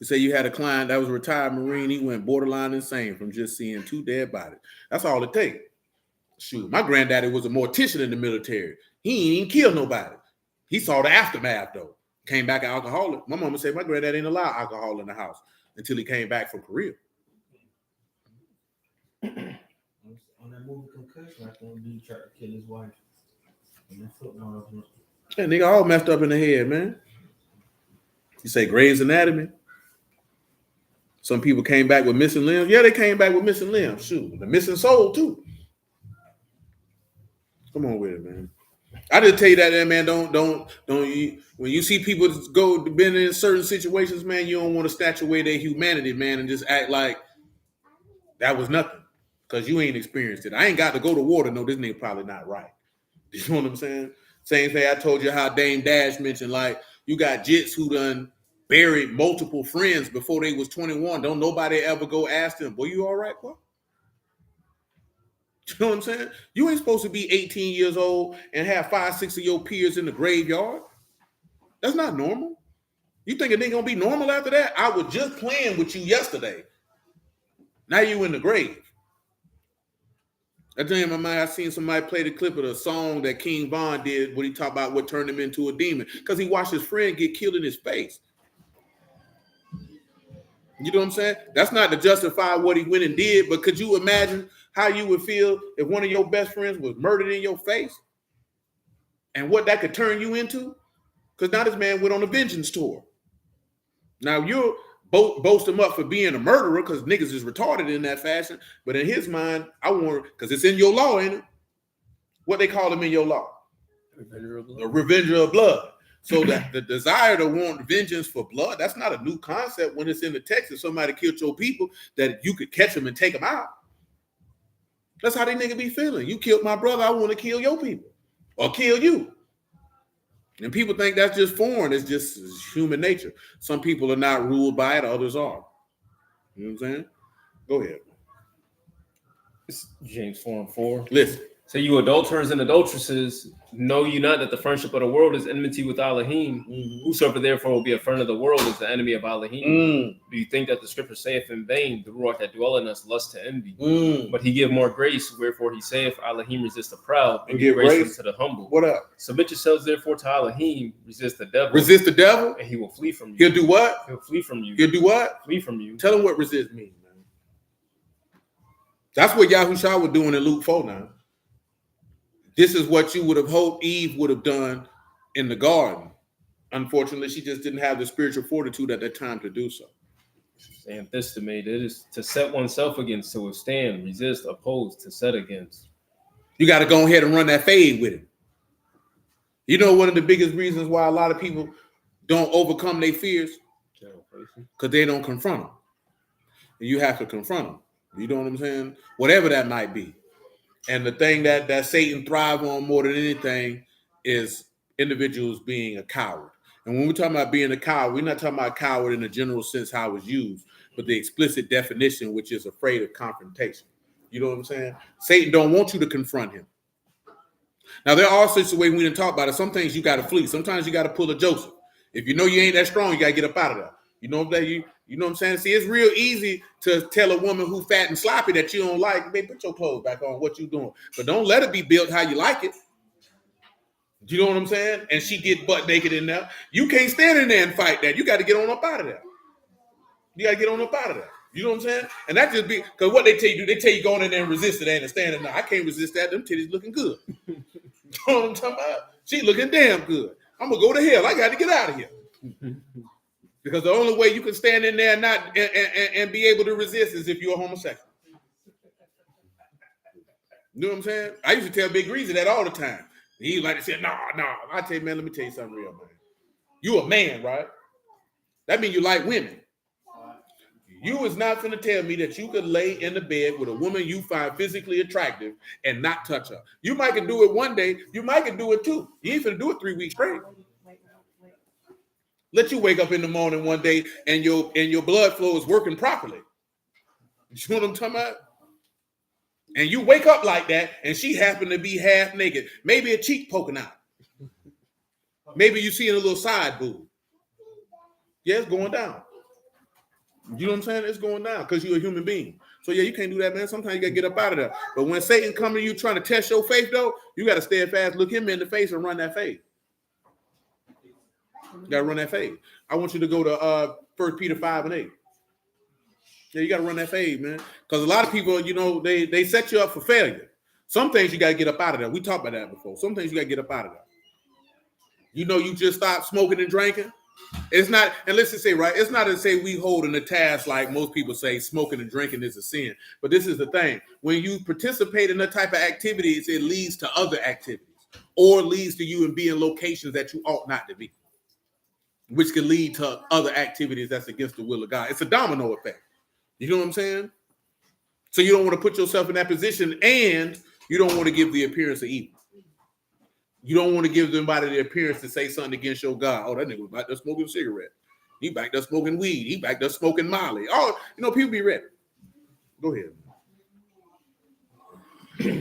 You say you had a client that was a retired Marine. He went borderline insane from just seeing 2 dead bodies. That's all it takes. Shoot, my granddaddy was a mortician in the military. He ain't even killed nobody. He saw the aftermath, though. Came back an alcoholic. My mama said my granddad ain't allowed alcohol in the house until he came back from Korea. On that movie Concussion, I think dude tried to kill his wife. And that football. That nigga all messed up in the head, man. You say Grey's Anatomy. Some people came back with missing limbs. Yeah, they came back with missing limbs. Shoot, the missing soul too. Come on with it, man. I just tell you that, man. Don't you, when you see people go been in certain situations, man, you don't want to snatch away their humanity, man, and just act like that was nothing because you ain't experienced it. I ain't got to go to war to know this nigga probably not right. You know what I'm saying? Same thing I told you how Dame Dash mentioned, like, you got jits who done buried multiple friends before they was 21. Don't nobody ever go ask them, boy, you all right, boy? You know what I'm saying? You ain't supposed to be 18 years old and have 5, 6 of your peers in the graveyard. That's not normal. You think it ain't gonna be normal after that? I was just playing with you yesterday. Now you in the grave. I tell you, in my mind, I seen somebody play the clip of the song that King Von did when he talked about what turned him into a demon. Because he watched his friend get killed in his face. You know what I'm saying? That's not to justify what he went and did, but could you imagine how you would feel if one of your best friends was murdered in your face? And what that could turn you into? Because now this man went on a vengeance tour. Now you're boast him up for being a murderer because niggas is retarded in that fashion. But in his mind, I want, because it's in your law, ain't it? What they call him in your law? A revenger of blood. So that the desire to want vengeance for blood, that's not a new concept when it's in the text. If somebody killed your people, that you could catch them and take them out. That's how they nigga be feeling. You killed my brother, I want to kill your people. Or kill you. And people think that's just foreign. It's just human nature. Some people are not ruled by it, others are. You know what I'm saying? Go ahead. It's James 4:4. Listen. So you adulterers and adulteresses, know you not that the friendship of the world is enmity with Alahym? Mm-hmm. Whosoever therefore will be a friend of the world is the enemy of Alahym. Do you think that the scripture saith in vain, the Ruach that dwell in us lust to envy? But he give more grace, wherefore he saith, Alahym resist the proud, and give grace to the humble. What up? Submit yourselves therefore to Alahym, resist the devil. Resist the devil? And he will flee from you. He'll do what? He'll flee from you. He'll do what? Flee from you. Tell him what resist means, man. That's what Yahushua was doing in Luke 4 now. This is what you would have hoped Eve would have done in the garden. Unfortunately, she just didn't have the spiritual fortitude at that time to do so. And this to me, it is to set oneself against, to withstand, resist, oppose, to set against. You got to go ahead and run that fade with it. You know, one of the biggest reasons why a lot of people don't overcome their fears? Because they don't confront them. And you have to confront them. You know what I'm saying? Whatever that might be. And the thing that Satan thrives on more than anything is individuals being a coward. And when we're talking about being a coward, we're not talking about coward in the general sense how it's used, but the explicit definition, which is afraid of confrontation. You know what I'm saying? Satan don't want you to confront him. Now, there are situations we didn't talk about it. Some things you got to flee. Sometimes you got to pull a Joseph. If you know you ain't that strong, you got to get up out of there. You know what I'm saying? See, it's real easy to tell a woman who fat and sloppy that you don't like, babe, put your clothes back on, what you doing? But don't let it be built how you like it. Do you know what I'm saying? And she get butt naked in there. You can't stand in there and fight that. You got to get on up out of there. You got to get on up out of there. You know what I'm saying? And that just be, because what they tell you, they tell you going in there and resist it and standing there. I can't resist that. Them titties looking good. You know what I'm talking about? She looking damn good. I'm going to go to hell. I got to get out of here. Because the only way you can stand in there and not and be able to resist is if you're a homosexual. You know what I'm saying? I used to tell Big Greasy that all the time. He like to say, nah. I tell you, man, let me tell you something real, man. You a man, right? That means you like women. You is not finna tell me that you could lay in the bed with a woman you find physically attractive and not touch her. You might can do it one day. You might can do it two. You ain't finna do it 3 weeks straight. Let you wake up in the morning one day and your blood flow is working properly. You know what I'm talking about? And you wake up like that, and she happened to be half naked. Maybe a cheek poking out. Maybe you see a little side boob. Yeah, it's going down. You know what I'm saying? It's going down because you're a human being. So yeah, you can't do that, man. Sometimes you gotta get up out of there. But when Satan comes to you trying to test your faith, though, you gotta stand fast, look him in the face, and run that faith. You gotta run that fade. I want you to go to 1 Peter 5:8. Yeah, you gotta run that fade, man. Because a lot of people, you know, they set you up for failure. Some things you gotta get up out of there. We talked about that before. Some things you gotta get up out of there. You know, you just stop smoking and drinking. It's not, and let's just say, right, it's not to say we holding the task like most people say smoking and drinking is a sin. But this is the thing. When you participate in that type of activities, it leads to other activities or leads to you in being locations that you ought not to be, which can lead to other activities that's against the will of God. It's a domino effect. You know what I'm saying? So you don't want to put yourself in that position, and you don't want to give the appearance of evil. You don't want to give somebody the appearance to say something against your God. Oh, that nigga was back there smoking a cigarette. He back there smoking weed. He back there smoking Molly. Oh, people be ready. Go ahead.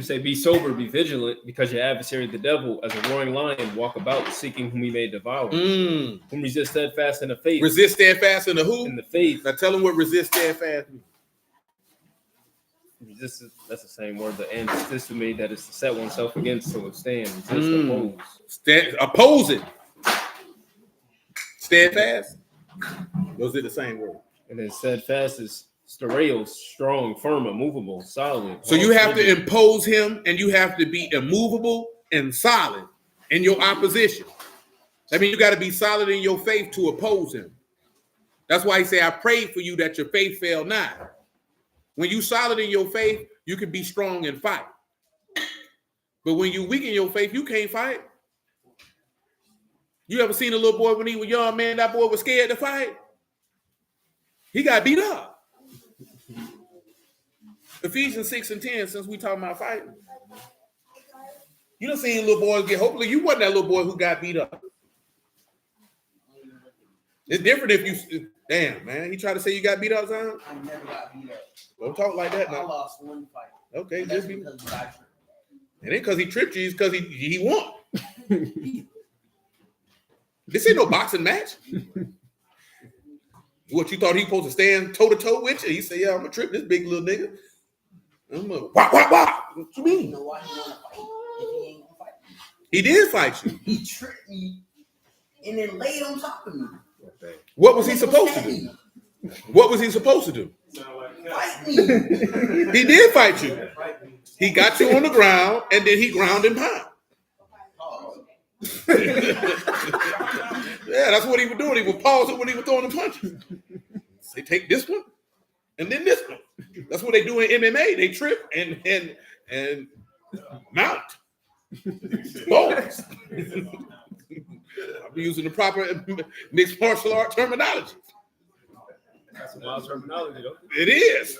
Say, be sober, be vigilant, because your adversary, the devil, as a roaring lion, walk about seeking whom he may devour. Whom resist steadfast in the faith. Resist steadfast in the who? In the faith. Now tell them what resist steadfast means. Resist, that's the same word. The antistimate, that is to set oneself against, to withstand. Resist, oppose. Opposing. Steadfast. Those are the same word. And then steadfast is stereos, strong, firm, immovable, solid. So you have to impose him, and you have to be immovable and solid in your opposition. I mean, you got to be solid in your faith to oppose him. That's why he say, I prayed for you that your faith fail not. When you solid in your faith, you can be strong and fight. But when you weak in your faith, you can't fight. You ever seen a little boy when he was young, man, that boy was scared to fight? He got beat up. Ephesians 6:10, since we talking about fighting. You done seen little boys get, hopefully you wasn't that little boy who got beat up. It's different if you, damn, man, he tried to say you got beat up, son? I never got beat up. Don't talk like that I now. lost one fight. Okay, That's just be. because I tripped. It ain't because he tripped you, it's because he won. This ain't no boxing match. What, you thought he supposed to stand toe-to-toe with you? He said, yeah, I'm going to trip this big little nigga. I'm going to wah. What you mean? You know why he want to fight? If he ain't gonna fight. He did fight you. He tripped me and then laid on top of me. What was he supposed to do? What was he supposed to do? Fight me. He did fight you. He got you on the ground, and then he ground and pound. Yeah, that's what he was doing. He would pause it when he was throwing the punches. They take this one, and then this one. That's what they do in MMA. They trip and mount. Bones. I'm using the proper mixed martial art terminology. That's a wild terminology, though. It is.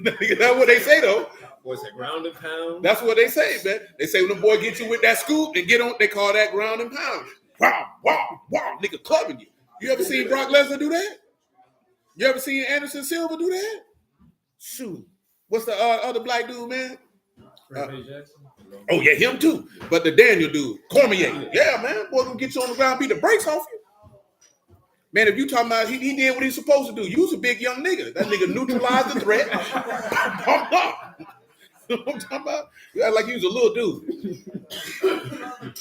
That's what they say, though. What's it, ground and pound? That's what they say, man. They say when the boy get you with that scoop and get on, they call that ground and pound. Wow, nigga clubbing you. You ever seen Brock Lesnar do that? You ever seen Anderson Silva do that? Shoot. What's the other black dude, man? Oh, yeah, him too. But the Daniel dude, Cormier. Yeah, man. Boy, gonna get you on the ground, beat the brakes off you. Man, if you talking about he did what he's supposed to do. You was a big young nigga. That nigga neutralized the threat. Pumped up. You know what I'm talking about? You act like you was a little dude.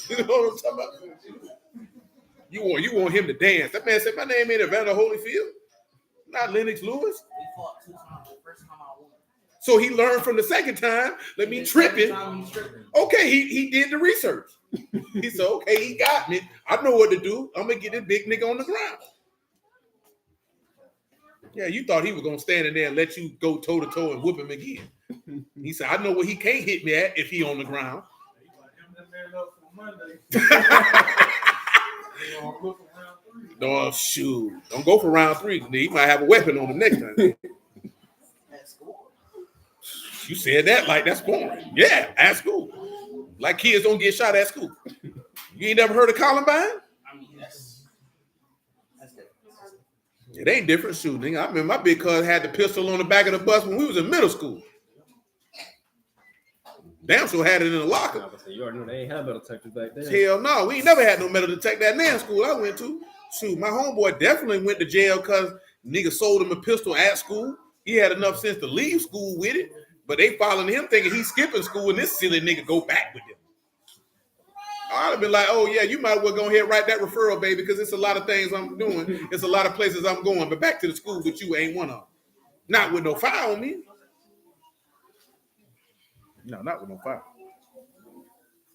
You know what I'm talking about? You want him to dance. That man said, my name ain't Evander Holyfield. Not Lennox Lewis. We fought 2 times. The first time I won. So he learned from the second time. Let me tripping. Okay, he did the research. He said, okay, he got me. I know what to do. I'm going to get this big nigga on the ground. Yeah, you thought he was going to stand in there and let you go toe-to-toe and whoop him again. He said, I know what he can't hit me at if he on the ground. No, shoot. Don't go for round 3. He might have a weapon on him next time. You said that like that's boring. Yeah, at school. Like kids don't get shot at school. You ain't never heard of Columbine? I mean, that's It ain't different shooting. I remember my big cuz had the pistol on the back of the bus when we was in middle school. Damn sure had it in the locker. You already know they ain't had metal detectors back then. Hell no, we ain't never had no metal detector at nan school I went to. Shoot, my homeboy definitely went to jail because nigga sold him a pistol at school. He had enough sense to leave school with it, but they following him thinking he's skipping school and this silly nigga go back with him. I'd have been like, oh yeah, you might as well go ahead and write that referral, baby, because it's a lot of things I'm doing. It's a lot of places I'm going, but back to the school with you ain't one of them. Not with no fire on me. No, not with no fire.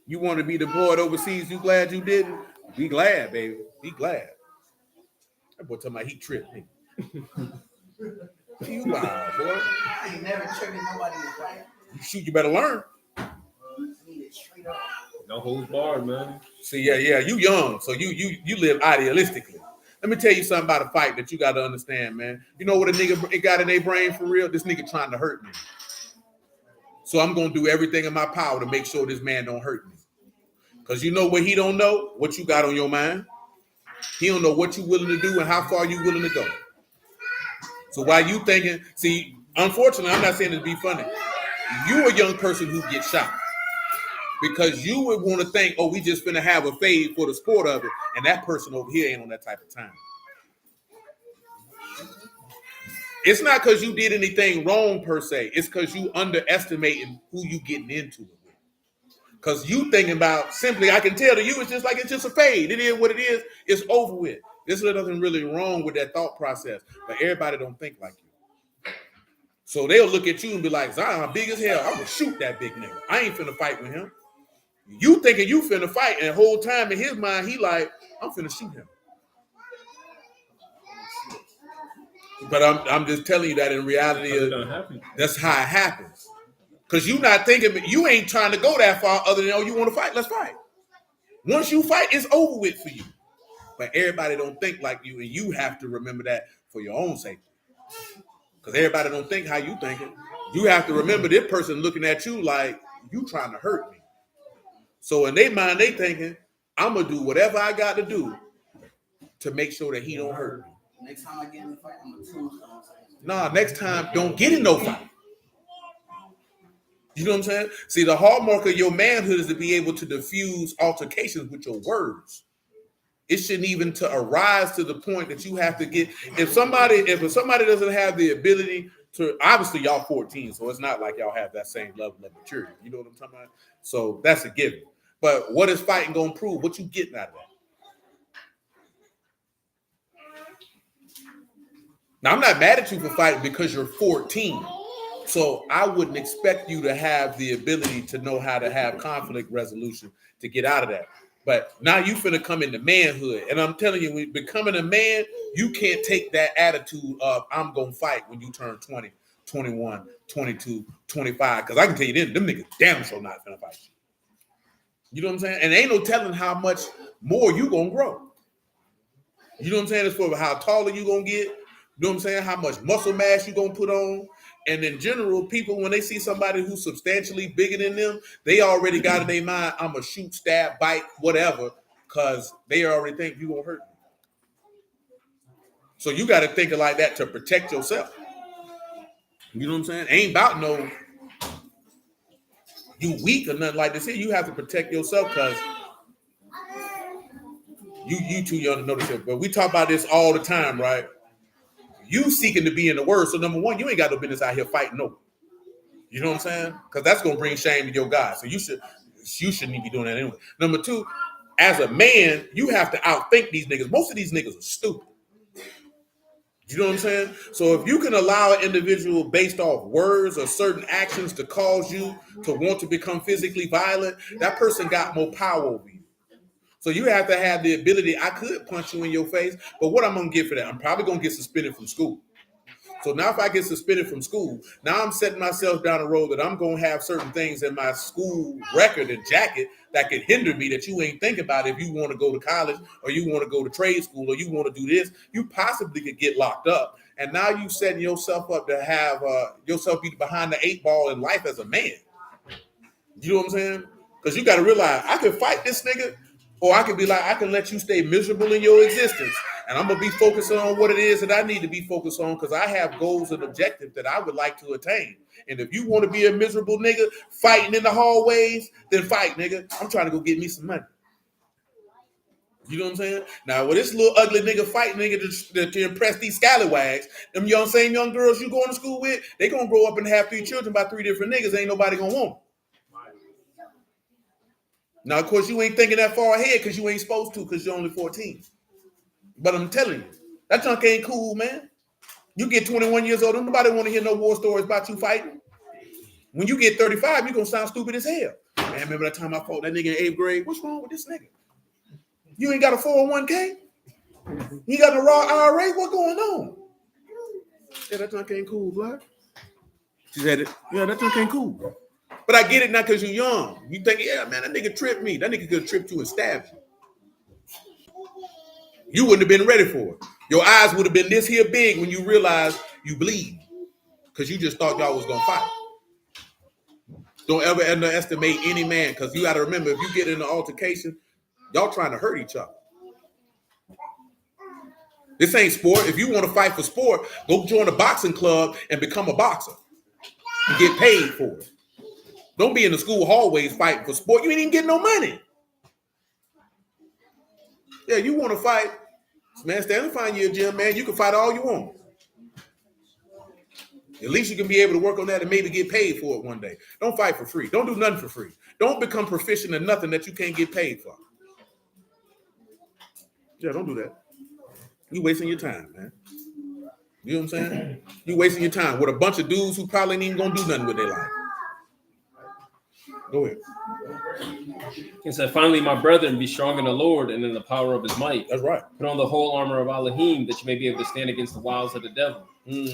You want to be deployed overseas, you glad you didn't? Be glad, baby. Be glad. That boy talking about he tripped me. You wild, boy. I ain't never tripped nobody in fight. Shoot, you better learn. I need it straight up. No holds barred, man. See, yeah, you young, so you live idealistically. Let me tell you something about a fight that you got to understand, man. You know what a nigga got in their brain for real? This nigga trying to hurt me. So I'm going to do everything in my power to make sure this man don't hurt me. Because you know what he don't know? What you got on your mind. He don't know what you willing to do and how far you willing to go. So while you thinking, see, unfortunately, I'm not saying this to be funny. You a young person who gets shot. Because you would want to think, oh, we just finna have a fade for the sport of it. And that person over here ain't on that type of time. It's not because you did anything wrong per se. It's because you underestimating who you getting into it with. Because you thinking about simply, I can tell to you, it's just a fade. It is what it is. It's over with. There's nothing really wrong with that thought process. But everybody don't think like you. So they'll look at you and be like, Zion, big as hell. I will shoot that big nigga. I ain't finna fight with him. You thinking you finna fight, and the whole time in his mind, he like, I'm finna shoot him. But I'm just telling you that in reality, that's how it happens. Because you not thinking, you ain't trying to go that far other than, oh, you want to fight? Let's fight. Once you fight, it's over with for you. But everybody don't think like you, and you have to remember that for your own safety. Because everybody don't think how you thinking. You have to remember this person looking at you like, you trying to hurt me. So in their mind, they thinking, I'm going to do whatever I got to do to make sure that he don't hurt me. Next time I get in the fight, I'm gonna choose. Nah, next time, don't get in no fight. You know what I'm saying? See, the hallmark of your manhood is to be able to diffuse altercations with your words. It shouldn't even to arise to the point that you have to get. If somebody doesn't have the ability to, obviously y'all 14, so it's not like y'all have that same level of maturity. You know what I'm talking about? So that's a given. But what is fighting gonna prove? What you getting out of that? Now, I'm not mad at you for fighting because you're 14. So I wouldn't expect you to have the ability to know how to have conflict resolution to get out of that. But now you finna come into manhood. And I'm telling you, when becoming a man, you can't take that attitude of I'm going to fight when you turn 20, 21, 22, 25. Because I can tell you, them niggas damn sure not finna fight you. You know what I'm saying? And ain't no telling how much more you going to grow. You know what I'm saying? It's for how taller you going to get. You know what I'm saying? How much muscle mass you going to put on. And in general, people, when they see somebody who's substantially bigger than them, they already got in their mind, I'm going to shoot, stab, bite, whatever, because they already think you're going to hurt me. So you got to think of like that to protect yourself. You know what I'm saying? Ain't about no you weak or nothing like this. Here, you have to protect yourself because you too young to know this. But we talk about this all the time, right? You seeking to be in the word. So number one, you ain't got no business out here fighting no. You know what I'm saying? Because that's gonna bring shame to your God. So you shouldn't even be doing that anyway. Number two, as a man, you have to outthink these niggas. Most of these niggas are stupid. You know what I'm saying? So if you can allow an individual based off words or certain actions to cause you to want to become physically violent, that person got more power over you. So you have to have the ability. I could punch you in your face, but what I'm gonna get for that? I'm probably gonna get suspended from school. So now if I get suspended from school, now I'm setting myself down the road that I'm going to have certain things in my school record and jacket that could hinder me that you ain't think about if you want to go to college or you want to go to trade school or you want to do this. You possibly could get locked up. And now you setting yourself up to have yourself be behind the 8 ball in life as a man. You know what I'm saying? Because you got to realize I can fight this nigga or I can be like, I can let you stay miserable in your existence. And I'm going to be focusing on what it is that I need to be focused on because I have goals and objectives that I would like to attain. And if you want to be a miserable nigga fighting in the hallways, then fight, nigga. I'm trying to go get me some money. You know what I'm saying? Now, with this little ugly nigga fighting nigga to impress these scallywags, them same young girls you going to school with, they going to grow up and have 3 children by 3 different niggas. Ain't nobody going to want them. Now, of course, you ain't thinking that far ahead because you ain't supposed to because you're only 14. But I'm telling you, that junk ain't cool, man. You get 21 years old, nobody want to hear no war stories about you fighting. When you get 35, you're going to sound stupid as hell. Man, remember that time I fought that nigga in 8th grade? What's wrong with this nigga? You ain't got a 401k? You got a raw IRA? What's going on? Yeah, that junk ain't cool, blood. She said, yeah, that junk ain't cool. But I get it now because you're young. You think, yeah, man, that nigga tripped me. That nigga could have tripped you and stabbed you. You wouldn't have been ready for it. Your eyes would have been this here big when you realized you bleed because you just thought y'all was going to fight. Don't ever underestimate any man, because you got to remember, if you get in an altercation, y'all trying to hurt each other. This ain't sport. If you want to fight for sport, go join a boxing club and become a boxer and get paid for it. Don't be in the school hallways fighting for sport. You ain't even getting no money. Yeah, you want to fight, man, stand and find you a gym, man. You can fight all you want. At least you can be able to work on that and maybe get paid for it one day. Don't fight for free. Don't do nothing for free. Don't become proficient in nothing that you can't get paid for. Yeah, don't do that. You wasting your time, man. You know what I'm saying? You wasting your time with a bunch of dudes who probably ain't even gonna do nothing with their life. Go ahead. He said, finally, my brethren, be strong in the Lord and in the power of his might. That's right. Put on the whole armor of Alahym, that you may be able to stand against the wiles of the devil.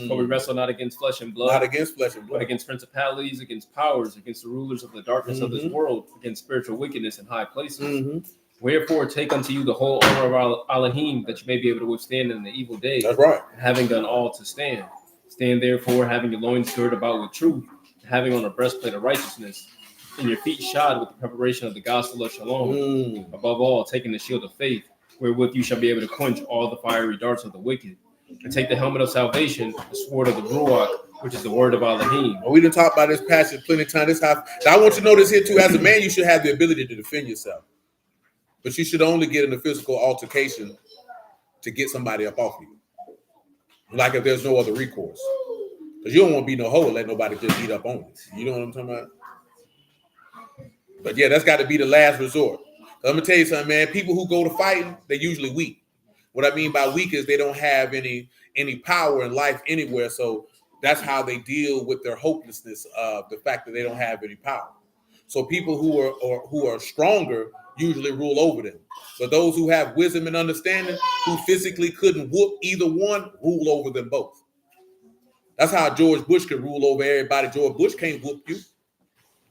For we wrestle not against flesh and blood, Not against flesh and blood, but against principalities, against powers, against the rulers of the darkness of this world, against spiritual wickedness in high places. Wherefore, take unto you the whole armor of Alahym, that you may be able to withstand in the evil day. That's right. Having done all to stand. Stand therefore, having your loins girded about with truth, having on a breastplate of righteousness, and your feet shod with the preparation of the gospel of shalom. Above all, taking the shield of faith, wherewith you shall be able to quench all the fiery darts of the wicked. And take the helmet of salvation, the sword of the Ruach, which is the word of Alahym. We done talked about this passage plenty of times. This how I want you to know this here too. As a man, you should have the ability to defend yourself, but you should only get in a physical altercation to get somebody up off you. Like if there's no other recourse, because you don't want to be no hoe and let nobody just beat up on you. You know what I'm talking about? But yeah, that's got to be the last resort. I'm gonna tell you something, man. People who go to fighting, they're usually weak. What I mean by weak is they don't have any power in life anywhere. So that's how they deal with their hopelessness of the fact that they don't have any power. So people who are stronger usually rule over them. But those who have wisdom and understanding, who physically couldn't whoop either one, rule over them both. That's how George Bush could rule over everybody. George Bush can't whoop you.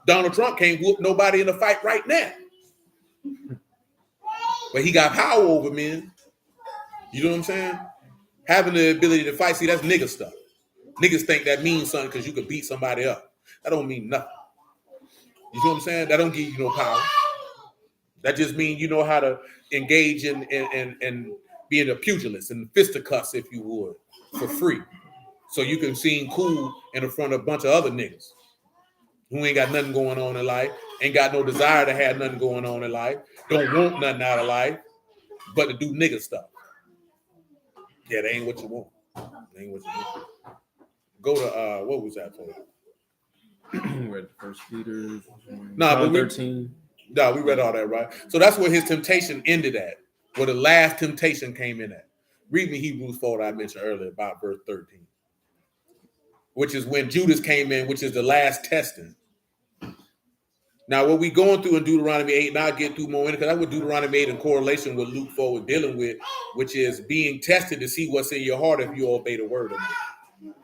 Donald Trump can't whoop nobody in a fight right now. But he got power over men. You know what I'm saying? Having the ability to fight, see, that's nigga stuff. Niggas think that means something because you could beat somebody up. That don't mean nothing. You know what I'm saying? That don't give you no power. That just means you know how to engage in being a pugilist and fisticuffs, if you would, for free. So you can seem cool in front of a bunch of other niggas who ain't got nothing going on in life, ain't got no desire to have nothing going on in life, don't want nothing out of life, but to do nigga stuff. Yeah, that ain't what you want. That ain't what you want. Go to what was that for? Read First Peter. But 13. We read all that, right? So that's where his temptation ended at, where the last temptation came in at. Read me Hebrews 4 that I mentioned earlier about verse 13, which is when Judas came in, which is the last testing. Now, what we going through in Deuteronomy 8, and I'll get through more in it, because that's what Deuteronomy 8 in correlation with Luke 4 was dealing with, which is being tested to see what's in your heart if you obey the word or not.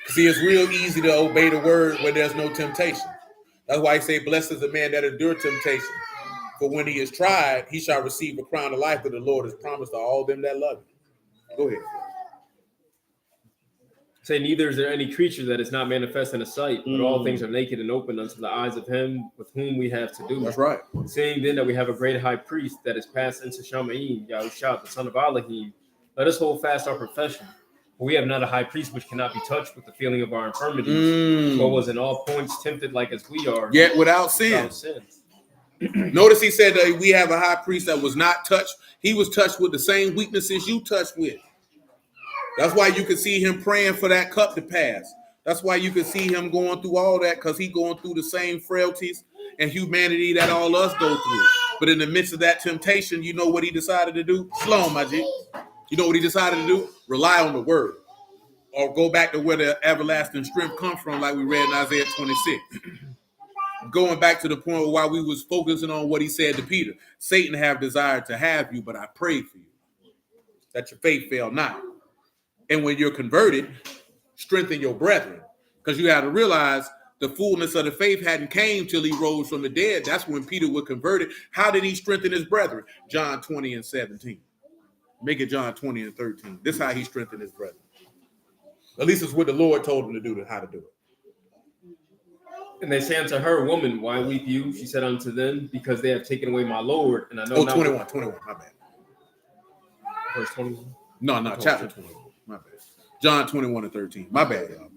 See, it's real easy to obey the word when there's no temptation. That's why I say, blessed is the man that endure temptation. For when he is tried, he shall receive a crown of life that the Lord has promised to all them that love him. Go ahead. Say, neither is there any creature that is not manifest in the sight, but all things are naked and open unto the eyes of him with whom we have to do. That's right. Seeing then that we have a great high priest that is passed into Shamma'im, Yahushua, the son of Alahym, let us hold fast our profession. For we have not a high priest which cannot be touched with the feeling of our infirmities, but was in all points tempted like as we are, yet without sin. Notice he said that we have a high priest that was not touched. He was touched with the same weaknesses you touched with. That's why you can see him praying for that cup to pass. That's why you can see him going through all that, because he's going through the same frailties and humanity that all us go through. But in the midst of that temptation, you know what he decided to do? Slow, my G. You know what he decided to do? Rely on the word. Or go back to where the everlasting strength comes from, like we read in Isaiah 26. Going back to the point why we was focusing on what he said to Peter. Satan have desired to have you, but I prayed for you, that your faith fail not. And when you're converted, strengthen your brethren. Because you have to realize the fullness of the faith hadn't came till he rose from the dead. That's when Peter was converted. How did he strengthen his brethren? John 20 and 17. Make it John 20 and 13. This is how he strengthened his brethren. At least it's what the Lord told him to do, how to do it. And they say unto her, Woman, why weep you? She said unto them, Because they have taken away my Lord, and I know not. 21, my bad. Verse 21. No, chapter 21. My bad. John 21 and 13. My bad, y'all.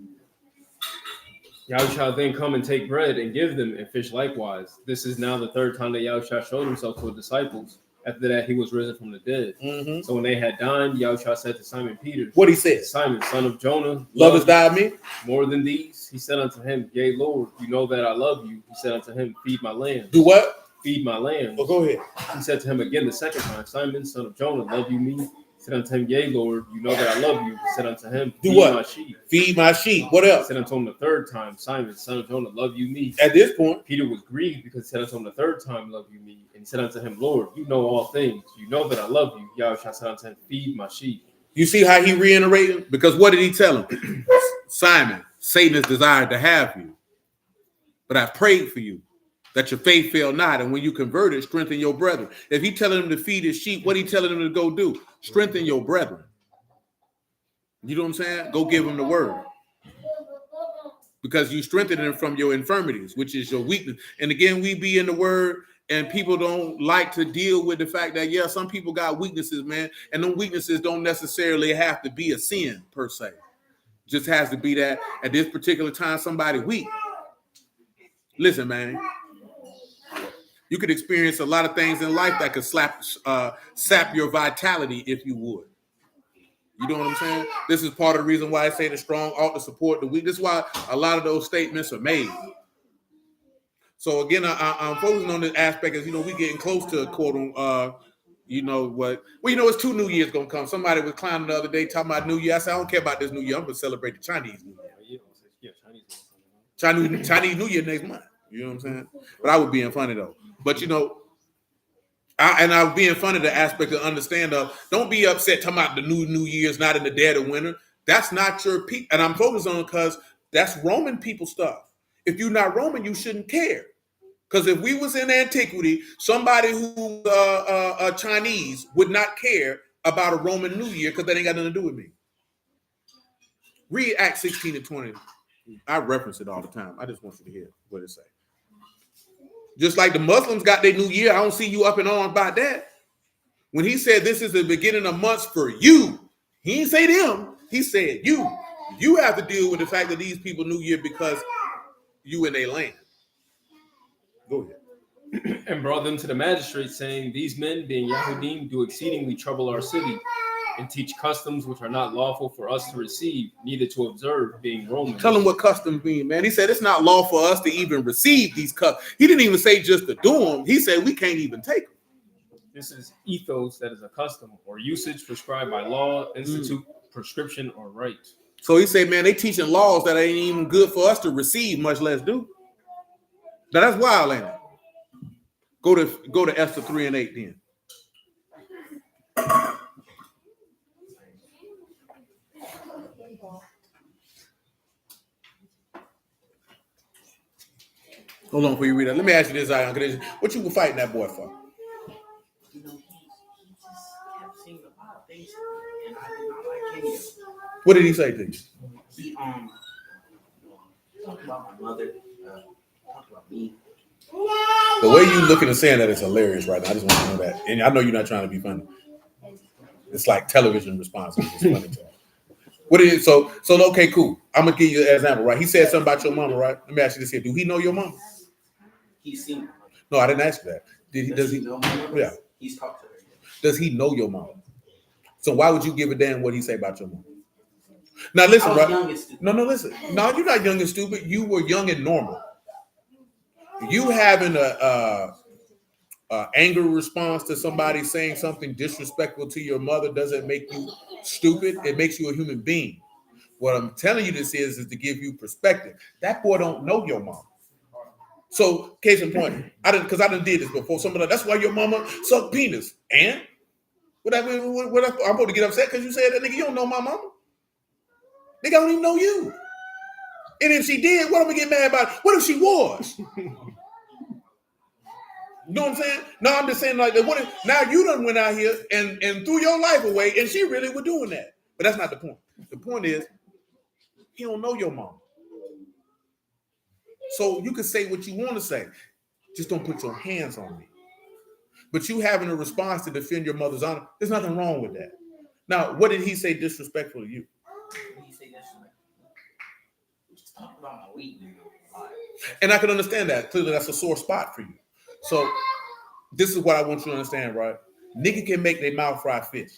Yahushua then come and take bread and give them, and fish likewise. This is now the third time that Yahushua showed himself to his disciples. After that, he was risen from the dead. Mm-hmm. So when they had dined, Yahushua said to Simon Peter, What he said? Simon, son of Jonah, Lovest thou me? More than these? He said unto him, Yea, Lord, you know that I love you. He said unto him, Feed my lambs. Do what? Feed my lambs. Well, go ahead. He said to him again the second time, Simon, son of Jonah, love you me? He said unto him, Yea, Lord, you know that I love you. He said unto him, Do Feed what? my sheep. Feed my sheep. What He else? said unto him the third time, Simon, son of Jonah, love you me? At this point, Peter was grieved because he said unto him the third time, Love you me? And he said unto him, Lord, you know all things. You know that I love you. Yahushua said unto him, Feed my sheep. you see how he reiterated? Because what did he tell him? Simon, Satan has desired to have you, but I prayed for you that your faith fail not, and when you converted, strengthen your brethren. If he telling him to feed his sheep, what he telling him to go do? Strengthen your brethren. You know what I'm saying? Go give them the word. Because you strengthen them from your infirmities, which is your weakness. And again, we be in the word, and people don't like to deal with the fact that, yeah, some people got weaknesses, man. And those weaknesses don't necessarily have to be a sin per se. Just has to be that at this particular time, somebody weak. Listen, man, you could experience a lot of things in life that could sap your vitality if you would. You know what I'm saying? This is part of the reason why I say the strong ought to support the weak. This is why a lot of those statements are made. So again, I'm focusing on this aspect as, we getting close to a quarter. You know what? Well, it's 2 New Years gonna come. Somebody was clowning the other day talking about New Year. I said, I don't care about this New Year. I'm gonna celebrate the Chinese New Year. Chinese New Year next month. You know what I'm saying? But I was being funny though. But I was being funny the aspect of understand of don't be upset talking about the New Year's not in the dead of winter. That's not your people. And I'm focused on it because that's Roman people stuff. If you're not Roman, you shouldn't care. Because if we was in antiquity, somebody who Chinese would not care about a Roman New Year because that ain't got nothing to do with me. Read Acts 16 and 20. I reference it all the time. I just want you to hear what it say. Just like the Muslims got their New Year, I don't see you up and on about that. When he said this is the beginning of months for you, he didn't say them. He said you. You have to deal with the fact that these people New Year because you in their land. Go ahead. And brought them to the magistrate, saying, These men, being Yahudim, do exceedingly trouble our city, and teach customs which are not lawful for us to receive, neither to observe, being Romans. Tell them what customs mean, man. He said it's not lawful for us to even receive these customs. He didn't even say just to do them. He said we can't even take them. This is ethos, that is a custom or usage prescribed by law, institute, prescription, or right. So he said, man, they teaching laws that ain't even good for us to receive, much less do. Now that's wild, ain't it? Go to Esther 3 and 8 then. Hold on before you read that. Let me ask you this, Zion. What you were fighting that boy for? He just kept saying a lot of things, and I did not like Kenya. What did he say to you? He talked about my mother, talked about me. The way you looking and saying that is hilarious right now. I just want to know that. And I know you're not trying to be funny. It's like television responses. It's funny to What is so okay, cool. I'm gonna give you an example, right? He said something about your mama, right? Let me ask you this here. Do he know your mama? He's seen her. No, I didn't ask you that. Does he know her? Yeah. He's talked to her. Does he know your mama? So why would you give a damn what he say about your mama? Now listen, bro. No, listen. No, you're not young and stupid. You were young and normal. You having a anger response to somebody saying something disrespectful to your mother doesn't make you stupid. It makes you a human being. What I'm telling you this is to give you perspective. That boy don't know your mama. So, case in point, I didn't did this before. Somebody, that's why your mama sucked penis. And I'm supposed to get upset because you said that, nigga. You don't know my mama. Nigga, I don't even know you. And if she did, what am I get mad about? What if she was? You know what I'm saying? No, I'm just saying like that. What if now you done went out here and threw your life away, and she really was doing that. But that's not the point. The point is, he don't know your mom. So you can say what you want to say. Just don't put your hands on me. But you having a response to defend your mother's honor, there's nothing wrong with that. Now, what did he say disrespectful to you? He said that's like, we just talked about my weight, you know. And I can understand that. Clearly, that's a sore spot for you. So this is what I want you to understand, right? Nigga can make their mouth fry fish.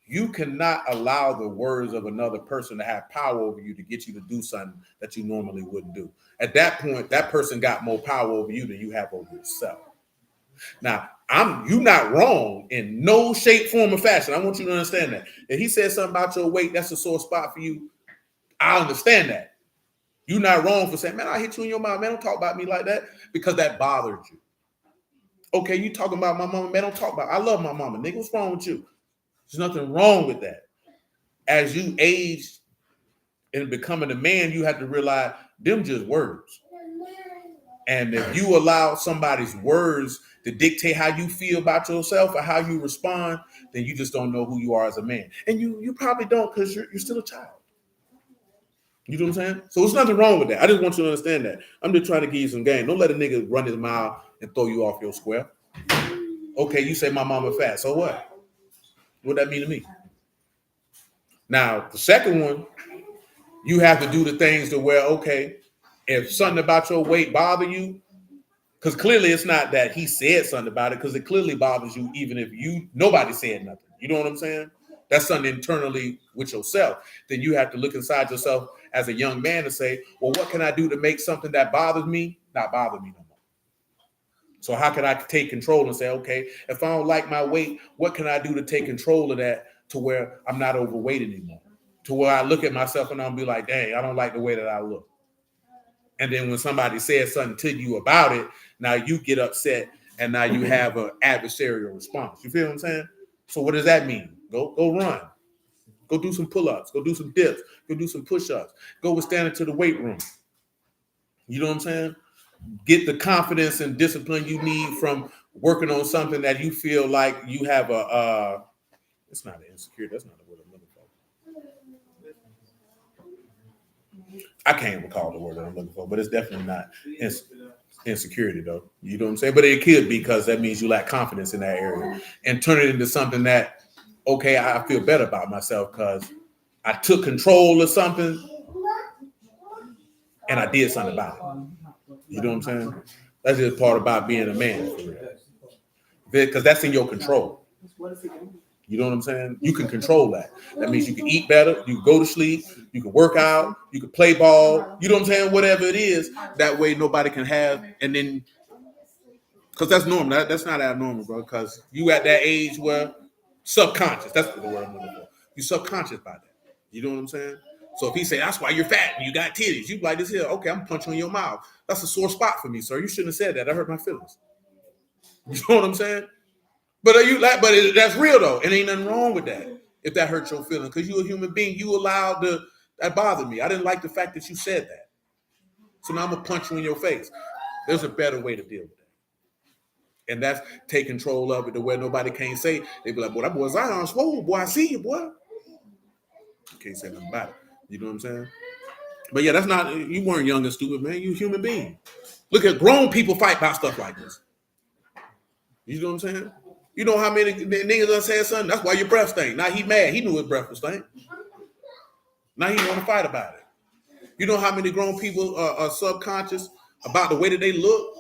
You cannot allow the words of another person to have power over you to get you to do something that you normally wouldn't do. At that point, that person got more power over you than you have over yourself. Now, you're not wrong in no shape, form, or fashion. I want you to understand that. If he said something about your weight, that's a sore spot for you. I understand that. You're not wrong for saying, man, I hit you in your mouth. Man, don't talk about me like that, because that bothered you. Okay, you talking about my mama, man, don't talk about I love my mama. Nigga, what's wrong with you? There's nothing wrong with that. As you age and becoming a man, you have to realize them just words. And if you allow somebody's words to dictate how you feel about yourself or how you respond, then you just don't know who you are as a man. And you probably don't, because you're still a child. You know what I'm saying? So there's nothing wrong with that. I just want you to understand that. I'm just trying to give you some game. Don't let a nigga run his mouth and throw you off your square. Okay, you say my mama fat. So what? What that mean to me? Now, the second one, you have to do the things to where, okay, if something about your weight bother you, because clearly it's not that he said something about it, because it clearly bothers you even if nobody said nothing. You know what I'm saying? That's something internally with yourself. Then you have to look inside yourself as a young man and say, well, what can I do to make something that bothers me not bother me no more? So how can I take control and say, okay, if I don't like my weight, what can I do to take control of that to where I'm not overweight anymore? To where I look at myself and I'll be like, dang, I don't like the way that I look. And then when somebody says something to you about it, now you get upset and now you have an adversarial response. You feel what I'm saying? So what does that mean? Go run. Go do some pull-ups. Go do some dips. Go do some push-ups. Go stand into the weight room. You know what I'm saying? Get the confidence and discipline you need from working on something that you feel like you have it's not an insecurity. That's not the word I'm looking for. I can't recall the word that I'm looking for, but it's definitely not insecurity, though. You know what I'm saying? But it could be, because that means you lack confidence in that area, and turn it into something that, okay, I feel better about myself because I took control of something and I did something about it. You know what I'm saying? That's just part about being a man, because that's in your control. You know what I'm saying? You can control that. That means you can eat better, you can go to sleep, you can work out, you can play ball. You know what I'm saying? Whatever it is, that way nobody can have. And then, because that's normal. That's not abnormal, bro. Because you at that age where subconscious. That's the word I'm looking for. You subconscious by that. You know what I'm saying? So if he say that's why you're fat and you got titties, you like this here. Okay, I'm punching on your mouth. That's a sore spot for me, sir. You shouldn't have said that. I hurt my feelings. You know what I'm saying? But that's real though, and ain't nothing wrong with that. If that hurts your feelings, because you're a human being, you allowed that bothered me. I didn't like the fact that you said that. So now I'm gonna punch you in your face. There's a better way to deal with that, and that's take control of it to where nobody can't say. They be like, "Boy, that boy Zion swole, boy. I see you, boy." You can't say nothing about it. You know what I'm saying? But yeah, that's not. You weren't young and stupid, man. You a human being. Look at grown people fight about stuff like this. You know what I'm saying? You know how many niggas done said something? That's why your breath stink. Now he mad. He knew his breath was stink. Now he want to fight about it. You know how many grown people are subconscious about the way that they look,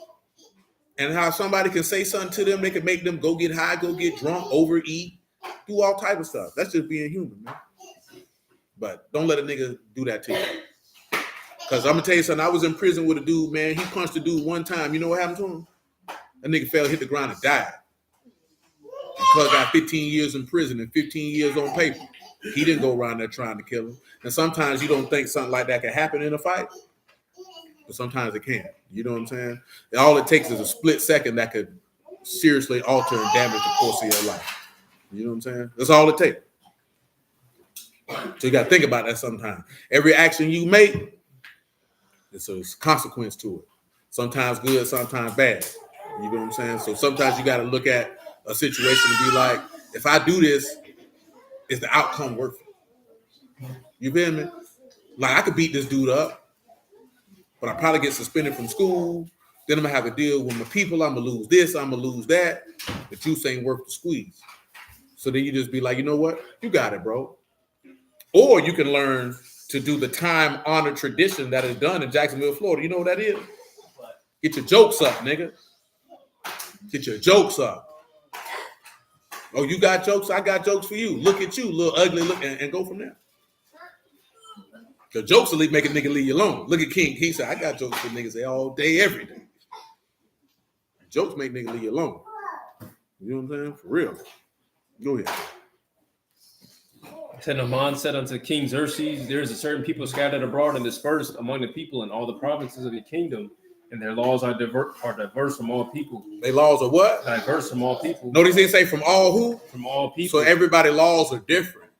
and how somebody can say something to them, they can make them go get high, go get drunk, overeat, do all type of stuff. That's just being human, man. But don't let a nigga do that to you. Because I'm going to tell you something. I was in prison with a dude, man. He punched a dude one time. You know what happened to him? That nigga fell, hit the ground, and died. Because got 15 years in prison and 15 years on paper. He didn't go around there trying to kill him. And sometimes you don't think something like that can happen in a fight, but sometimes it can. You know what I'm saying? And all it takes is a split second that could seriously alter and damage the course of your life. You know what I'm saying? That's all it takes. So you got to think about that sometimes. Every action you make, there's a consequence to it. Sometimes good, sometimes bad. You know what I'm saying? So sometimes you got to look at a situation and be like, if I do this, is the outcome worth it? You feel me? Like I could beat this dude up, but I probably get suspended from school. Then I'm gonna have to deal with my people. I'm gonna lose this. I'm gonna lose that. The juice ain't worth the squeeze. So then you just be like, you know what? You got it, bro. Or you can learn to do the time-honored tradition that is done in Jacksonville, Florida. You know what that is? Get your jokes up, nigga. Get your jokes up. Oh, you got jokes? I got jokes for you. Look at you, little ugly look, and go from there. The jokes will make a nigga leave you alone. Look at King. He said, I got jokes for niggas all day, every day. Jokes make niggas leave you alone. You know what I'm saying? For real. Go ahead. Said Haman said unto King Xerxes, there is a certain people scattered abroad and dispersed among the people in all the provinces of the kingdom, and their laws are diverse from all people. Their laws are what? Diverse from all people. Notice they say from all who? From all people. So everybody's laws are different.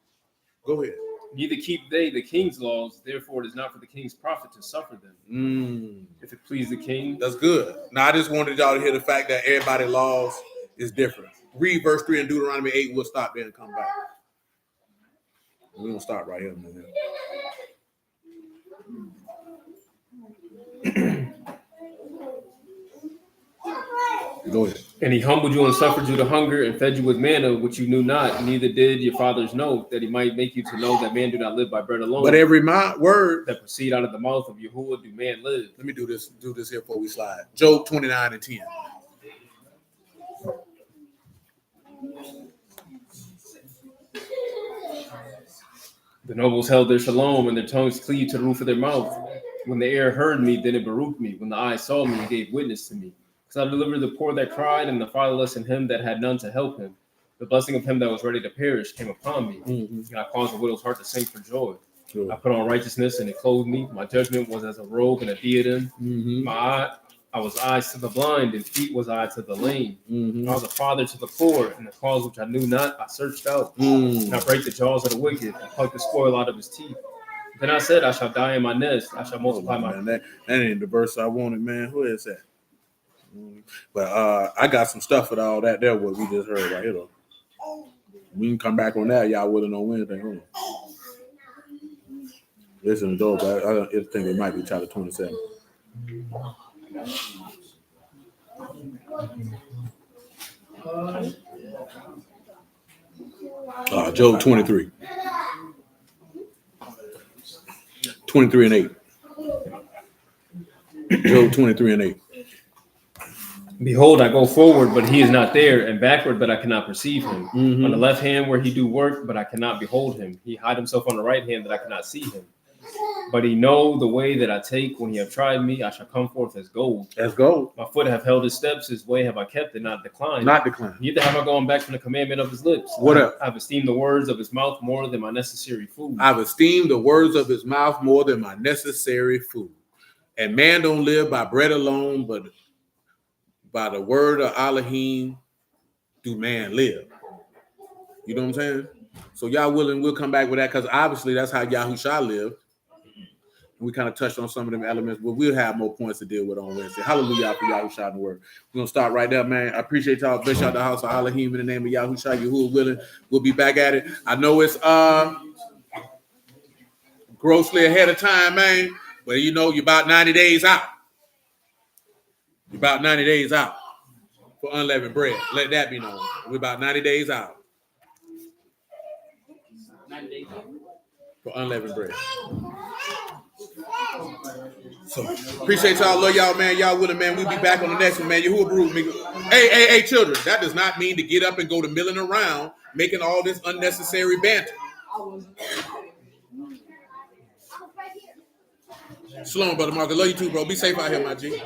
Go ahead. Neither keep they the king's laws, therefore it is not for the king's profit to suffer them. If it please the king. That's good. Now I just wanted y'all to hear the fact that everybody's laws is different. Read verse 3 in Deuteronomy 8. We'll stop there and come back. We're gonna start right here, man. Go ahead. And he humbled you and suffered you to hunger and fed you with manna, which you knew not, neither did your fathers know, that he might make you to know that man do not live by bread alone. But every word that proceed out of the mouth of Yahuwah do man live. Let me do this here before we slide. Job 29 and 10. The nobles held their shalom, and their tongues cleaved to the roof of their mouth. When the ear heard me, then it baruched me. When the eye saw me, it gave witness to me. Because I delivered the poor that cried, and the fatherless, and him that had none to help him. The blessing of him that was ready to perish came upon me. And I caused the widow's heart to sing for joy. Sure. I put on righteousness, and it clothed me. My judgment was as a robe and a diadem. I was eyes to the blind, and feet was I to the lame. I was a father to the poor, and the cause which I knew not, I searched out. And I break the jaws of the wicked, and pluck the spoil out of his teeth. Then I said, I shall die in my nest. I shall multiply my... That ain't the verse I wanted, man. Who is that? But I got some stuff with all that there, what we just heard right here, though. We can come back on that. Y'all wouldn't know anything. Hold on. Listen to those, but I think it might be chapter 27. Job 23. 23 and 8. Job 23 and 8. Behold, I go forward, but he is not there, and backward, but I cannot perceive him. On the left hand where he do work, but I cannot behold him. He hide himself on the right hand, that I cannot see him. But he know the way that I take. When he have tried me, I shall come forth as gold. As gold. My foot have held his steps. His way have I kept and not declined. Not declined. Neither have I gone back from the commandment of his lips. What up? I have esteemed the words of his mouth more than my necessary food. I've esteemed the words of his mouth more than my necessary food. And man don't live by bread alone, but by the word of Alahym do man live. You know what I'm saying? So y'all willing, we'll come back with that, because obviously that's how Yahusha lived. We kind of touched on some of them elements, but we'll have more points to deal with on Wednesday. Hallelujah for Yahusha and the word. We're going to start right there, man. I appreciate y'all. Bless y'all the house of Alahym in the name of Yahusha. Yahuwah willing, we'll be back at it. I know it's grossly ahead of time, man, but you know, you're about 90 days out. You're about 90 days out for unleavened bread. Let that be known. We're about 90 days out 9 days. for unleavened bread. So appreciate y'all, love y'all, man. Y'all willing, man. We'll be back on the next one, man. Yahuwah Baruch me. Hey, children. That does not mean to get up and go to milling around, making all this unnecessary banter. Shalom, brother Marcus. Love you too, bro. Be safe out here, my G.